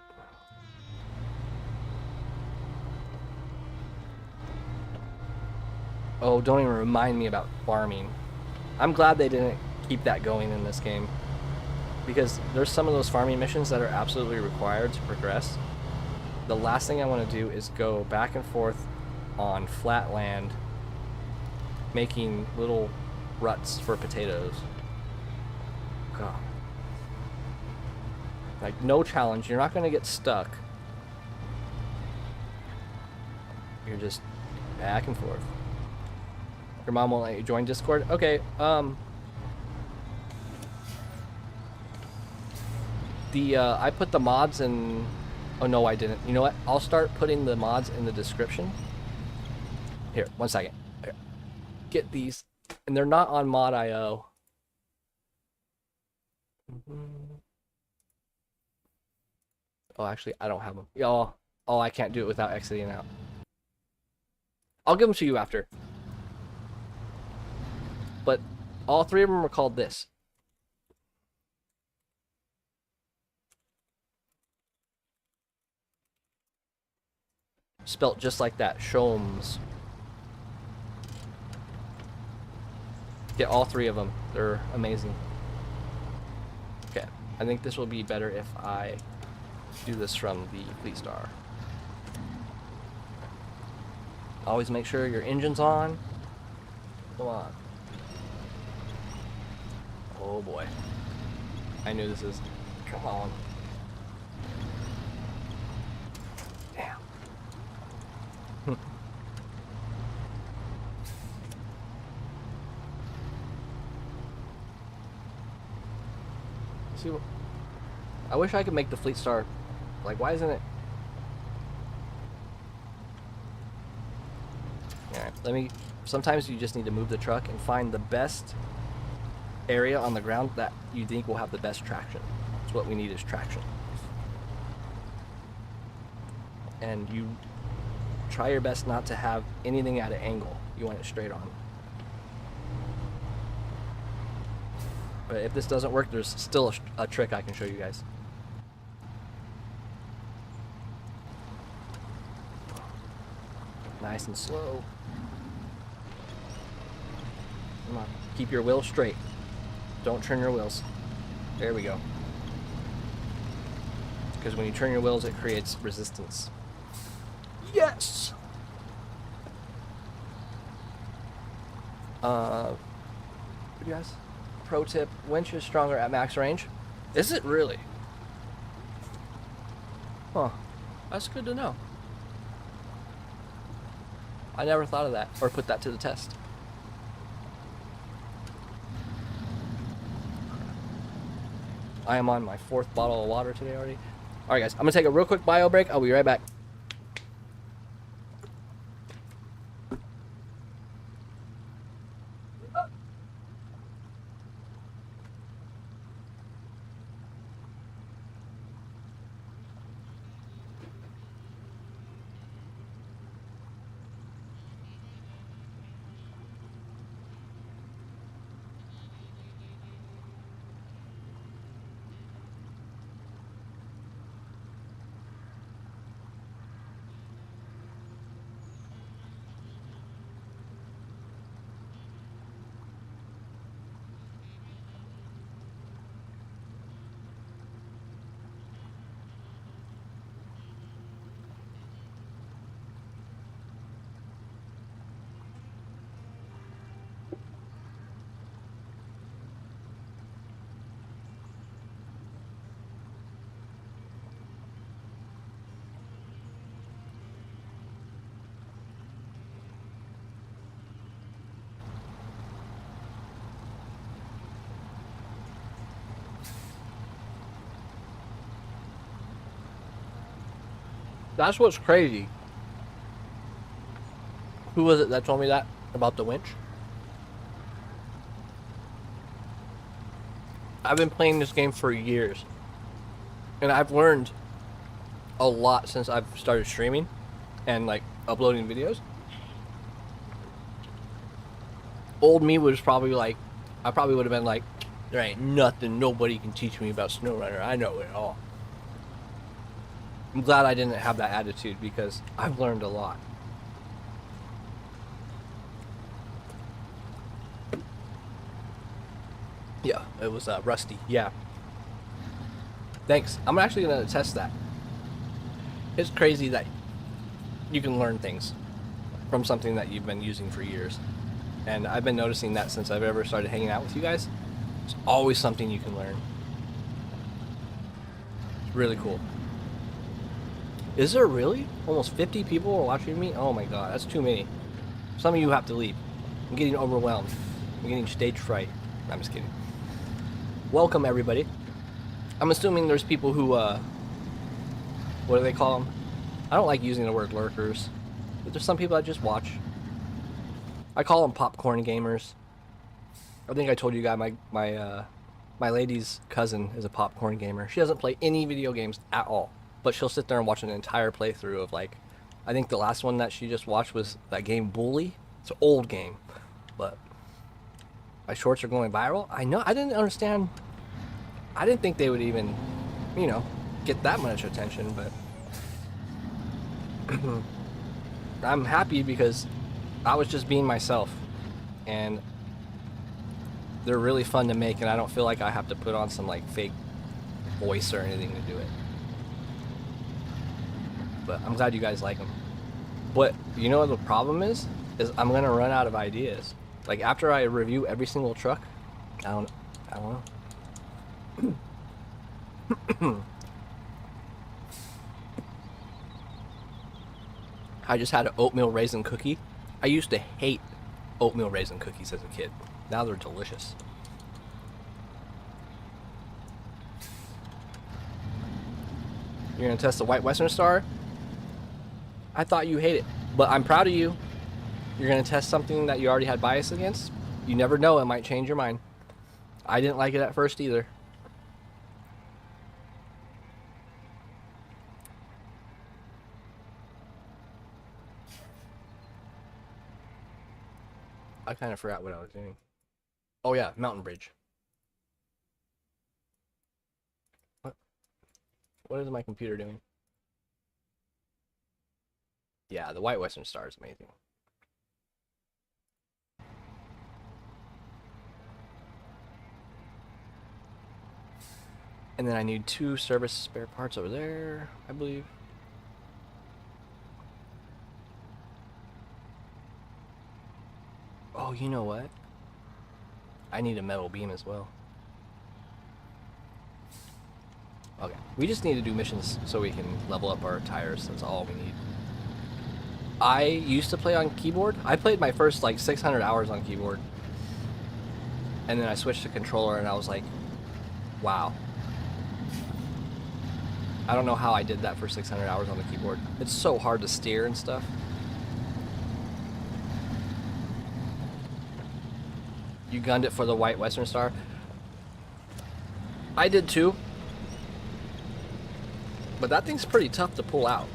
Oh, don't even remind me about farming. I'm glad they didn't keep that going in this game, because there's some of those farming missions that are absolutely required to progress. The last thing I want to do is go back and forth on flat land making little ruts for potatoes. God. Like, no challenge. You're not going to get stuck. You're just back and forth. Your mom won't let you join Discord? Okay, I put the mods in... Oh, no, I didn't. You know what? I'll start putting the mods in the description. Here, 1 second. Here. Get these. And they're not on mod.io. Oh, actually, I don't have them. Oh, I can't do it without exiting out. I'll give them to you after. But all 3 of them are called this. Spelt just like that. Shomes. Get all 3 of them. They're amazing. Okay. I think this will be better if I do this from the Fleet Star. Always make sure your engine's on. Come on. Oh boy. I knew this is... Come on. Damn. See what... I wish I could make the Fleet Star... Like, why isn't it... Alright, let me... Sometimes you just need to move the truck and find the best area on the ground that you think will have the best traction. That's what we need, is traction. And you try your best not to have anything at an angle. You want it straight on. But if this doesn't work, there's still a trick I can show you guys. Nice and slow. Come on, keep your wheels straight. Don't turn your wheels. There we go. Because when you turn your wheels, it creates resistance. Yes! Yes. Pro tip, winch is stronger at max range. Is it really? Huh. That's good to know. I never thought of that, or put that to the test. I am on my 4th bottle of water today already. Alright guys, I'm gonna take a real quick bio break. I'll be right back. That's what's crazy. Who was it that told me that about the winch? I've been playing this game for years, and I've learned a lot since I've started streaming and like uploading videos. Old me was probably like, I probably would have been like, there ain't nothing nobody can teach me about SnowRunner. I know it all. I'm glad I didn't have that attitude because I've learned a lot. Yeah, it was rusty. Yeah. Thanks. I'm actually going to test that. It's crazy that you can learn things from something that you've been using for years. And I've been noticing that since I've ever started hanging out with you guys. There's always something you can learn. It's really cool. Is there really? Almost 50 people are watching me? Oh my god, that's too many. Some of you have to leave. I'm getting overwhelmed. I'm getting stage fright. I'm just kidding. Welcome everybody. I'm assuming there's people who, what do they call them? I don't like using the word lurkers, but there's some people that just watch. I call them popcorn gamers. I think I told you guys my lady's cousin is a popcorn gamer. She doesn't play any video games at all, but she'll sit there and watch an entire playthrough of like, I think the last one that she just watched was that game Bully. It's an old game, but my shorts are going viral. I know, I didn't understand. I didn't think they would even, you know, get that much attention, but I'm happy because I was just being myself, and they're really fun to make, and I don't feel like I have to put on some like fake voice or anything to do it. But I'm glad you guys like them. But you know what the problem is I'm gonna run out of ideas. Like after I review every single truck, I don't know. I just had an oatmeal raisin cookie. I used to hate oatmeal raisin cookies as a kid. Now they're delicious. You're gonna test the White Western Star? I thought you hate it, but I'm proud of you. You're gonna test something that you already had bias against? You never know, it might change your mind. I didn't like it at first either. I kind of forgot what I was doing. Oh yeah, mountain bridge. What? What is my computer doing? Yeah, the White Western Star is amazing. And then I need 2 service spare parts over there, I believe. Oh, you know what? I need a metal beam as well. Okay, we just need to do missions so we can level up our tires. That's all we need. I used to play on keyboard. I played my first like 600 hours on keyboard. And then I switched to controller and I was like, wow. I don't know how I did that for 600 hours on the keyboard. It's so hard to steer and stuff. You gunned it for the White Western Star? I did too. But that thing's pretty tough to pull out.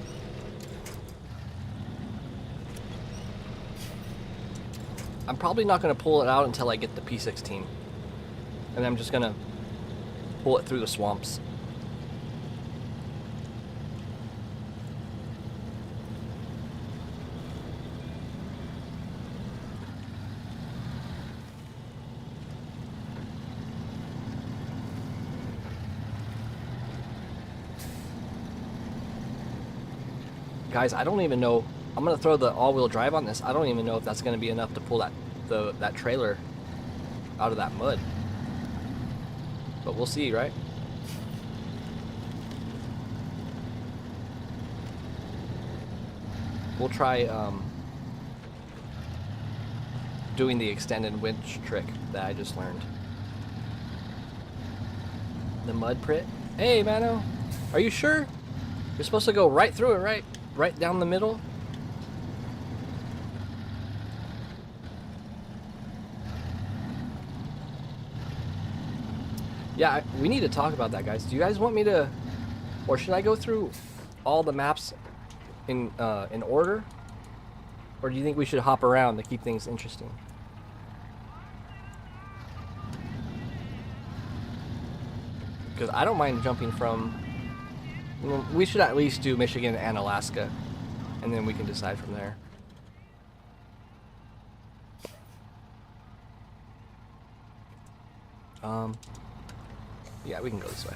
I'm probably not going to pull it out until I get the P16. And I'm just going to pull it through the swamps. Guys, I don't even know. I'm gonna throw the all-wheel drive on this. I don't even know if that's gonna be enough to pull that trailer out of that mud. But we'll see, right? We'll try doing the extended winch trick that I just learned. The mud pit. Hey, Mano, are you sure? You're supposed to go right through it, right? Right down the middle. Yeah, we need to talk about that, guys. Do you guys want me to, or should I go through all the maps in order, or do you think we should hop around to keep things interesting? Because I don't mind jumping from. We should at least do Michigan and Alaska, and then we can decide from there. Yeah, we can go this way.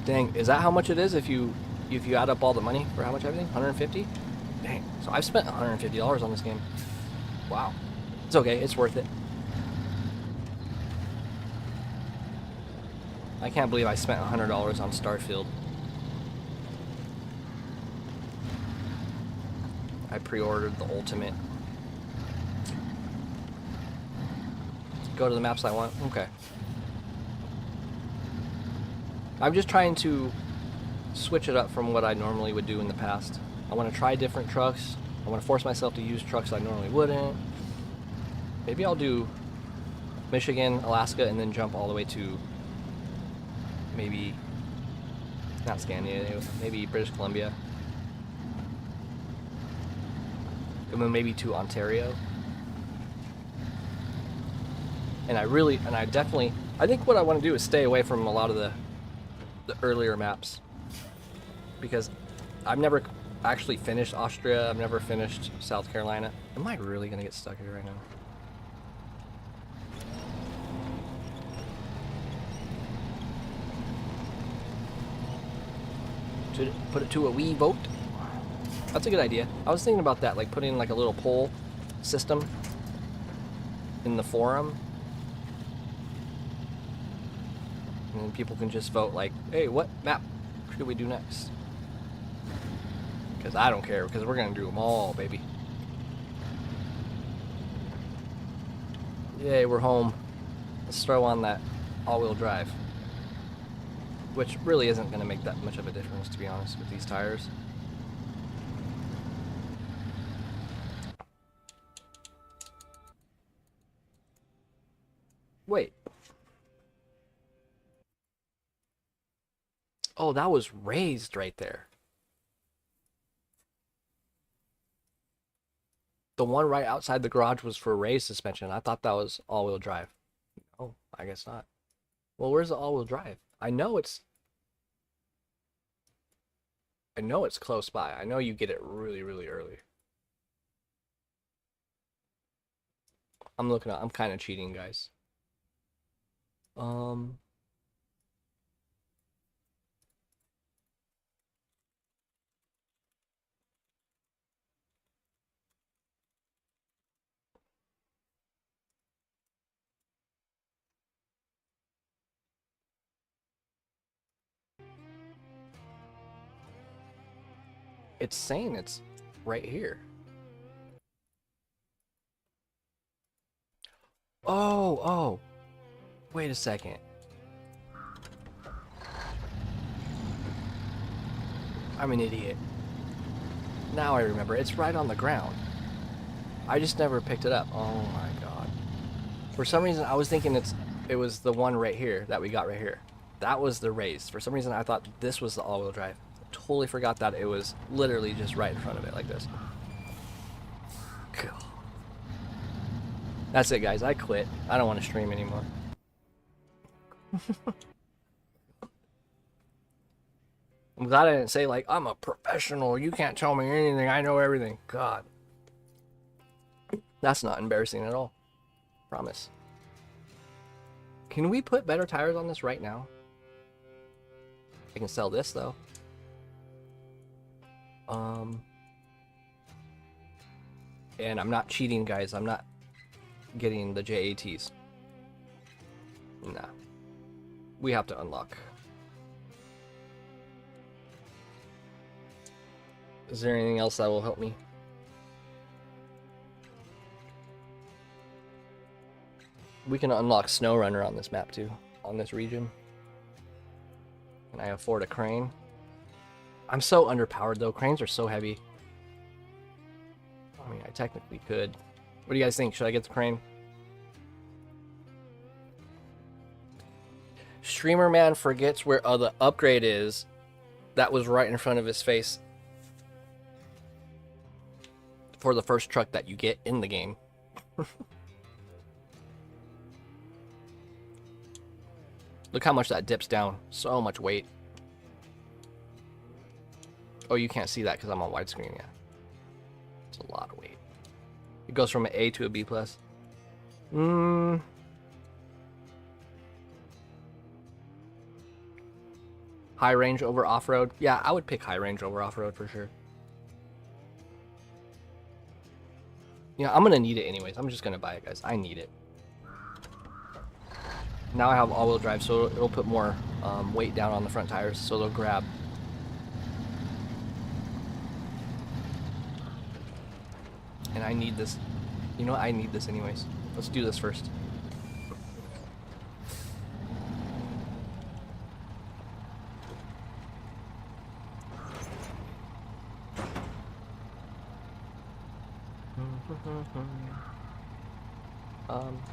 Dang, is that how much it is if you add up all the money for how much everything? 150? Dang, so I've spent $150 on this game. Wow. It's okay, it's worth it. I can't believe I spent $100 on Starfield. I pre-ordered the ultimate. Go to the maps I want? Okay. I'm just trying to switch it up from what I normally would do in the past. I want to try different trucks. I want to force myself to use trucks I normally wouldn't. Maybe I'll do Michigan, Alaska, and then jump all the way to maybe, not Scandinavia, maybe British Columbia. And then maybe to Ontario. And I think what I want to do is stay away from a lot of the earlier maps. Because I've never actually finished Austria, I've never finished South Carolina. Am I really going to get stuck here right now? To put it to a wee vote? That's a good idea. I was thinking about that, like putting like a little poll system in the forum. And then people can just vote like, hey, what map should we do next? Because I don't care, because we're going to do them all, baby. Yay, we're home. Let's throw on that all-wheel drive. Which really isn't going to make that much of a difference, to be honest, with these tires. Wait. Oh, that was raised right there. The one right outside the garage was for raised suspension. I thought that was all-wheel drive. Oh, I guess not. Well, where's the all-wheel drive? I know it's close by. I know you get it really, really early. I'm kind of cheating, guys. It's saying it's right here. Oh. Wait a second. I'm an idiot. Now I remember. It's right on the ground. I just never picked it up. Oh my god. For some reason, I was thinking it was the one right here that we got right here. That was the raised. For some reason, I thought this was the all-wheel drive. Totally forgot that it was literally just right in front of it like this. That's it, guys. I quit. I don't want to stream anymore. I'm glad I didn't say, like, I'm a professional. You can't tell me anything. I know everything. God. That's not embarrassing at all. Promise. Can we put better tires on this right now? I can sell this, though. And I'm not cheating, guys. I'm not getting the JATs. Nah. We have to unlock. Is there anything else that will help me? We can unlock SnowRunner on this map too, on this region. Can I afford a crane? I'm so underpowered though. Cranes are so heavy. I mean, I technically could. What do you guys think? Should I get the crane? Streamer man forgets where the upgrade is. That was right in front of his face. For the first truck that you get in the game. Look how much that dips down. So much weight. Oh, you can't see that because I'm on widescreen, yeah. It's a lot of weight. It goes from an A to a B+. High range over off-road. Yeah, I would pick high range over off-road for sure. Yeah, I'm gonna need it anyways. I'm just gonna buy it, guys. I need it. Now I have all-wheel drive, so it'll put more weight down on the front tires, so they'll grab. And I need this. You know what? I need this anyways. Let's do this first.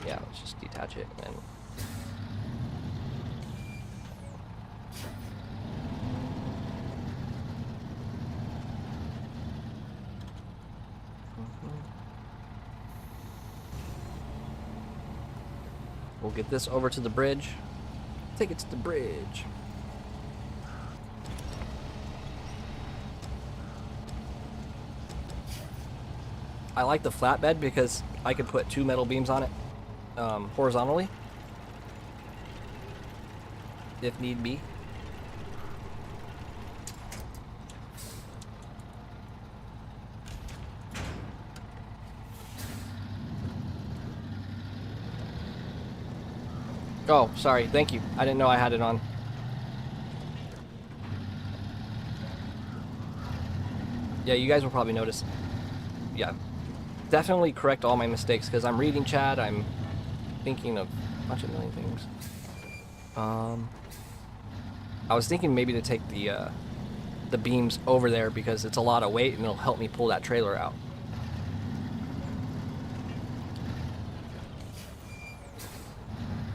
Yeah, let's just detach it and then. We'll get this over to the bridge. Take it to the bridge. I like the flatbed because I could put 2 metal beams on it horizontally if need be. Oh, sorry. Thank you. I didn't know I had it on. Yeah, you guys will probably notice. Yeah. Definitely correct all my mistakes because I'm reading chat. I'm thinking of a bunch of million things. I was thinking maybe to take the beams over there because it's a lot of weight and it'll help me pull that trailer out.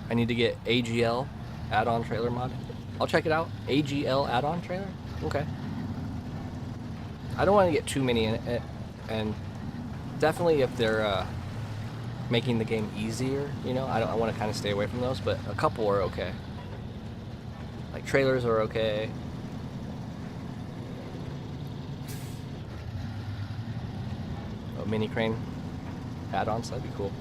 I need to get AGL, add-on trailer mod. I'll check it out. AGL add-on trailer? Okay. I don't want to get too many in it, and definitely if they're making the game easier, you know, I want to kind of stay away from those, but a couple are okay. Like trailers are okay. Oh, mini crane add-ons, that'd be cool.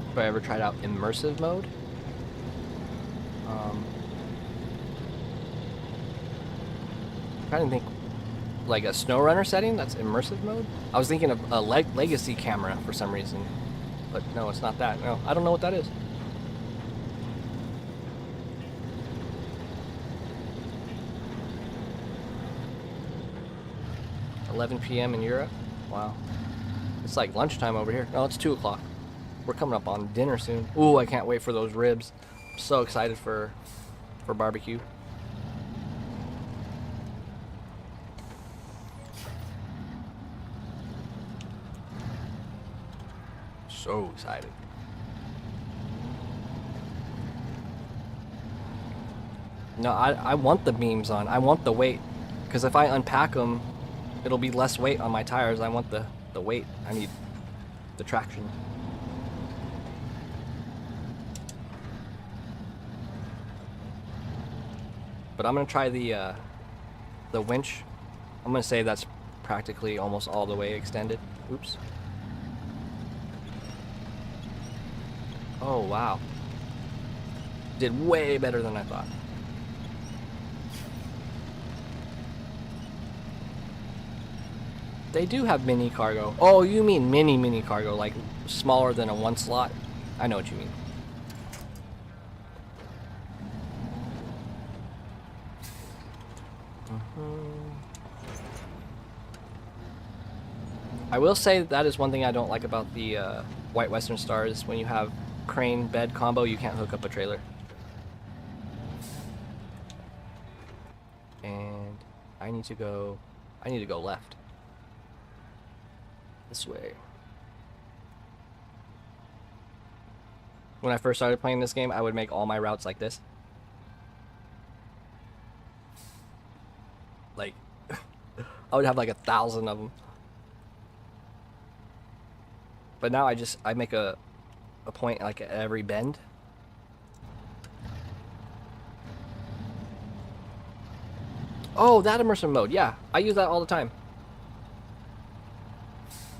Have I ever tried out immersive mode? Trying to think, like a SnowRunner setting, that's immersive mode? I was thinking of a legacy camera for some reason, but no, it's not that. No, I don't know what that is. $11 p.m. in Europe? Wow. It's like lunchtime over here. No, it's 2 o'clock. We're coming up on dinner soon. Ooh, I can't wait for those ribs. I'm so excited for barbecue. So excited. No, I want the beams on. I want the weight. Because if I unpack them, it'll be less weight on my tires. I want the weight. I need the traction. But I'm going to try the winch. I'm going to say that's practically almost all the way extended. Oops. Oh, wow. Did way better than I thought. They do have mini cargo. Oh, you mean mini cargo, like smaller than a 1 slot? I know what you mean. I will say that is one thing I don't like about the White Western Stars. When you have crane bed combo, you can't hook up a trailer. And I need to go left. This way. When I first started playing this game, I would make all my routes like this. Like, I would have like 1,000 of them. But now I make a point like at every bend. Oh, that immersive mode. Yeah, I use that all the time.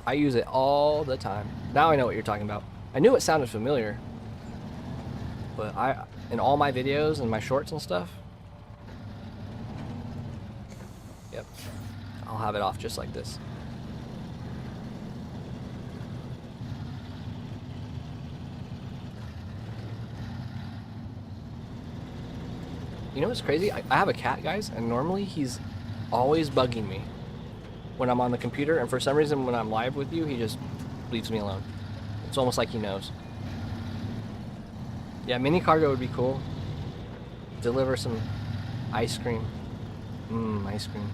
I use it all the time. Now I know what you're talking about. I knew it sounded familiar. But in all my videos and my shorts and stuff. Yep. I'll have it off just like this. You know what's crazy? I have a cat, guys, and normally he's always bugging me when I'm on the computer, and for some reason when I'm live with you, he just leaves me alone. It's almost like he knows. Yeah, mini cargo would be cool. Deliver some ice cream. Ice cream.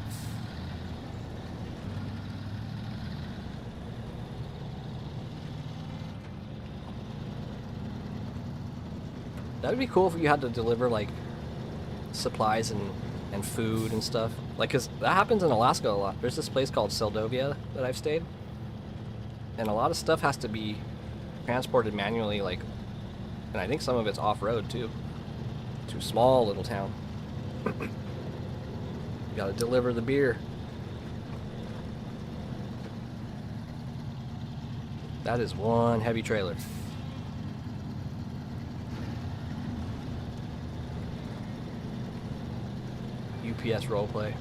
That would be cool if you had to deliver like supplies and food and stuff, like, because that happens in Alaska a lot. There's this place called Seldovia that I've stayed, and a lot of stuff has to be transported manually, like, and I think some of it's off-road too, to a small little town. You gotta deliver the beer. That is one heavy trailer. UPS roleplay.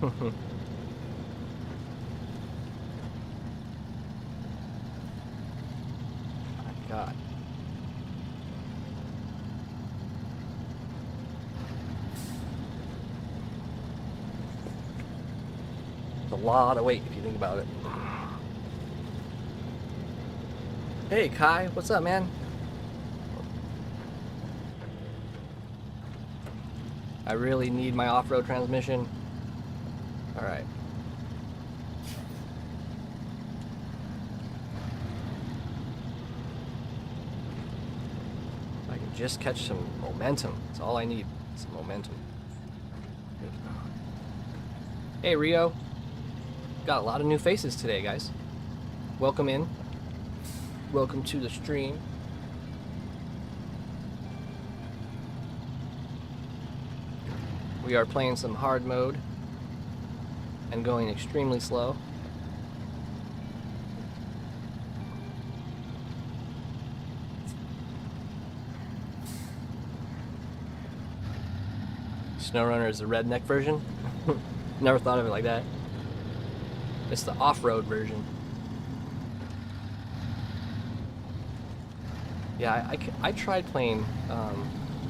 My God. It's a lot of weight if you think about it. Hey Kai, what's up, man? I really need my off-road transmission. Alright. I can just catch some momentum. That's all I need. Some momentum. Hey Rio. Got a lot of new faces today, guys. Welcome in. Welcome to the stream. We are playing some hard mode and going extremely slow. SnowRunner is the redneck version. Never thought of it like that. It's the off-road version. Yeah, I tried playing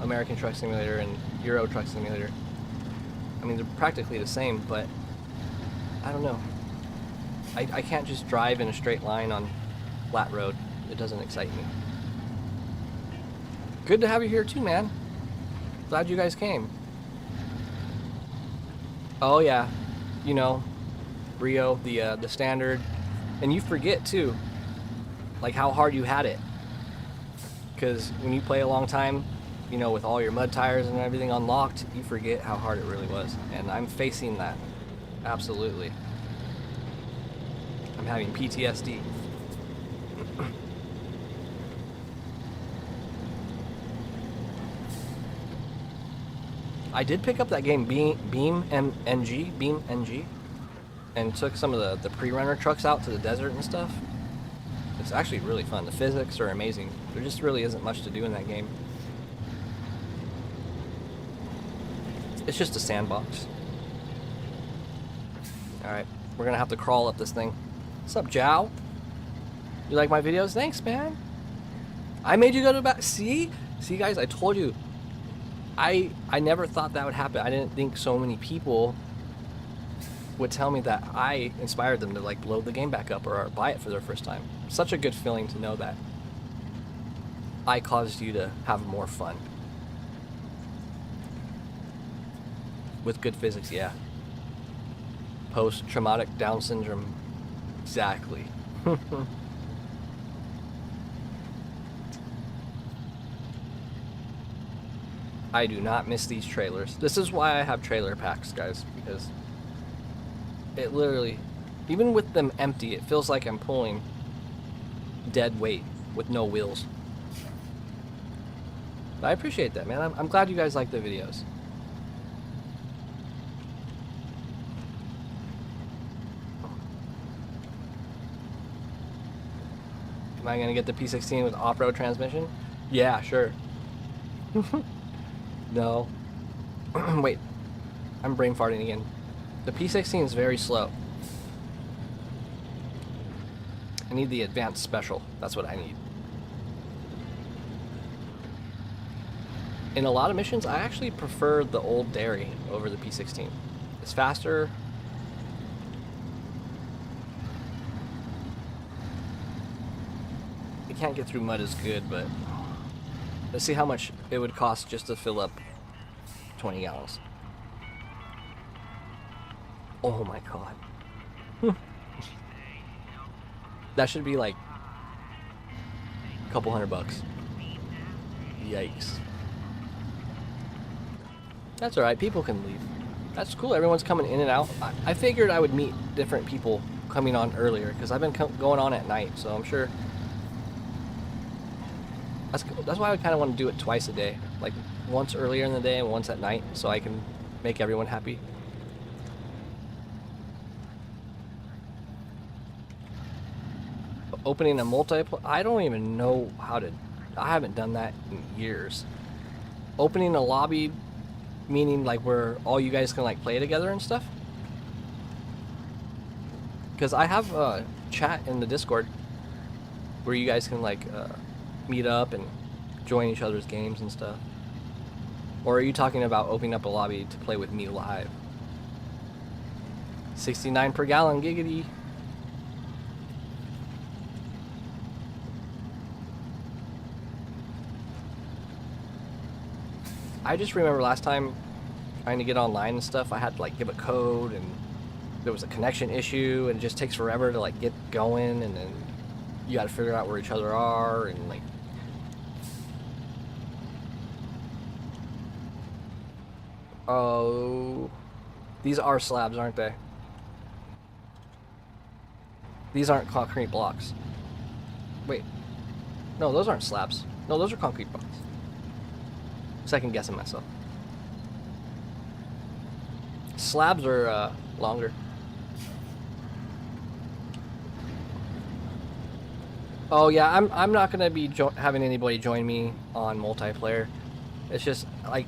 American Truck Simulator and Euro Truck Simulator. I mean, they're practically the same, but I don't know. I can't just drive in a straight line on flat road. It doesn't excite me. Good to have you here too, man. Glad you guys came. Oh yeah, you know, Rio, the standard, and you forget too, like how hard you had it. Because when you play a long time, you know, with all your mud tires and everything unlocked, you forget how hard it really was. And I'm facing that. Absolutely. I'm having PTSD. I did pick up that game Beam NG, and took some of the pre-runner trucks out to the desert and stuff. It's actually really fun. The physics are amazing. There just really isn't much to do in that game. It's just a sandbox. Alright, we're gonna have to crawl up this thing. What's up, Jow? You like my videos? Thanks, man. I made you go to back. See guys, I told you. I never thought that would happen. I didn't think so many people would tell me that I inspired them to like load the game back up or buy it for their first time. Such a good feeling to know that I caused you to have more fun. With good physics, yeah. Post-traumatic Down syndrome. Exactly. I do not miss these trailers. This is why I have trailer packs, guys, because it literally, even with them empty, it feels like I'm pulling dead weight with no wheels. But I appreciate that, man. I'm glad you guys like the videos. Am I gonna get the P16 with off-road transmission? Yeah, sure. No. Wait. I'm brain farting again. The P16 is very slow. I need the advanced special. That's what I need. In a lot of missions, I actually prefer the old dairy over the P16. It's faster. You can't get through mud as good, but let's see how much it would cost just to fill up 20 gallons. Oh my god. That should be like a couple $100. Yikes. That's alright, people can leave. That's cool, everyone's coming in and out. I figured I would meet different people coming on earlier, because I've been going on at night, so I'm sure. That's why I kind of want to do it twice a day. Like, once earlier in the day and once at night, so I can make everyone happy. Opening a multiplayer, I don't even know how to, I haven't done that in years. Opening a lobby, meaning like where all you guys can like play together and stuff? Because I have a chat in the Discord where you guys can like meet up and join each other's games and stuff. Or are you talking about opening up a lobby to play with me live? 69 per gallon, giggity. I just remember last time trying to get online and stuff, I had to like give a code, and there was a connection issue, and it just takes forever to like get going, and then you got to figure out where each other are, and like. Oh, these are slabs, aren't they? These aren't concrete blocks. Wait, no, those aren't slabs. No, those are concrete blocks. Second guessing myself. Slabs are longer. Oh yeah, I'm not gonna be having anybody join me on multiplayer. It's just like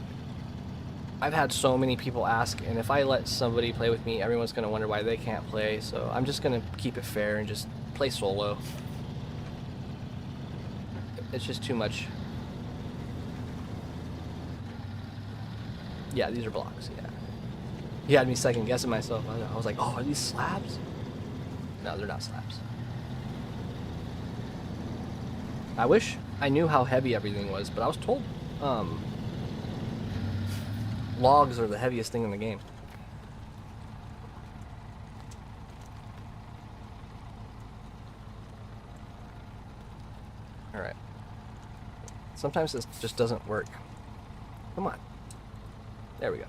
I've had so many people ask, and if I let somebody play with me, everyone's gonna wonder why they can't play. So I'm just gonna keep it fair and just play solo. It's just too much. Yeah, these are blocks. Yeah. He had me second guessing myself. I was like, oh, are these slabs? No, they're not slabs. I wish I knew how heavy everything was, but I was told logs are the heaviest thing in the game. Alright. Sometimes this just doesn't work. Come on. There we go.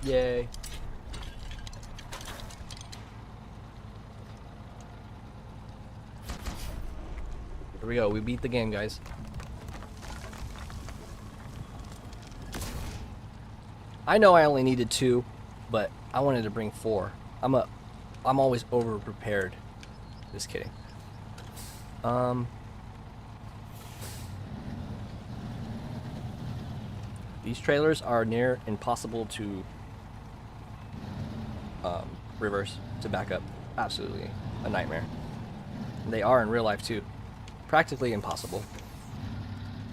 Yay. Here we go. We beat the game, guys. I know I only needed 2, but I wanted to bring 4. I'm always over prepared. Just kidding. These trailers are near impossible to reverse, to back up. Absolutely a nightmare. They are in real life too. Practically impossible.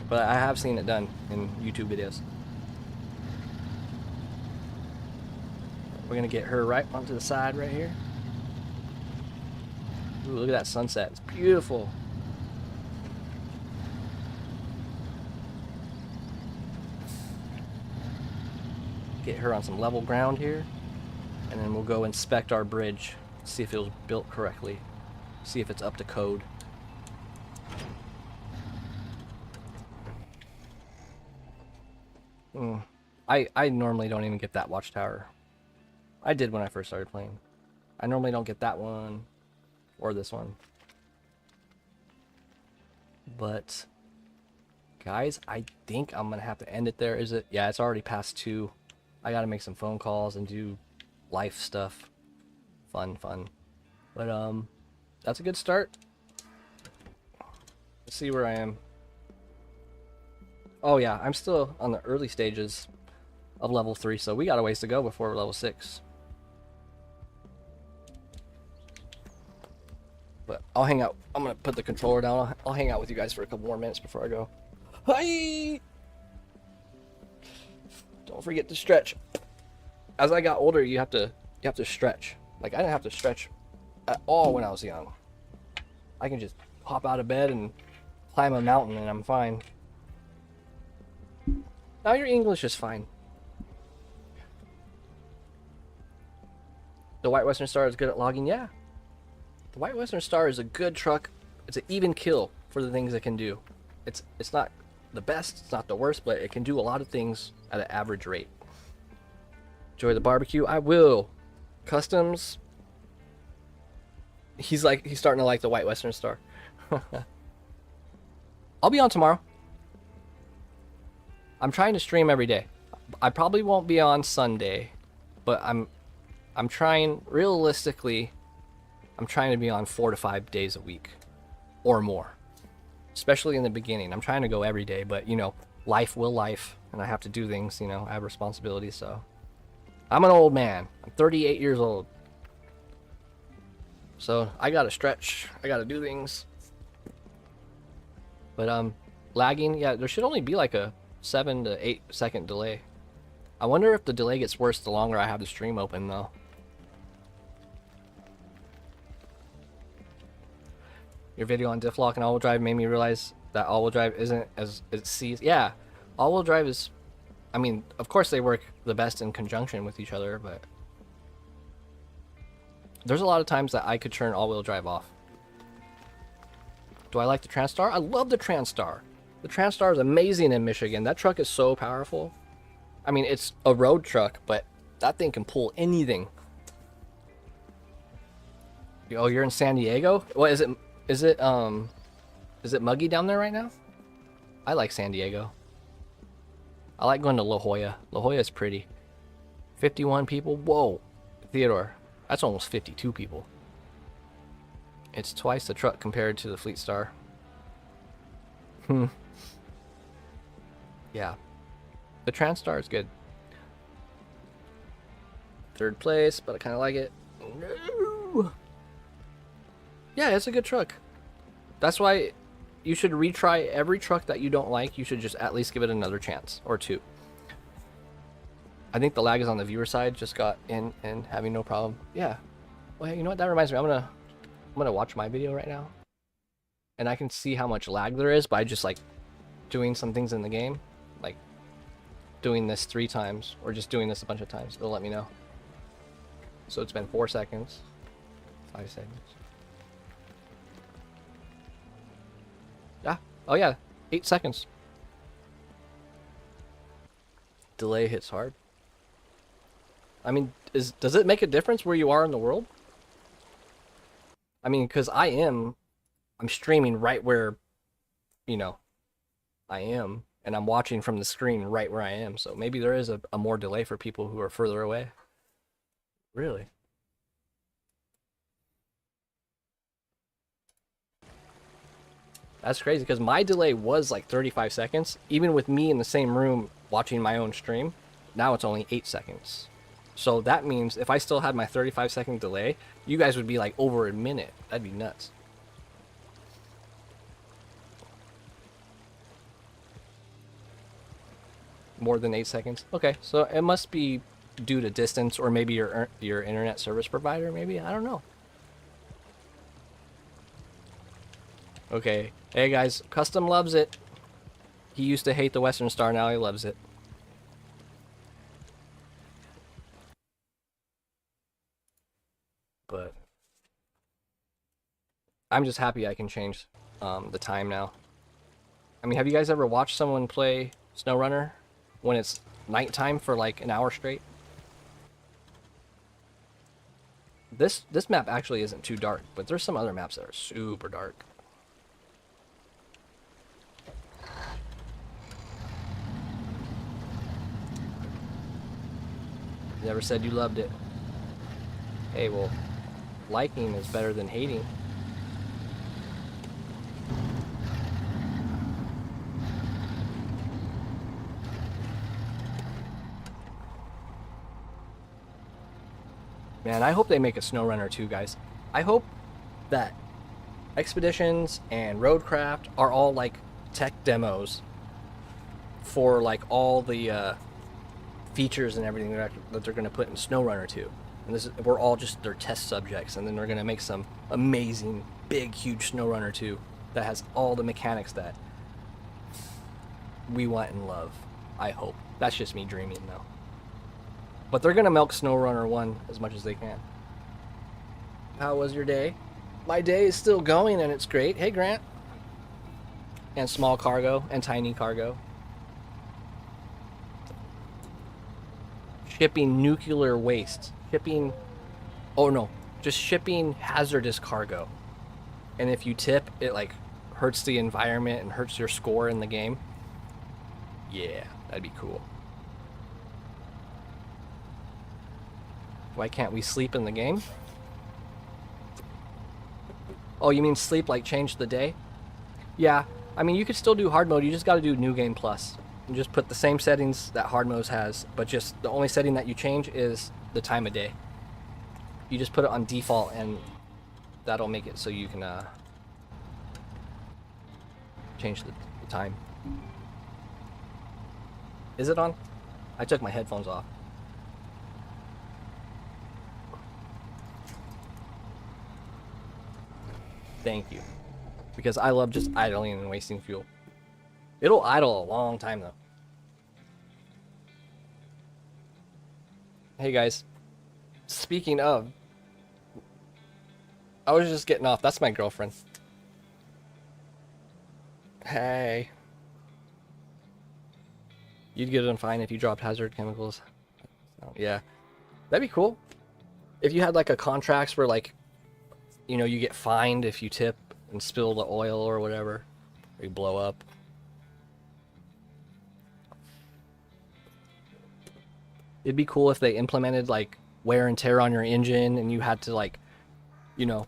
But I have seen it done in YouTube videos. We're gonna get her right onto the side right here. Ooh, look at that sunset. It's beautiful. Get her on some level ground here. And then we'll go inspect our bridge. See if it was built correctly. See if it's up to code. I normally don't even get that watchtower. I did when I first started playing. I normally don't get that one or this one. But guys, I think I'm gonna have to end it there. Is it? Yeah, it's already past 2. I gotta make some phone calls and do life stuff. Fun. But that's a good start. Let's see where I am. Oh yeah, I'm still on the early stages of level 3, so we got a ways to go before level 6. But I'll hang out. I'm gonna put the controller down. I'll hang out with you guys for a couple more minutes before I go. Hi. Don't forget to stretch. As I got older, you have to stretch. Like I didn't have to stretch at all when I was young. I can just hop out of bed and climb a mountain and I'm fine. Now your English is fine. The White Western Star is good at logging, yeah. The White Western Star is a good truck. It's an even kill for the things it can do. It's not the best, it's not the worst, but it can do a lot of things at an average rate. Enjoy the barbecue? I will. Customs. He's starting to like the White Western Star. I'll be on tomorrow. I'm trying to stream every day. I probably won't be on Sunday, but I'm trying, realistically, I'm trying to be on 4 to 5 days a week or more. Especially in the beginning. I'm trying to go every day, but you know, life will life, and I have to do things, you know, I have responsibilities, so. I'm an old man. I'm 38 years old. So I gotta stretch, I gotta do things. But lagging, yeah, there should only be like a 7 to 8 second delay. I wonder if the delay gets worse the longer I have the stream open though. Your video on diff lock and all-wheel drive made me realize that all-wheel drive isn't as it sees. Yeah, all-wheel drive is I mean, of course they work the best in conjunction with each other, but there's a lot of times that I could turn all-wheel drive off. Do I like the Transstar? I love the Transstar. The Transstar is amazing in Michigan. That truck is so powerful. I mean, it's a road truck, but that thing can pull anything. Oh, you're in San Diego? What is it? Is it muggy down there right now? I like San Diego. I like going to La Jolla. La Jolla is pretty. 51 people? Whoa. Theodore, that's almost 52 people. It's twice the truck compared to the Fleet Star. Yeah. The Transstar is good. Third place, but I kind of like it. No. Yeah, it's a good truck. That's why you should retry every truck that you don't like. You should just at least give it another chance or two. I think the lag is on the viewer side. Just got in and having no problem. Yeah. Well, you know what? That reminds me. I'm gonna watch my video right now, and I can see how much lag there is by just like doing some things in the game, like doing this 3 times or just doing this a bunch of times. It'll let me know. So it's been 4 seconds, 5 seconds. Yeah. Oh yeah, 8 seconds. Delay hits hard. I mean, does it make a difference where you are in the world? I mean, because I'm streaming right where, you know, I am, and I'm watching from the screen right where I am. So maybe there is a more delay for people who are further away. Really? That's crazy, because my delay was like 35 seconds, even with me in the same room watching my own stream. Now it's only 8 seconds. So that means if I still had my 35-second delay, you guys would be like over a minute. That'd be nuts. More than 8 seconds. Okay, so it must be due to distance, or maybe your internet service provider. Maybe, I don't know. Okay, hey guys, Custom loves it. He used to hate the Western Star, now he loves it. But I'm just happy I can change the time now. I mean, have you guys ever watched someone play SnowRunner when it's nighttime for like an hour straight? This map actually isn't too dark, but there's some other maps that are super dark. Never said you loved it. Hey, well, liking is better than hating. Man, I hope they make a SnowRunner too, guys. I hope that Expeditions and Roadcraft are all like tech demos for like all the features and everything that they're going to put in SnowRunner 2. And we're all just their test subjects, and then they're going to make some amazing, big, huge SnowRunner 2 that has all the mechanics that we want and love. I hope. That's just me dreaming, though. But they're going to milk SnowRunner 1 as much as they can. How was your day? My day is still going, and it's great. Hey, Grant. And small cargo and tiny cargo. Shipping nuclear waste. Shipping... Oh, no. Just shipping hazardous cargo. And if you tip, it, like, hurts the environment and hurts your score in the game. Yeah, that'd be cool. Why can't we sleep in the game? Oh, you mean sleep like change the day? Yeah, I mean, you could still do hard mode. You just got to do New Game Plus. You just put the same settings that hard mode has, but just the only setting that you change is the time of day. You just put it on default, and that'll make it so you can change the time. Is it on? I took my headphones off. Thank you. Because I love just idling and wasting fuel. It'll idle a long time, though. Hey guys, speaking of, I was just getting off. That's my girlfriend. Hey. You'd get on fine if you dropped hazard chemicals. So, yeah. That'd be cool. If you had like a contracts where like, you know, you get fined if you tip and spill the oil or whatever. Or you blow up. It'd be cool if they implemented like wear and tear on your engine and you had to like, you know,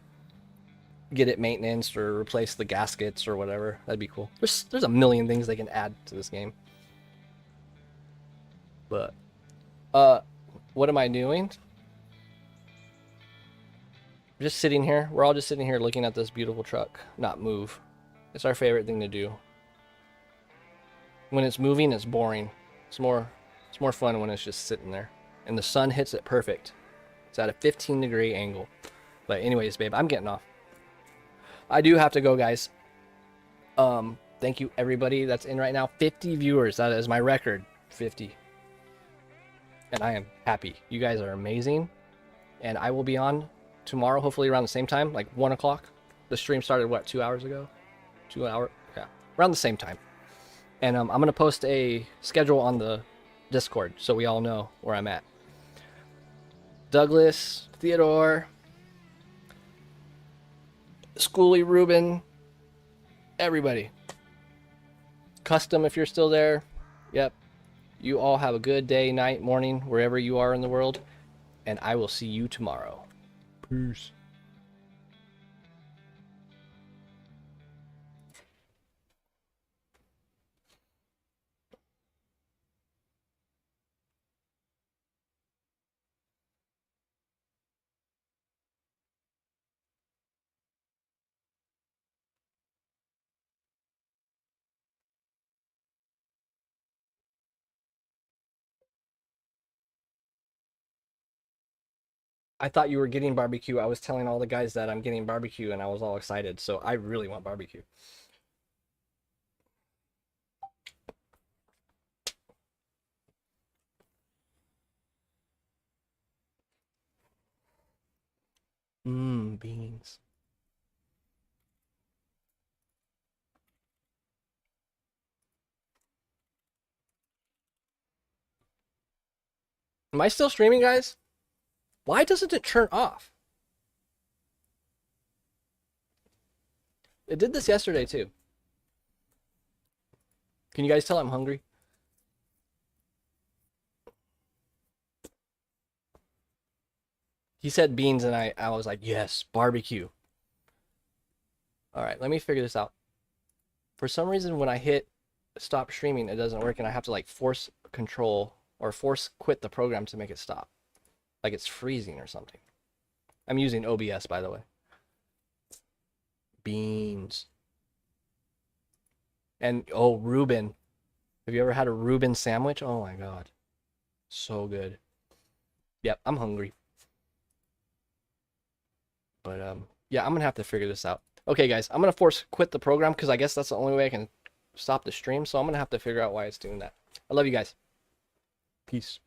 get it maintenance or replace the gaskets or whatever. That'd be cool. There's a million things they can add to this game. But what am I doing? Just sitting here. We're all just sitting here looking at this beautiful truck not move. It's our favorite thing to do. When it's moving, it's boring. It's more fun when it's just sitting there. And the sun hits it perfect. It's at a 15-degree angle. But anyways, babe, I'm getting off. I do have to go, guys. Thank you everybody that's in right now. 50 viewers. That is my record. 50. And I am happy. You guys are amazing. And I will be on tomorrow, hopefully around the same time, like 1 o'clock. The stream started, what, 2 hours ago? 2 hours? Yeah, around the same time. And I'm going to post a schedule on the Discord so we all know where I'm at. Douglas, Theodore, Schooly, Ruben, everybody. Custom, if you're still there. Yep. You all have a good day, night, morning, wherever you are in the world. And I will see you tomorrow. Peace. I thought you were getting barbecue. I was telling all the guys that I'm getting barbecue and I was all excited. So I really want barbecue. Beans. Am I still streaming, guys? Why doesn't it turn off? It did this yesterday too. Can you guys tell I'm hungry? He said beans and I was like, yes, barbecue. All right, let me figure this out. For some reason, when I hit stop streaming, it doesn't work and I have to like force control or force quit the program to make it stop. Like it's freezing or something. I'm using OBS, by the way. Beans. And, oh, Reuben. Have you ever had a Reuben sandwich? Oh my God. So good. Yep, I'm hungry. But, yeah, I'm going to have to figure this out. Okay, guys, I'm going to force quit the program because I guess that's the only way I can stop the stream. So I'm going to have to figure out why it's doing that. I love you guys. Peace.